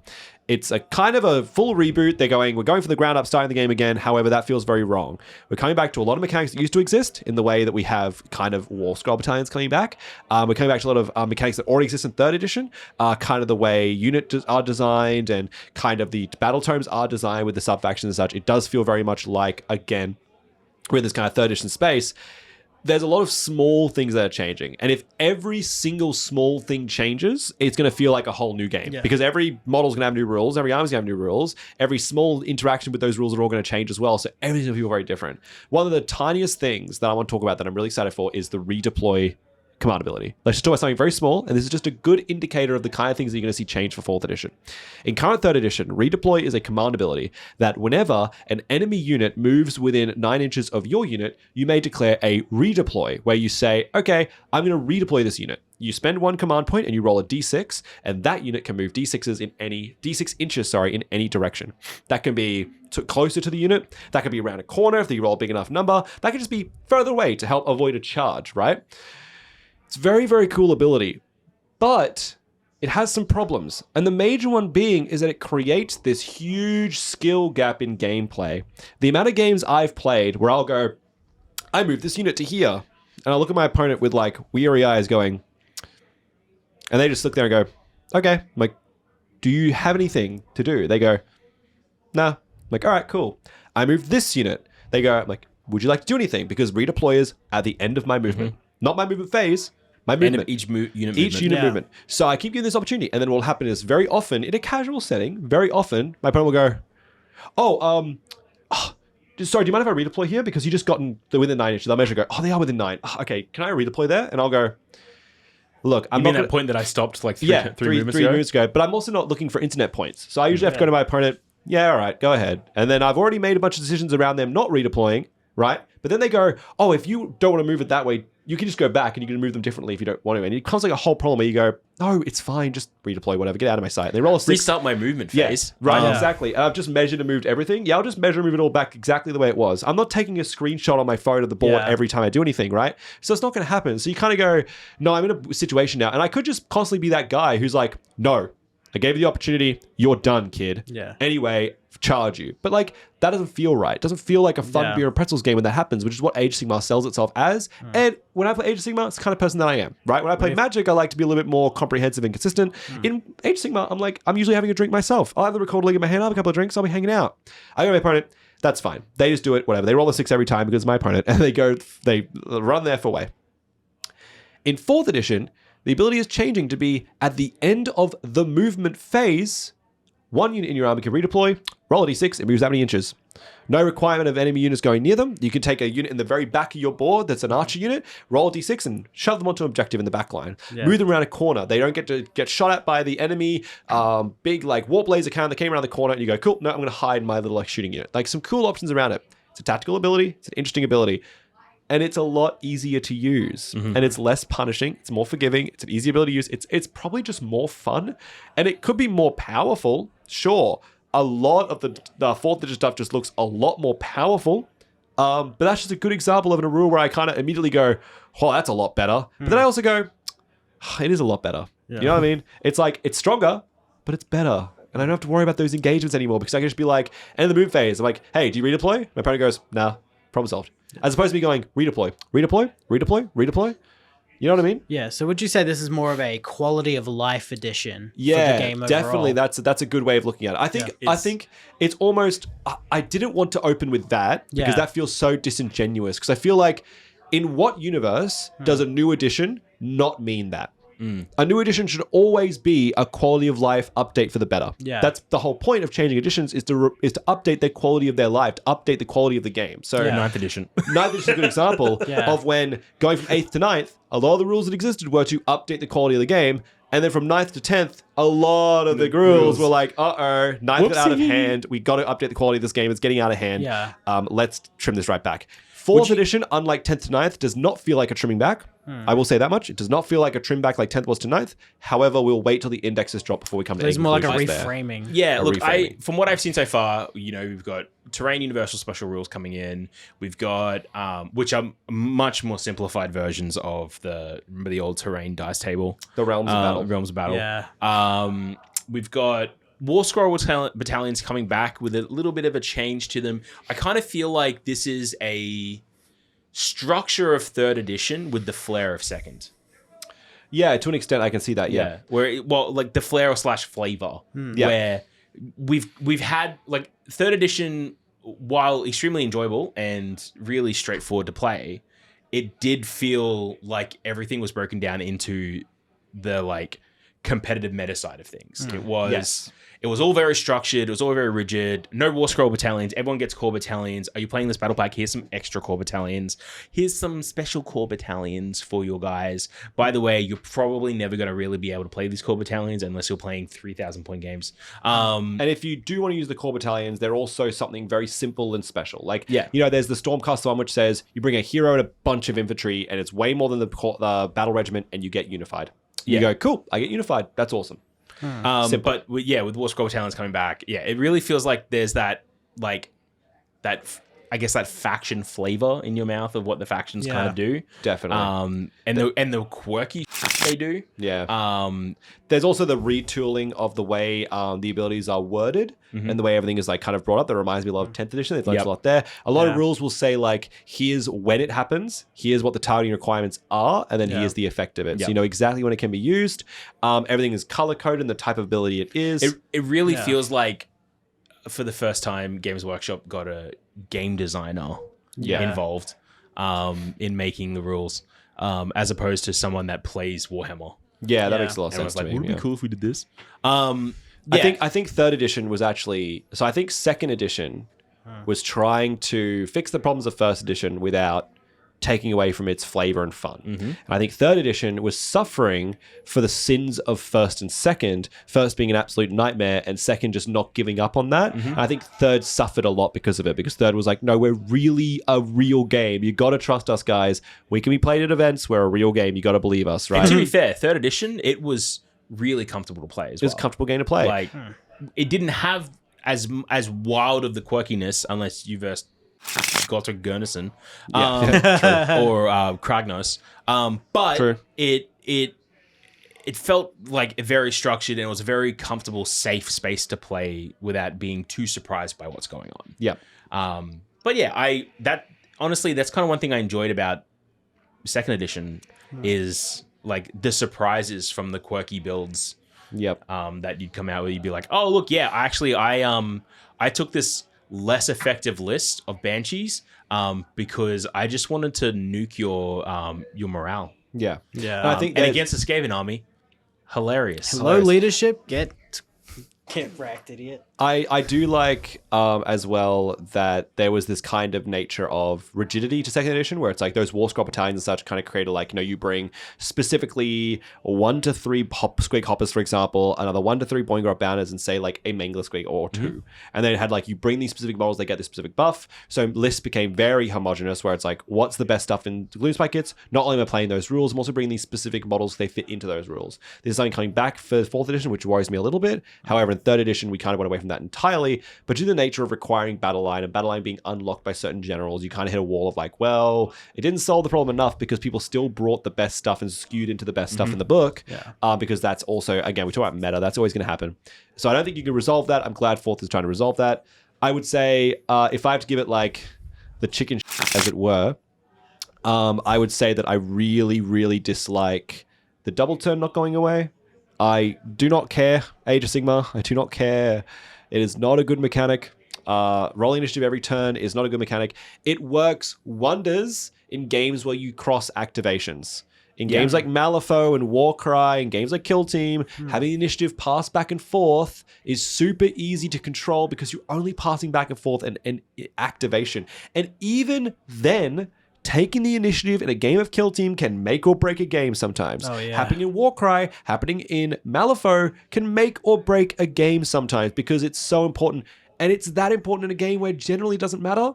It's a kind of a full reboot. We're going from the ground up, starting the game again. However, that feels very wrong. We're coming back to a lot of mechanics that used to exist in the way that we have kind of War Scroll battalions coming back. We're coming back to a lot of mechanics that already exist in 3rd edition. Kind of the way units are designed and kind of the battle tomes are designed with the sub-factions and such. It does feel very much like, again, we're in this kind of 3rd edition space. There's a lot of small things that are changing. And if every single small thing changes, it's going to feel like a whole new game. Yeah. Because every model's going to have new rules, every army's going to have new rules, every small interaction with those rules are all going to change as well. So everything's going to feel very different. One of the tiniest things that I want to talk about that I'm really excited for is the redeploy command ability. Let's just talk about something very small, and this is just a good indicator of the kind of things that you're going to see change for 4th edition. In current 3rd edition, redeploy is a command ability that whenever an enemy unit moves within 9 inches of your unit, you may declare a redeploy, where you say, okay, I'm going to redeploy this unit. You spend 1 command point and you roll a d6, and that unit can move d6 inches in any direction. That can be closer to the unit. That could be around a corner if you roll a big enough number. That could just be further away to help avoid a charge, right? It's a very, very cool ability, but it has some problems. And the major one being is that it creates this huge skill gap in gameplay. The amount of games I've played where I'll go, I move this unit to here, and I'll look at my opponent with like weary eyes going, and they just look there and go, okay. I'm like, do you have anything to do? They go, nah. I'm like, all right, cool. I move this unit. They go, I'm like, would you like to do anything? Because redeploy is at the end of my movement. Not my movement phase, my movement. End of each unit Each movement. unit Yeah. movement. So I keep giving this opportunity. And then what will happen is very often, in a casual setting, very often, my opponent will go, sorry, do you mind if I redeploy here? Because you just gotten within 9 inches. They'll measure and go, they are within 9. Oh, okay, can I redeploy there? And I'll go, look, I'm You mean not that point that I stopped like three three movements moves ago? ago. But I'm also not looking for internet points. So I usually have to go to my opponent, yeah, all right, go ahead. And then I've already made a bunch of decisions around them not redeploying, right? But then they go, oh, if you don't want to move it that way, you can just go back and you can move them differently if you don't want to. And it becomes like a whole problem where you go, no, it's fine, just redeploy, whatever, get out of my sight. And they roll a 6. Restart my movement phase. Right, exactly. And I've just measured and moved everything. Yeah, I'll just measure and move it all back exactly the way it was. I'm not taking a screenshot on my phone of the board every time I do anything, right? So it's not going to happen. So you kind of go, no, I'm in a situation now. And I could just constantly be that guy who's like, no, I gave you the opportunity. You're done, kid. Yeah. Anyway, charge you. But like, that doesn't feel right. It doesn't feel like a fun beer and pretzels game when that happens, which is what Age of Sigmar sells itself as. And when I play Age of Sigmar, it's the kind of person that I am, right? When I play Magic, I like to be a little bit more comprehensive and consistent. In Age of Sigmar, I'm usually having a drink myself. I'll have the recorder league in my hand, I'll have a couple of drinks, I'll be hanging out. I go to my opponent, that's fine. They just do it, whatever. They roll a 6 every time because it's my opponent, and they run their full way. In 4th edition, the ability is changing to be at the end of the movement phase, 1 unit in your army can redeploy, roll a d6, it moves that many inches. No requirement of enemy units going near them. You can take a unit in the very back of your board that's an archer unit, roll a d6 and shove them onto an objective in the back line. Move them around a corner. They don't get to get shot at by the enemy big like warp laser cannon that came around the corner, and you go, cool, no, I'm going to hide my little like shooting unit. Like some cool options around it. It's a tactical ability. It's an interesting ability. And it's a lot easier to use, and it's less punishing. It's more forgiving. It's an easy ability to use. It's probably just more fun, and it could be more powerful sure, a lot of the fourth edition stuff just looks a lot more powerful. But that's just a good example of a rule where I kind of immediately go, oh, that's a lot better. But then I also go, it is a lot better. You know what I mean? It's like, it's stronger, but it's better. And I don't have to worry about those engagements anymore because I can just be like, end of the move phase. I'm like, hey, do you redeploy? My opponent goes, nah, problem solved. As opposed to me going, redeploy, redeploy, redeploy, redeploy. You know what I mean? Yeah. So would you say this is more of a quality of life edition for the game overall? Definitely. That's a good way of looking at it. I think it's almost, I didn't want to open with that because that feels so disingenuous because I feel like in what universe does a new edition not mean that? A new edition should always be a quality of life update for the better. Yeah. That's the whole point of changing editions is to update the quality of their life, to update the quality of the game. So 9th edition. 9th edition is a good example of when going from 8th to 9th, a lot of the rules that existed were to update the quality of the game. And then from 9th to 10th, a lot of the rules were like, 9th got out of hand. We got to update the quality of this game. It's getting out of hand. Yeah. Let's trim this right back. 4th edition, unlike 10th to 9th, does not feel like a trimming back. I will say that much. It does not feel like a trim back like 10th was to 9th. However, we'll wait till the indexes drop before we come to It's more like a conclusions reframing. Yeah, look, from what I've seen so far, we've got terrain universal special rules coming in. We've got, which are much more simplified versions of remember the old terrain dice table? The Realms of Battle. Realms of Battle. Yeah. We've got War Scroll battalions coming back with a little bit of a change to them. I kind of feel like this is a structure of 3rd edition with the flair of 2nd. Yeah, to an extent, I can see that. Yeah, where like the flair / flavor, where we've had like 3rd edition, while extremely enjoyable and really straightforward to play, it did feel like everything was broken down into the like competitive meta side of things. It was. It was all very structured. It was all very rigid. No War Scroll battalions. Everyone gets core battalions. Are you playing this battle pack? Here's some extra core battalions. Here's some special core battalions for your guys. By the way, you're probably never going to really be able to play these core battalions unless you're playing 3,000 point games. And if you do want to use the core battalions, they're also something very simple and special. Like, there's the Stormcast one, which says you bring a hero and a bunch of infantry, and it's way more than the battle regiment, and you get unified. You go, cool, I get unified. That's awesome. But with War Scroll battalions coming back, it really feels like there's that faction flavor in your mouth of what the factions kind of do. Definitely. And the quirky they do. Yeah. There's also the retooling of the way the abilities are worded and the way everything is like kind of brought up. That reminds me a lot of 10th edition. They've learned a lot there. A lot of rules will say like, here's when it happens, here's what the targeting requirements are, and then here's the effect of it. So you know exactly when it can be used. Everything is color coded and the type of ability it is. It really feels like for the first time Games Workshop got a game designer involved in making the rules, as opposed to someone that plays Warhammer. Yeah, that makes a lot of sense to me. Would it be cool if we did this? I think 3rd edition was actually... So I think 2nd edition was trying to fix the problems of 1st edition without taking away from its flavor and fun. And I think 3rd edition was suffering for the sins of 1st and 2nd, 1st being an absolute nightmare and 2nd just not giving up on that. And I think 3rd suffered a lot because of it, because 3rd was like, no, we're really a real game. You got to trust us, guys. We can be played at events. We're a real game. You got to believe us, right? And to be fair, 3rd edition, it was really comfortable to play as well. It was a comfortable game to play. Like, it didn't have as wild of the quirkiness unless you versed Gotrek Gurnison or Kragnos, but it felt like very structured and it was a very comfortable, safe space to play without being too surprised by what's going on. But honestly, that's kind of one thing I enjoyed about 2nd edition is like the surprises from the quirky builds. That you'd come out with. You'd be like, oh look, I took this less effective list of banshees because I just wanted to nuke your morale. And I think against the Skaven army, hilarious. Hello, leadership. Get wrecked, idiot. I do like as well that there was this kind of nature of rigidity to second edition where it's like those war scroll battalions and such kind of created like, you bring specifically 1 to 3 squig hoppers, for example, another 1 to 3 Boingrot bounders, and say like a Mangler squig or 2. And then it had like you bring these specific models, they get this specific buff. So lists became very homogenous where it's like, what's the best stuff in Gloomspike kits? Not only am I playing those rules, I'm also bringing these specific models, they fit into those rules. This is something coming back for 4th edition, which worries me a little bit. However, in 3rd edition, we kind of went away from that entirely, but due to the nature of requiring battle line and battle line being unlocked by certain generals, you kind of hit a wall of like, well, it didn't solve the problem enough because people still brought the best stuff and skewed into the best stuff in the book. Because that's also, again, we talk about meta, that's always going to happen. So I don't think you can resolve that. I'm glad 4th is trying to resolve that. I would say if I have to give it like the chicken as it were, I would say that I really, really dislike the double turn not going away. I do not care, Age of Sigmar. I do not care. It is not a good mechanic. Rolling initiative every turn is not a good mechanic. It works wonders in games where you cross activations. In games like Malifaux and Warcry and games like Kill Team, having the initiative pass back and forth is super easy to control because you're only passing back and forth and activation. And even then, taking the initiative in a game of Kill Team can make or break a game sometimes. Happening in Warcry, happening in Malifaux can make or break a game sometimes because it's so important. And it's that important in a game where it generally doesn't matter.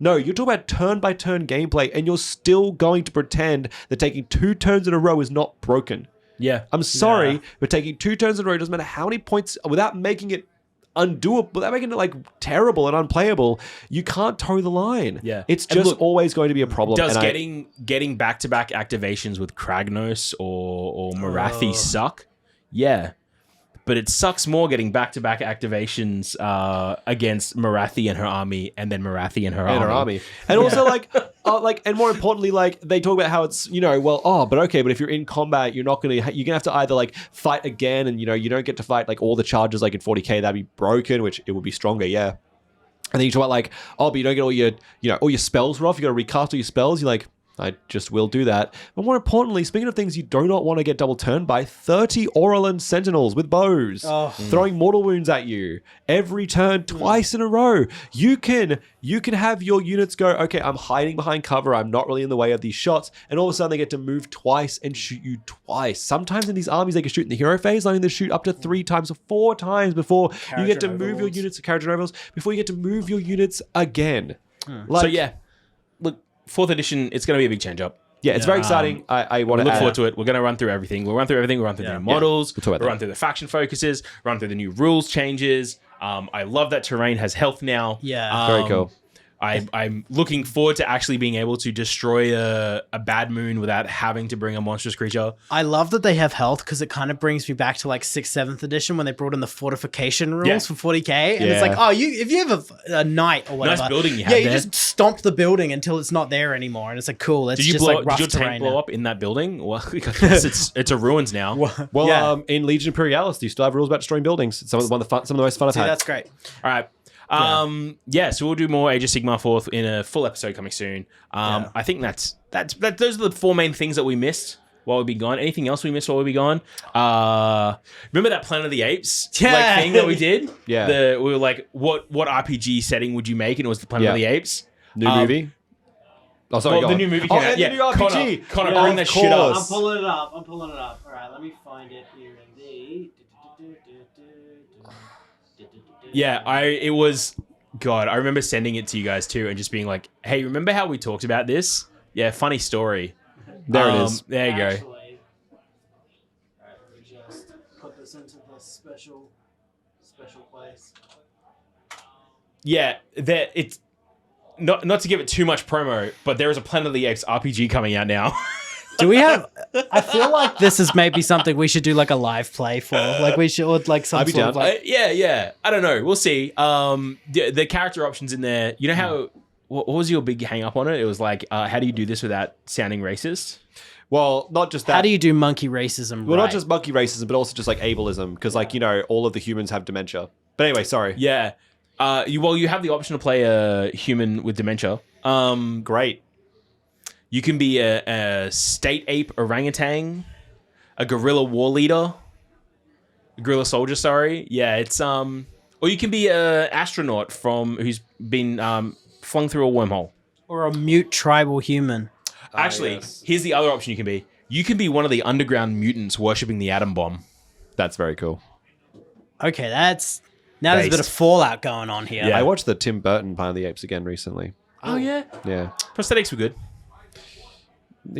No, you're talking about turn-by-turn gameplay and you're still going to pretend that taking 2 turns in a row is not broken. Yeah. I'm sorry, but taking 2 turns in a row doesn't matter how many points, without making it undoable, without making it like terrible and unplayable, you can't toe the line. Yeah. It's just always going to be a problem. Does getting back-to-back activations with Kragnos or Marathi suck? Yeah. But it sucks more getting back-to-back activations against Marathi and her army, and then Marathi and her army. And also, and more importantly, like they talk about how it's, but if you're in combat, you're gonna have to either like fight again, and you don't get to fight like all the charges like in 40k, that'd be broken, which it would be stronger, yeah. And then you talk about like, but you don't get all your spells off. You got to recast all your spells. You're like, I just will do that. But more importantly, speaking of things you do not want to get double turned by, 30 Aurelin Sentinels with bows throwing mortal wounds at you every turn twice in a row. You can have your units go, okay, I'm hiding behind cover. I'm not really in the way of these shots. And all of a sudden they get to move twice and shoot you twice. Sometimes in these armies, they can shoot in the hero phase, letting them shoot up to 3 times or 4 times before you get to move your units, before you get to move your units again. Look, 4th edition, it's going to be a big change up. Yeah, it's very exciting. I want to look forward to it. We're going to run through everything. We'll run through everything. We'll run through the new models. We'll run through the faction focuses. Run through the new rules changes. I love that terrain has health now. Yeah. Very cool. I'm looking forward to actually being able to destroy a bad moon without having to bring a monstrous creature. I love that they have health because it kind of brings me back to like 6th, 7th edition when they brought in the fortification rules for 40k. And it's like, if you have a knight or whatever. Nice building you have you there. just stomp the building until it's not there anymore. And it's like, cool, let's Did just like rough did your terrain tank blow up in that building? Well, it's a ruins now. Well, in Legion Imperialis, you still have rules about destroying buildings. It's some of the most fun I've had. That's great. All right. So we'll do more Age of Sigmar 4th in a full episode coming soon. I think that's those are the 4 main things that we missed while we've been gone. Anything else we missed while we've been gone? Remember that Planet of the Apes thing that we did? Yeah. We were like, what RPG setting would you make? And it was the Planet of the Apes. New movie? Oh, sorry, the new movie came out. The new RPG. Connor, bring that shit up. I'm pulling it up. All right, let me find it here in the... it was, God, I remember sending it to you guys too and just being like, hey, remember how we talked about this? Yeah, funny story. There it is. There you go. Alright, let me just put this into the special place. Yeah, it's not to give it too much promo, but there is a Planet of the Apes RPG coming out now. Do we have? I feel like this is maybe something we should do like a live play for. Like we should, or like some I'd be sort of down. like. Yeah. I don't know. We'll see. The character options in there. You know how? What was your big hang up on it? It was like, how do you do this without sounding racist? Well, not just that. How do you do monkey racism? Well, not just monkey racism, but also just like ableism, because like all of the humans have dementia. But anyway, sorry. Yeah. You have the option to play a human with dementia. Great. You can be a state ape orangutan, a gorilla war leader, a gorilla soldier. Sorry, yeah, it's Or you can be an astronaut who's been flung through a wormhole. Or a mute tribal human. Actually, yes. here's the other option you can be. You can be one of the underground mutants worshipping the atom bomb. That's very cool. Okay, there's a bit of Based. fallout going on here. Yeah. I watched the Tim Burton Planet of the Apes again recently. Oh, yeah? Yeah, Prosthetics were good.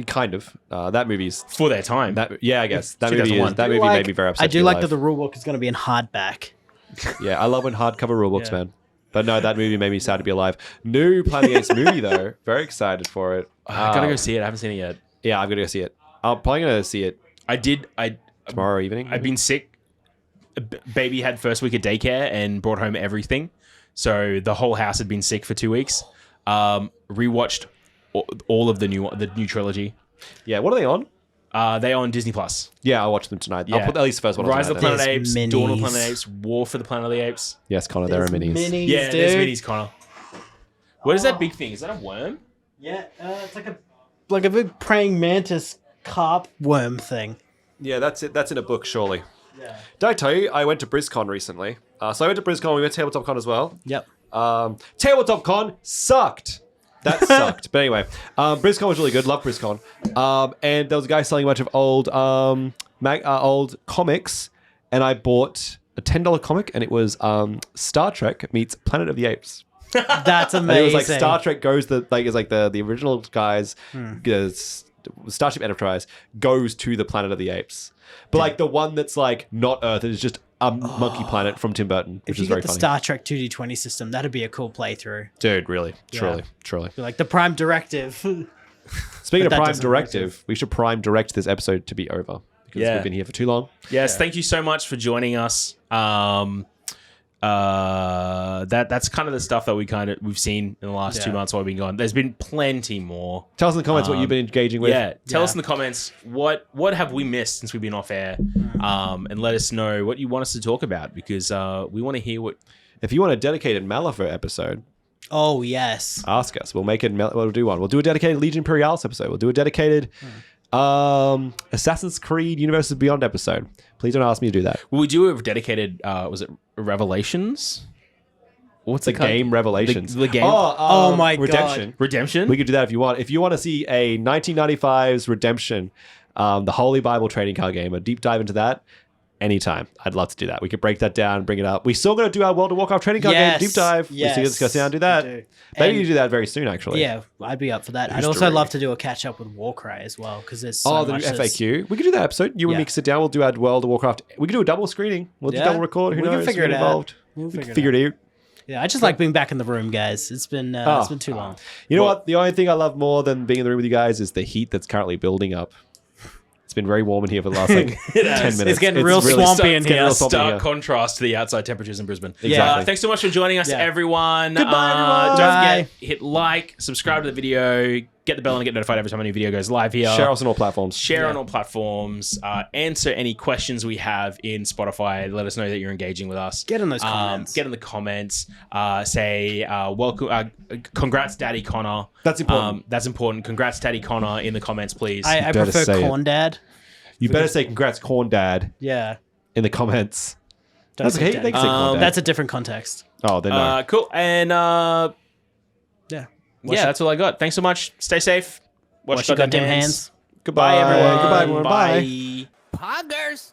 kind of. That movie's For their time. I guess that movie 2001. made me very upset. I to do be like alive. that the rulebook is going to be in hardback. Yeah, I love when hardcover rulebooks, Yeah. man. But no, that movie made me sad to be alive. New Planet of the Apes movie though. Very excited for it. I gotta go see it. I haven't seen it yet. Yeah, I'm gonna go see it. I'm probably gonna see it tomorrow evening. I've been sick. Baby had first week of daycare and brought home everything. So the whole house had been sick for 2 weeks. Rewatched all of the new trilogy. Yeah, what are they on? They on Disney Plus. Yeah, I'll watch them tonight. Yeah. I'll put at least the first one on Rise of the tonight. Planet of the There's Apes, Dawn of the minis. Planet of the Apes, War for the Planet of the Apes. Yes, Connor, there are minis. Yeah, there's minis, Connor. What is that big thing? Is that a worm? Yeah, it's like a big praying mantis carp worm thing. Yeah, that's it. That's in a book, surely. Yeah. Did I tell you I went to BrizCon recently? So I went to BrizCon. We went to TabletopCon as well. Yep. TabletopCon sucked. That sucked. But anyway, BrizCon was really good. Love BrizCon. And there was a guy selling a bunch of old old comics, and I bought a $10 comic, and it was Star Trek meets Planet of the Apes. That's And amazing. it was like Star Trek goes the original guys, Starship Enterprise goes to the Planet of the Apes, but like the one that's like not Earth, it is just a monkey planet from Tim Burton, If which you is get very the funny. Star Trek 2D20 system, that'd be a cool playthrough. Dude, really, truly. Be like the Prime Directive. Speaking of that Prime doesn't work Directive, we should Prime Direct this episode to be over because Yeah. we've been here for too long. Yes, thank you so much for joining us. That's kind of the stuff that we've seen in the last 2 months while we've been gone. There's been plenty more. Tell us in the comments what you've been engaging with. Yeah, tell us in the comments what have we missed since we've been off air, and let us know what you want us to talk about because we want to hear what. If you want a dedicated Malifaux episode, Oh, yes. ask us. We'll make it. We'll do one. We'll do a dedicated Legion Imperialis episode. We'll do a dedicated Assassin's Creed Universes Beyond episode. Please don't ask me to do that. Will we do a dedicated? Was it Revelations? What's The it called? game Revelations. The game. Oh my God. Redemption. Redemption. We could do that if you want. If you want to see a 1995's Redemption, the Holy Bible trading card game, a deep dive into that, anytime. I'd love to do that. We could break that down, bring it up. We still got to do our World of Warcraft trading card game deep dive. Yes, We still go sit down and do that. we do. Maybe And- you do that very soon, actually. Yeah, I'd be up for that. I'd History. also love to do a catch up with Warcry as well because there's so the new much that's- FAQ. We could do that episode. You and Yeah. me could sit down. We'll do our World of Warcraft. We could do a double screening. We'll just Yeah. double record. Who We can knows? figure Get it out. involved. We'll We can figure figure it it out. Yeah, I just like being back in the room, guys. It's been too long. You know what? The only thing I love more than being in the room with you guys is the heat that's currently building up. It's been very warm in here for the last 10 minutes. It's getting real swampy in it's getting here. real swampy in Stark here. contrast to the outside temperatures in Brisbane. Exactly. Thanks so much for joining us, Yeah. everyone. Goodbye, everyone. Don't Bye. forget, hit like, subscribe to the video, get the bell and get notified every time a new video goes live here. Share us on all platforms. Share on all platforms. Answer any questions we have in Spotify. Let us know that you're engaging with us. Get in those comments. Get in the comments. Say welcome. Congrats, Daddy Connor. That's important. That's important. Congrats, Daddy Connor, in the comments, please. I better prefer say it. Corn Dad. You better say congrats, Corn Dad, Yeah. in the comments. Don't That's say okay. Daddy. They can say Corn Dad. That's a different context. Oh, then no. Cool. And Yeah. yeah, that's all I got. Thanks so much. Stay safe. Wash your goddamn hands. Goodbye, Bye, everyone. Goodbye, everyone. Bye. Bye. Poggers.